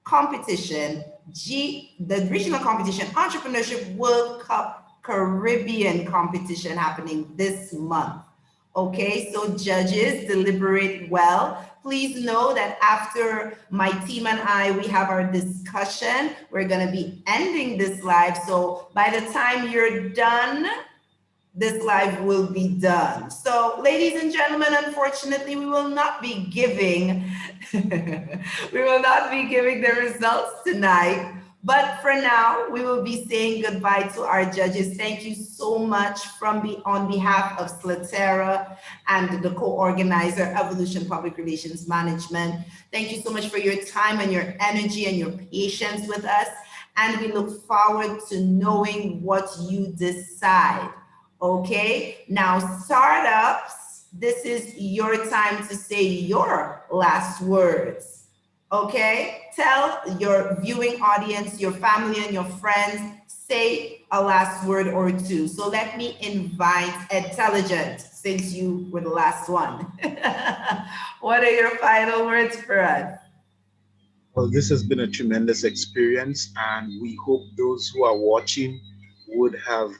competition, the regional competition, Entrepreneurship World Cup Caribbean competition happening this month. Okay, so judges, deliberate well. Please know that after my team and I, we have our discussion, we're gonna be ending this live. So by the time you're done, this live will be done. So ladies and gentlemen, unfortunately, we will not be giving, the results tonight. But for now, we will be saying goodbye to our judges. Thank you so much on behalf of Slatera and the co-organizer, Evolution Public Relations Management. Thank you so much for your time and your energy and your patience with us. And we look forward to knowing what you decide. Okay, now startups, this is your time to say your last words. Okay, tell your viewing audience, your family and your friends, say a last word or two. So let me invite Intelligent, since you were the last one. What are your final words for us? Well, this has been a tremendous experience, and we hope those who are watching would have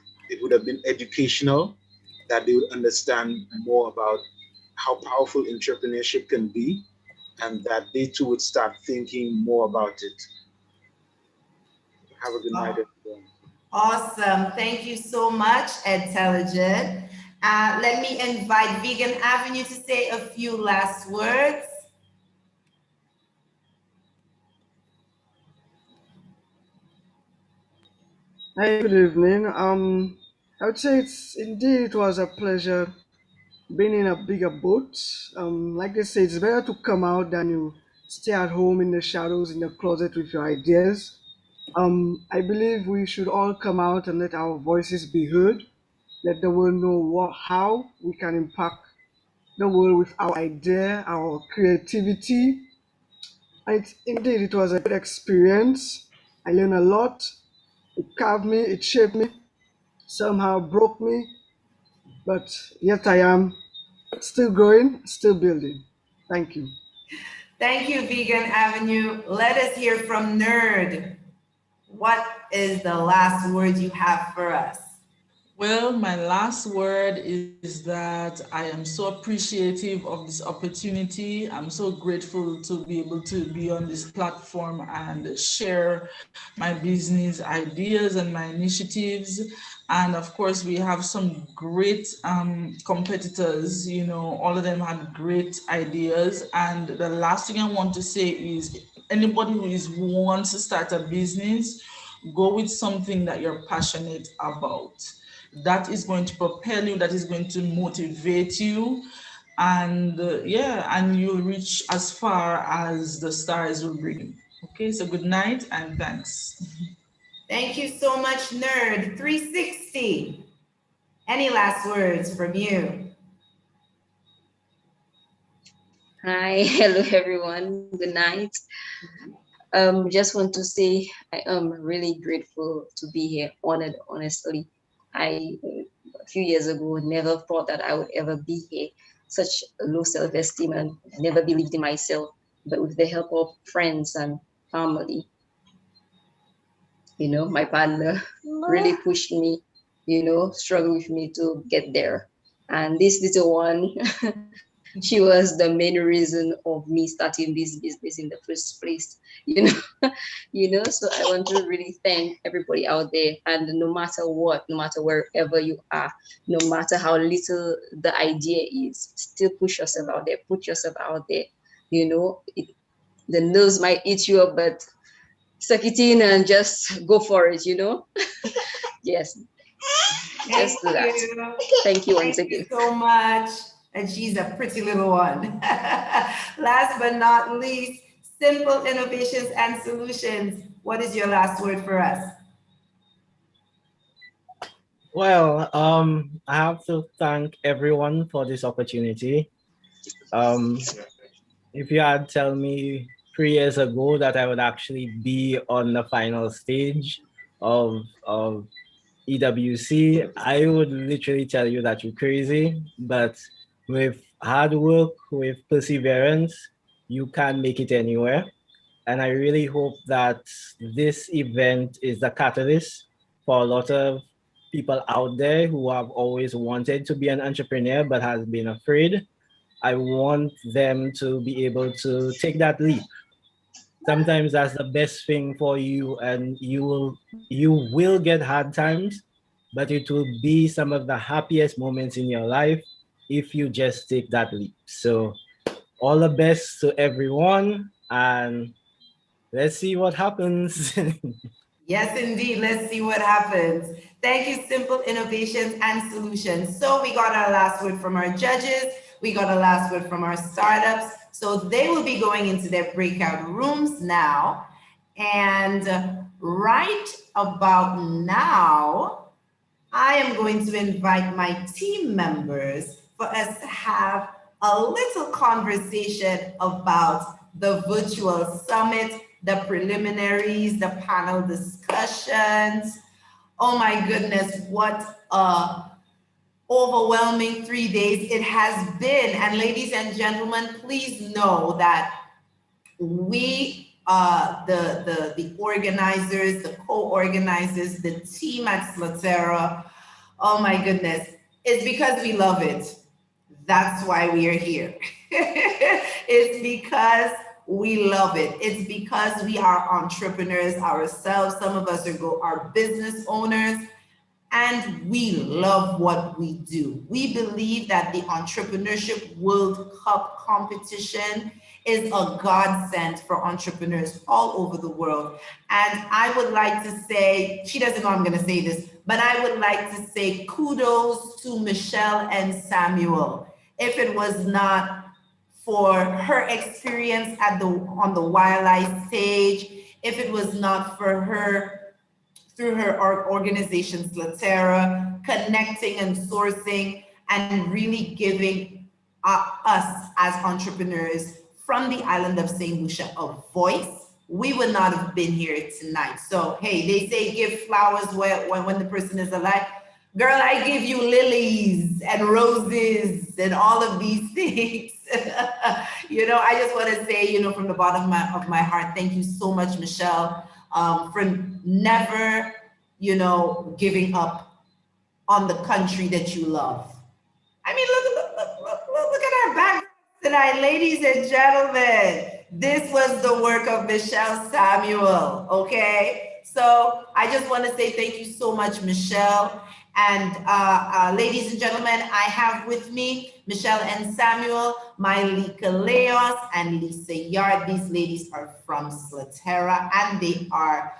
been educational, that they would understand more about how powerful entrepreneurship can be, and that they too would start thinking more about it. Have a good night, everyone. Awesome. Thank you so much, Intelligent. Let me invite Vegan Avenue to say a few last words. Hi, good evening. I would say it was a pleasure being in a bigger boat. Like they say, it's better to come out than you stay at home in the shadows in the closet with your ideas. I believe we should all come out and let our voices be heard. Let the world know how we can impact the world with our idea, our creativity. It was a good experience. I learned a lot. It carved me, it shaped me, somehow broke me, but yet I am still growing, still building. Thank you. Thank you, Vegan Avenue. Let us hear from Nerd. What is the last word you have for us? Well, my last word is that I am so appreciative of this opportunity. I'm so grateful to be able to be on this platform and share my business ideas and my initiatives. And of course, we have some great competitors, you know, all of them had great ideas. And the last thing I want to say is anybody who wants to start a business, go with something that you're passionate about. That is going to propel you, that is going to motivate you, and and you'll reach as far as the stars will bring you. Okay, so good night and thanks. Thank you so much, Nerd 360. Any last words from you? Hi, hello everyone. Good night. Just want to say I am really grateful to be here. Honored, honestly. A few years ago never thought that I would ever be here. Such a low self-esteem and I never believed in myself. But with the help of friends and family, you know, my partner really pushed me, you know, struggled with me to get there. And this little one, she was the main reason of me starting this business in the first place, you know. So I want to really thank everybody out there, and no matter what, no matter wherever you are, no matter how little the idea is, still push yourself out there, put yourself out there. The nose might eat you up, but suck it in and just go for it, Yes, just do that. Thank you once again. Thank you so much. And she's a pretty little one. Last but not least, Simple Innovations and Solutions. What is your last word for us? Well, I have to thank everyone for this opportunity. If you had told me 3 years ago that I would actually be on the final stage of EWC, I would literally tell you that you're crazy. But with hard work, with perseverance, you can make it anywhere. And I really hope that this event is the catalyst for a lot of people out there who have always wanted to be an entrepreneur but has been afraid. I want them to be able to take that leap. Sometimes that's the best thing for you, and you will get hard times, but it will be some of the happiest moments in your life if you just take that leap. So all the best to everyone, and let's see what happens. Yes, indeed. Let's see what happens. Thank you, Simple Innovations and Solutions. So we got our last word from our judges. We got a last word from our startups. So they will be going into their breakout rooms now. And right about now, I am going to invite my team members for us to have a little conversation about the virtual summit, the preliminaries, the panel discussions. Oh my goodness, what a overwhelming 3 days it has been. And ladies and gentlemen, please know that we, the organizers, the co-organizers, the team at Slotera, oh my goodness, it's because we love it That's why we are here. It's because we love it. It's because we are entrepreneurs ourselves. Some of us are business owners, and we love what we do. We believe that the Entrepreneurship World Cup competition is a godsend for entrepreneurs all over the world. And I would like to say, she doesn't know I'm going to say this, but I would like to say kudos to Michelle and Samuel. If it was not for her experience on the wildlife stage, if it was not for her through her organization Slatera, connecting and sourcing and really giving us as entrepreneurs from the island of St. Lucia a voice, we would not have been here tonight. So, hey, they say give flowers when the person is alive. Girl, I give you lilies and roses and all of these things. I just want to say, from the bottom of my heart, thank you so much, Michelle, for never, giving up on the country that you love. I mean, look at our background tonight, ladies and gentlemen. This was the work of Michelle Samuel, okay? So I just want to say thank you so much, Michelle. And ladies and gentlemen, I have with me Michelle and Samuel, Mylika Leos, and Lisa Yard. These ladies are from Slatera, and they are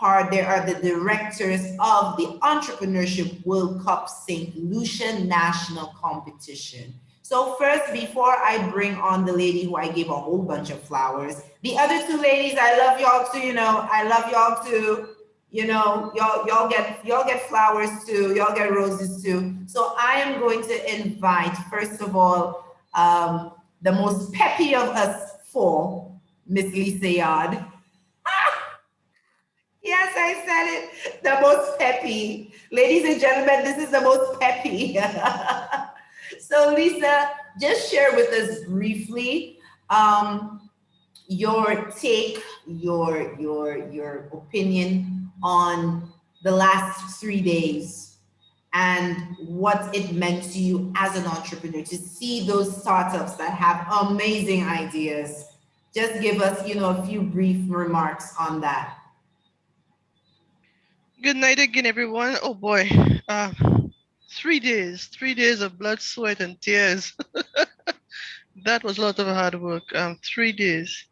the directors of the Entrepreneurship World Cup St. Lucia National Competition. So first, before I bring on the lady who I gave a whole bunch of flowers, the other two ladies, I love y'all too, I love y'all too. Y'all get flowers too, y'all get roses too. So I am going to invite, first of all, the most peppy of us four, Miss Lisa Yard. Yes, I said it, the most peppy. Ladies and gentlemen, this is the most peppy. So Lisa, just share with us briefly your take, your opinion on the last 3 days and what it meant to you as an entrepreneur to see those startups that have amazing ideas. Just give us, a few brief remarks on that. Good night again, everyone. Oh boy, 3 days of blood, sweat, and tears. That was a lot of hard work. 3 days.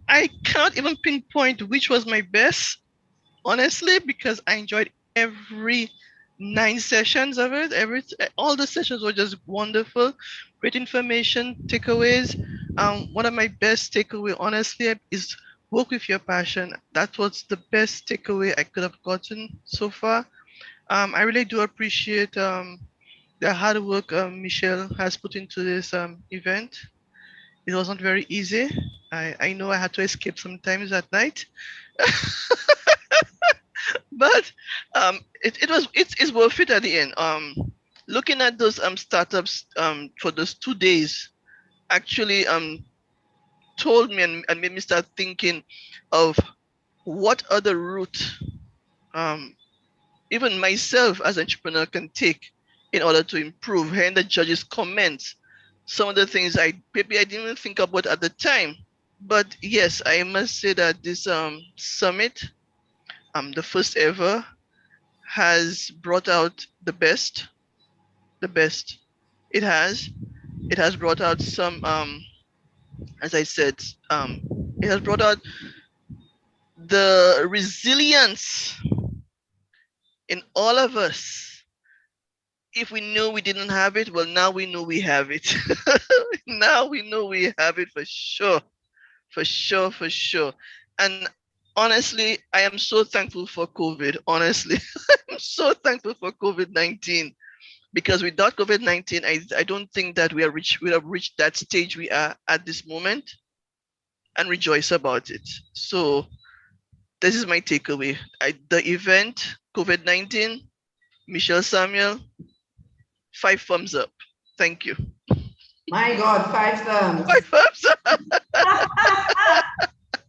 I can't even pinpoint which was my best, honestly, because I enjoyed every 9 sessions of it. All the sessions were just wonderful, great information, takeaways. One of my best takeaway, honestly, is work with your passion. That was the best takeaway I could have gotten so far. I really do appreciate the hard work Michelle has put into this event. It wasn't very easy. I know I had to escape sometimes at night. But it's worth it at the end. Looking at those startups for those 2 days actually told me and made me start thinking of what other route even myself as an entrepreneur can take in order to improve. Hearing the judges' comments, some of the things maybe I didn't even think about at the time. But yes, I must say that this summit, the first ever, has brought out the best. It has brought out some, as I said, it has brought out the resilience in all of us. If we knew we didn't have it, well, now we know we have it. Now we know we have it for sure. For sure. And honestly, I am so thankful for COVID. Honestly, I'm so thankful for COVID-19, because without COVID-19, I don't think that we have reached that stage we are at this moment, and rejoice about it. So this is my takeaway. The event, COVID-19, Michelle Samuel, 5 thumbs up. Thank you. My God, 5 thumbs. 5 thumbs up.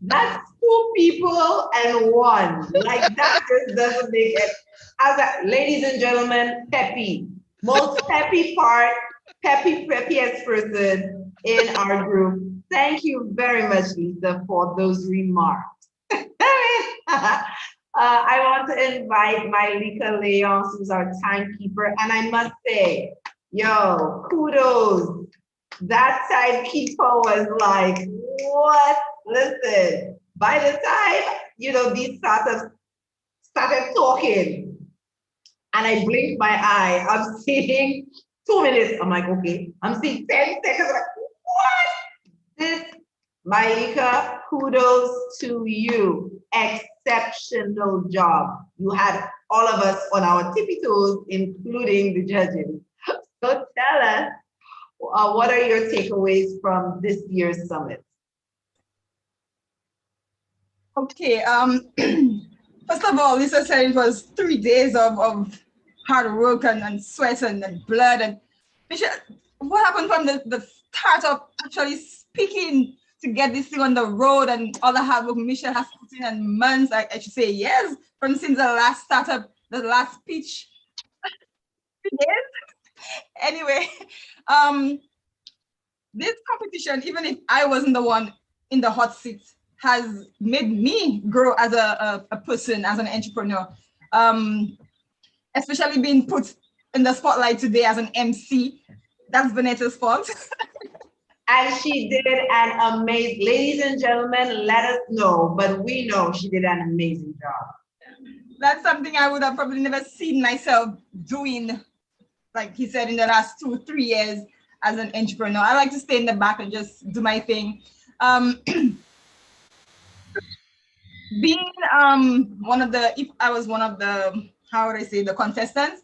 That's 2 people and 1. Like, that just doesn't make it. Ladies and gentlemen, peppy. Most peppy part peppiest person in our group. Thank you very much, Lisa, for those remarks. I want to invite my Lika Leon, who's our timekeeper, and I must say, yo, kudos. That timekeeper was like, what? Listen, by the time, these startups started talking, and I blinked my eye, I'm seeing 2 minutes. I'm like, okay. I'm seeing 10 seconds. I'm like, what? This, Maika, kudos to you. Exceptional job. You had all of us on our tippy toes, including the judges. So tell us, what are your takeaways from this year's summit? Okay. First of all, Lisa said it was 3 days of hard work and sweat and blood. And Michelle, what happened from the start of actually speaking to get this thing on the road and all the hard work Michelle has put in and months, I should say years, from since the last startup, the last pitch. 3 days? Anyway, this competition, even if I wasn't the one in the hot seat, has made me grow as a person, as an entrepreneur. Especially being put in the spotlight today as an MC. That's Vanessa's fault. And she did an amazing, ladies and gentlemen, let us know, but we know she did an amazing job. That's something I would have probably never seen myself doing, like he said, in the last 2-3 years as an entrepreneur. I like to stay in the back and just do my thing. Being if I was one of the, how would I say, the contestants,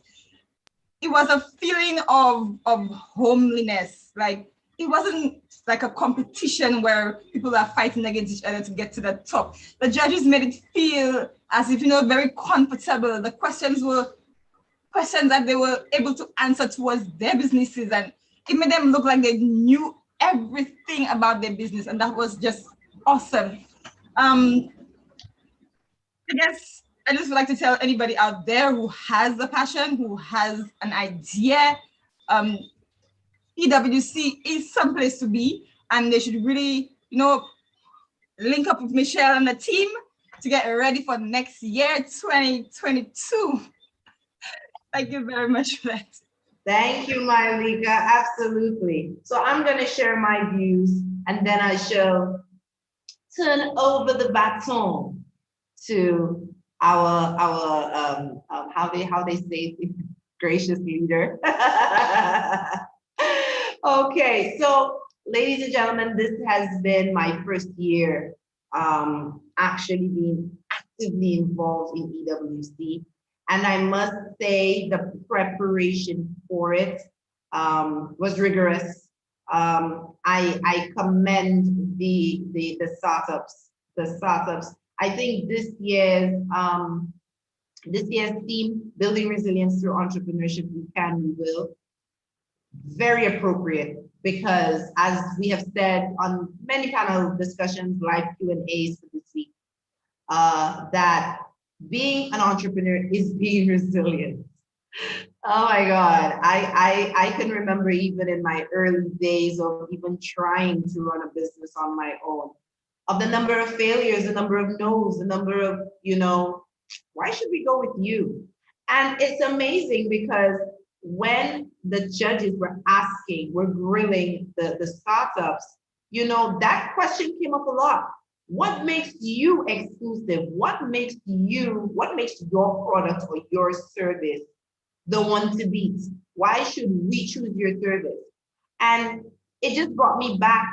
it was a feeling of homeliness. Like, it wasn't like a competition where people are fighting against each other to get to the top. The judges made it feel as if, very comfortable. The questions were questions that they were able to answer towards their businesses, and it made them look like they knew everything about their business, and that was just awesome. I guess I just would like to tell anybody out there who has a passion, who has an idea, EWC is someplace to be, and they should really, link up with Michelle and the team to get ready for next year, 2022. Thank you very much for that. Thank you, Mylika, absolutely. So I'm gonna share my views, and then I shall turn over the baton to our how they say it, gracious leader. Okay, so ladies and gentlemen, this has been my first year actually being actively involved in EWC, and I must say the preparation for it was rigorous. I commend the startups. I think this year's theme, building resilience through entrepreneurship, we can, we will, very appropriate, because as we have said on many panel discussions, live Q&As for this week, that being an entrepreneur is being resilient. Oh my God, I can remember even in my early days of even trying to run a business on my own, of the number of failures, the number of no's, the number of, why should we go with you? And it's amazing because when the judges were grilling the startups, that question came up a lot. What makes you exclusive? What makes your product or your service the one to beat? Why should we choose your service? And it just brought me back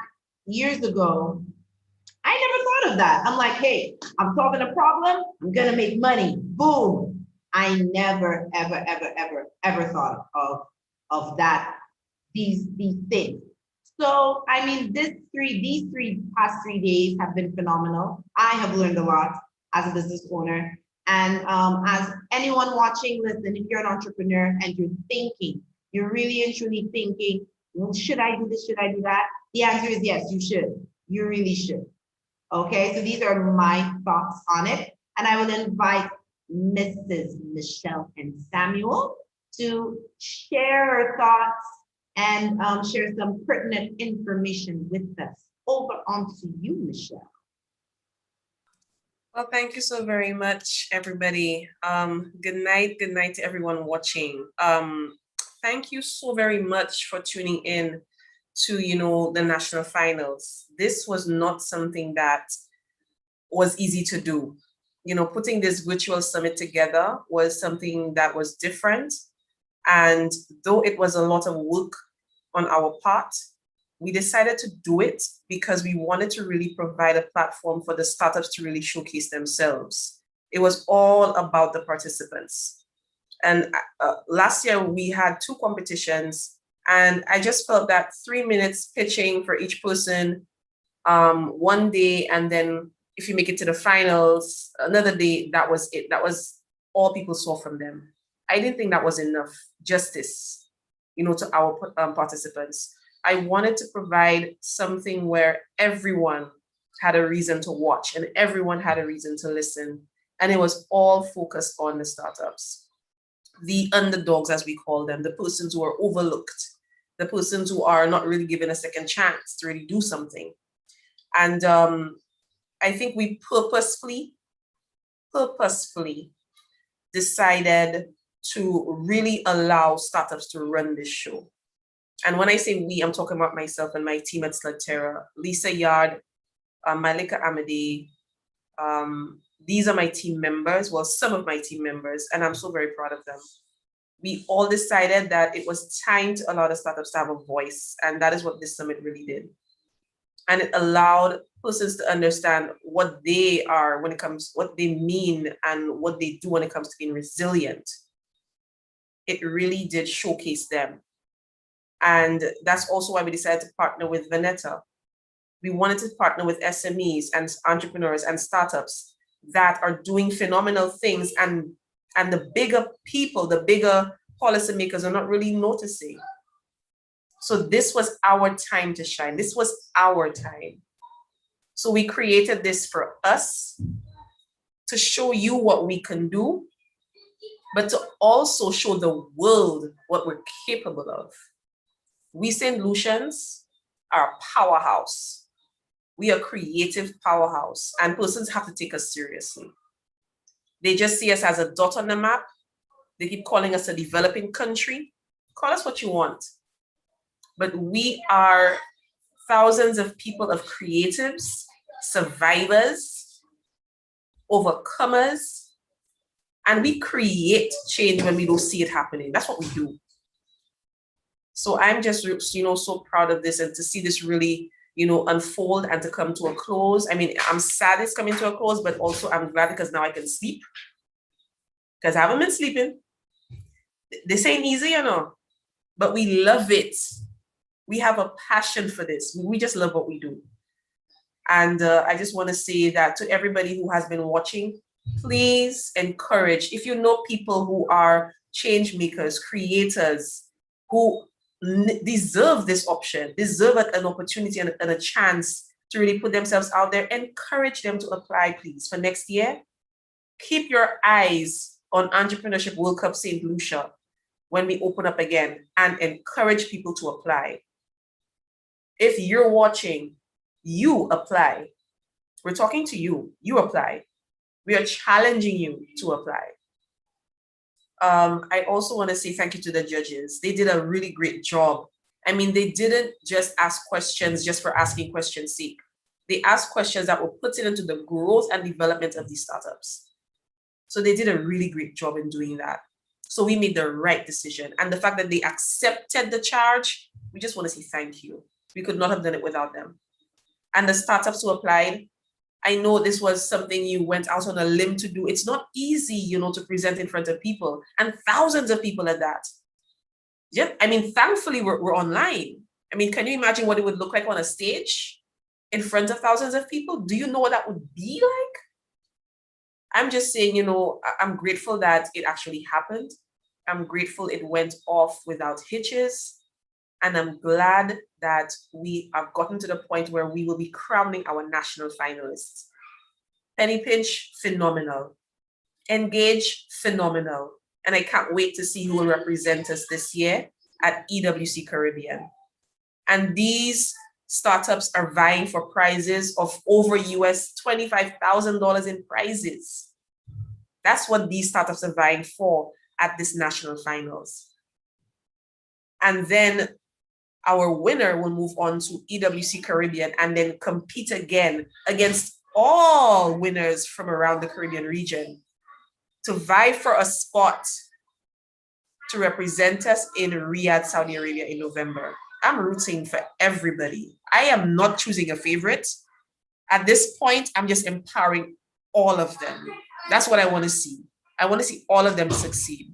years ago. I never thought of that. I'm like, hey, I'm solving a problem, I'm gonna make money, boom. I never, ever, ever, ever, ever thought of that, these things. So, I mean, these past 3 days have been phenomenal. I have learned a lot as a business owner. And as anyone watching, listen, if you're an entrepreneur and you're thinking, you're really and truly thinking, well, should I do this, should I do that? The answer is yes, you should. You really should. Okay, so these are my thoughts on it. And I will invite Mrs. Michelle and Samuel to share her thoughts and share some pertinent information with us. Over onto you, Michelle. Well, thank you so very much, everybody. Good night to everyone watching. Thank you so very much for tuning in to, the national finals. This was not something that was easy to do. Putting this virtual summit together was something that was different. And though it was a lot of work on our part, we decided to do it because we wanted to really provide a platform for the startups to really showcase themselves. It was all about the participants. And last year we had 2 competitions, and I just felt that 3 minutes pitching for each person one day, and then if you make it to the finals, another day, that was it. That was all people saw from them. I didn't think that was enough justice, to our participants. I wanted to provide something where everyone had a reason to watch and everyone had a reason to listen. And it was all focused on the startups, the underdogs, as we call them, the persons who are overlooked, the persons who are not really given a second chance to really do something. And I think we purposefully decided to really allow startups to run this show. And when I say we, I'm talking about myself and my team at Slugterra, Lisa Yard, Malika Amade. These are my team members, well, some of my team members, and I'm so very proud of them. We all decided that it was time to allow the startups to have a voice, and that is what this summit really did. And it allowed persons to understand what they are when it comes, what they mean and what they do when it comes to being resilient. It really did showcase them. And that's also why we decided to partner with Veneta. We wanted to partner with SMEs and entrepreneurs and startups that are doing phenomenal things, and the bigger people, the bigger policymakers are not really noticing. So this was our time to shine. This was our time. So we created this for us to show you what we can do, but to also show the world what we're capable of. We St. Lucians are a powerhouse. We are a creative powerhouse, and persons have to take us seriously. They just see us as a dot on the map. They keep calling us a developing country. Call us what you want. But we are thousands of people, of creatives, survivors, overcomers, and we create change when we don't see it happening. That's what we do. So I'm just, so proud of this, and to see this really, unfold and to come to a close. I mean, I'm sad it's coming to a close, but also I'm glad because now I can sleep, because I haven't been sleeping. This ain't easy, but we love it. We have a passion for this. We just love what we do. And I just want to say that to everybody who has been watching, please encourage, if you know people who are change makers, creators, who deserve this option, deserve an opportunity and a chance to really put themselves out there, encourage them to apply, please, for next year. Keep your eyes on Entrepreneurship World Cup St. Lucia when we open up again, and encourage people to apply. If you're watching, you apply. We're talking to you, you apply. We are challenging you to apply. I also want to say thank you to the judges. They did a really great job. I mean, they didn't just ask questions just for asking questions' sake. They asked questions that were putting into the growth and development of these startups. So they did a really great job in doing that. So we made the right decision. And the fact that they accepted the charge, we just want to say thank you. We could not have done it without them. And the startups who applied, I know this was something you went out on a limb to do. It's not easy, to present in front of people, and thousands of people at that. Yeah, I mean, thankfully we're online. I mean, can you imagine what it would look like on a stage in front of thousands of people? Do you know what that would be like? I'm just saying, I'm grateful that it actually happened. I'm grateful it went off without hitches. And I'm glad that we have gotten to the point where we will be crowning our national finalists. Penny Pinch, phenomenal. Engage, phenomenal. And I can't wait to see who will represent us this year. at EWC Caribbean. And these startups are vying for prizes of over US $25,000 in prizes. That's what these startups are vying for at this national finals. And then our winner will move on to EWC Caribbean and then compete again against all winners from around the Caribbean region to vie for a spot to represent us in Riyadh, Saudi Arabia in November. I'm rooting for everybody. I am not choosing a favorite. At this point, I'm just empowering all of them. That's what I want to see. I want to see all of them succeed.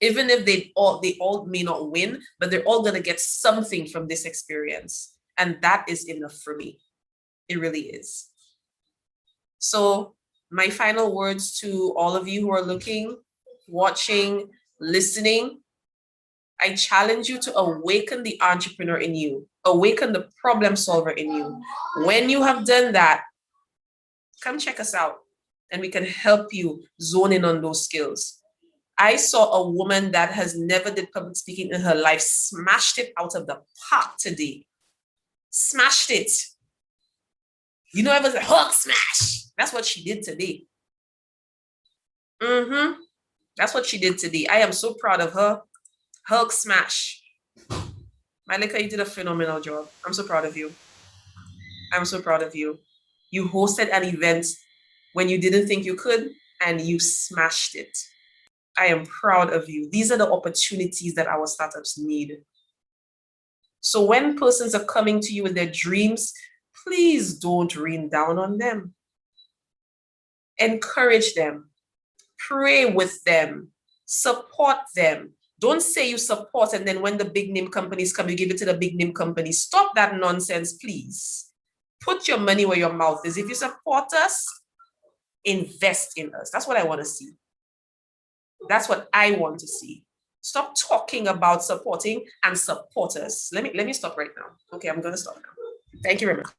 Even if they all may not win, but they're all going to get something from this experience. And that is enough for me. It really is. So my final words to all of you who are looking, watching, listening, I challenge you to awaken the entrepreneur in you, awaken the problem solver in you. When you have done that, come check us out and we can help you zone in on those skills. I saw a woman that has never did public speaking in her life, smashed it out of the park today. Smashed it. You know, it was a Hulk smash. That's what she did today. That's what she did today. I am so proud of her. Hulk smash. Malika, you did a phenomenal job. I'm so proud of you. I'm so proud of you. You hosted an event when you didn't think you could, and you smashed it. I am proud of you. These are the opportunities that our startups need. So when persons are coming to you with their dreams, please don't rain down on them. Encourage them. Pray with them. Support them. Don't say you support and then when the big name companies come, you give it to the big name companies. Stop that nonsense, please. Put your money where your mouth is. If you support us, invest in us. That's what I want to see. That's what I want to see. Stop talking about supporting and support us. Let me stop right now. Okay, I'm going to stop now. Thank you very much.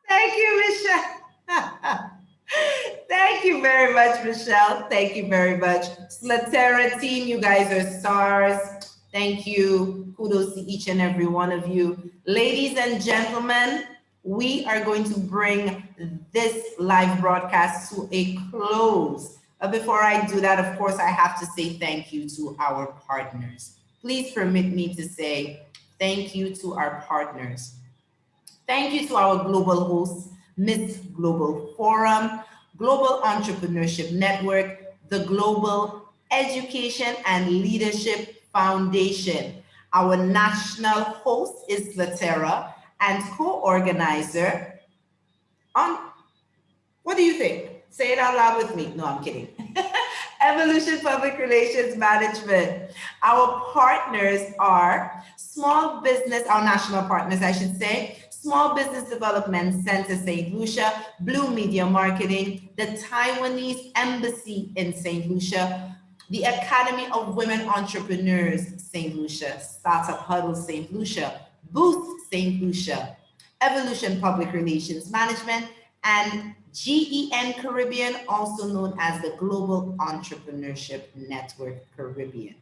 Thank you, Michelle. Thank you very much, Michelle. Thank you very much. Slatera team, you guys are stars. Thank you. Kudos to each and every one of you. Ladies and gentlemen, we are going to bring this live broadcast to a close. Before I do that, of course, I have to say thank you to our partners. Please permit me to say thank you to our partners. Thank you to our global hosts, Miss Global Forum, Global Entrepreneurship Network, the Global Education and Leadership Foundation. Our national host is Slatera and co-organizer on, what do you think? Say it out loud with me. No, I'm kidding. Evolution Public Relations Management. Our partners are small business, our national partners, I should say, Small Business Development Center St. Lucia, Blue Media Marketing, the Taiwanese Embassy in St. Lucia, the Academy of Women Entrepreneurs St. Lucia, Startup Huddle St. Lucia, Booth St. Lucia, Evolution Public Relations Management, and GEN Caribbean, also known as the Global Entrepreneurship Network Caribbean.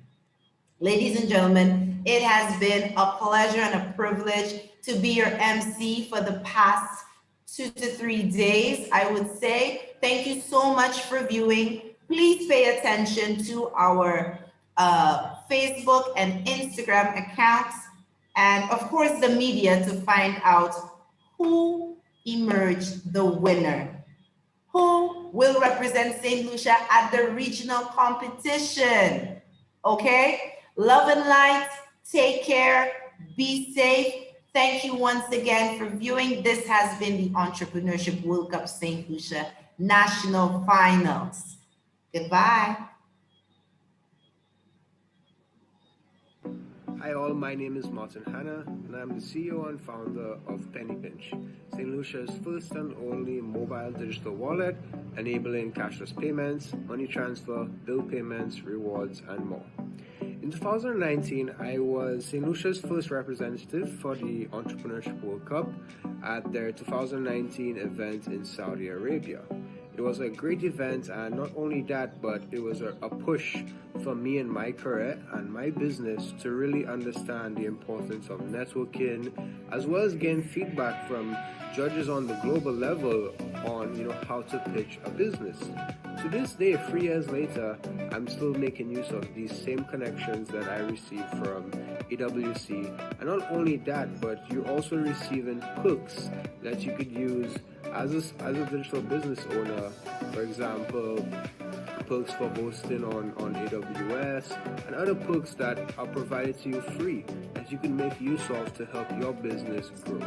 Ladies and gentlemen, it has been a pleasure and a privilege to be your MC for the past 2 to 3 days, I would say. Thank you so much for viewing. Please pay attention to our Facebook and Instagram accounts, and of course the media, to find out who emerged the winner. Who will represent St. Lucia at the regional competition? Okay? Love and light. Take care. Be safe. Thank you once again for viewing. This has been the Entrepreneurship World Cup St. Lucia National Finals. Goodbye. Hi all, my name is Martin Hanna and I'm the CEO and founder of Penny Pinch, St. Lucia's first and only mobile digital wallet, enabling cashless payments, money transfer, bill payments, rewards, and more. In 2019, I was St. Lucia's first representative for the Entrepreneurship World Cup at their 2019 event in Saudi Arabia. It was a great event, and not only that, but it was a push for me and my career and my business to really understand the importance of networking, as well as getting feedback from judges on the global level on how to pitch a business. To this day, 3 years later, I'm still making use of these same connections that I received from AWC. And not only that, but you're also receiving perks that you could use as a digital business owner. For example, perks for hosting on AWS and other perks that are provided to you free that you can make use of to help your business grow.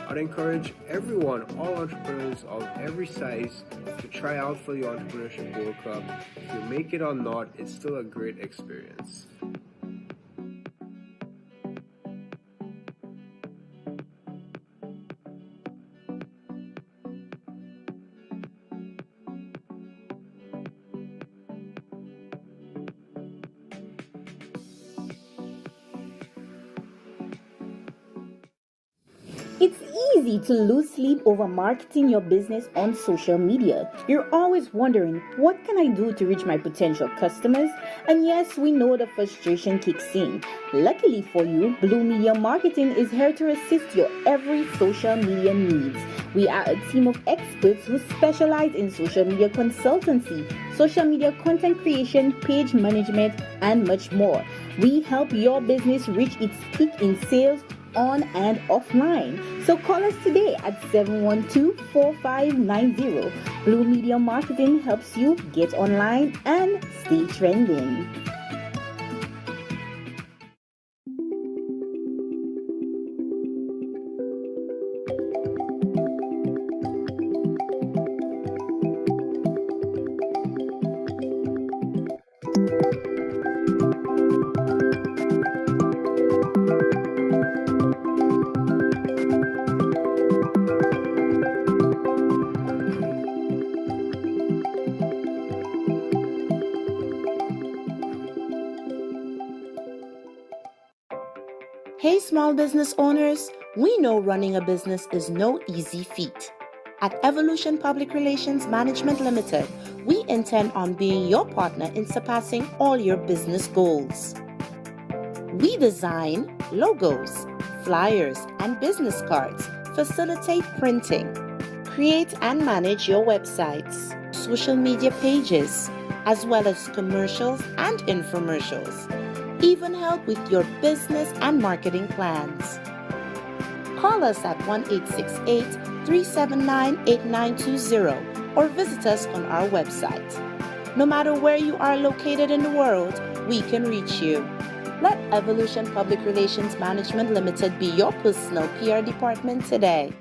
I'd encourage everyone, all entrepreneurs of every size, to try out for the Entrepreneurship World Cup. If you make it or not, it's still a great experience. It's easy to lose sleep over marketing your business on social media. You're always wondering, what can I do to reach my potential customers? And yes, we know the frustration kicks in. Luckily for you, Blue Media Marketing is here to assist your every social media needs. We are a team of experts who specialize in social media consultancy, social media content creation, page management, and much more. We help your business reach its peak in sales on and offline. So call us today at 712-4590. Blue Media Marketing helps you get online and stay trending. Hey small business owners, we know running a business is no easy feat. At Evolution Public Relations Management Limited, we intend on being your partner in surpassing all your business goals. We design logos, flyers, and business cards, facilitate printing, create and manage your websites, social media pages, as well as commercials and infomercials. Even help with your business and marketing plans. Call us at 1-868-379-8920 or visit us on our website. No matter where you are located in the world, we can reach you. Let Evolution Public Relations Management Limited be your personal PR department today.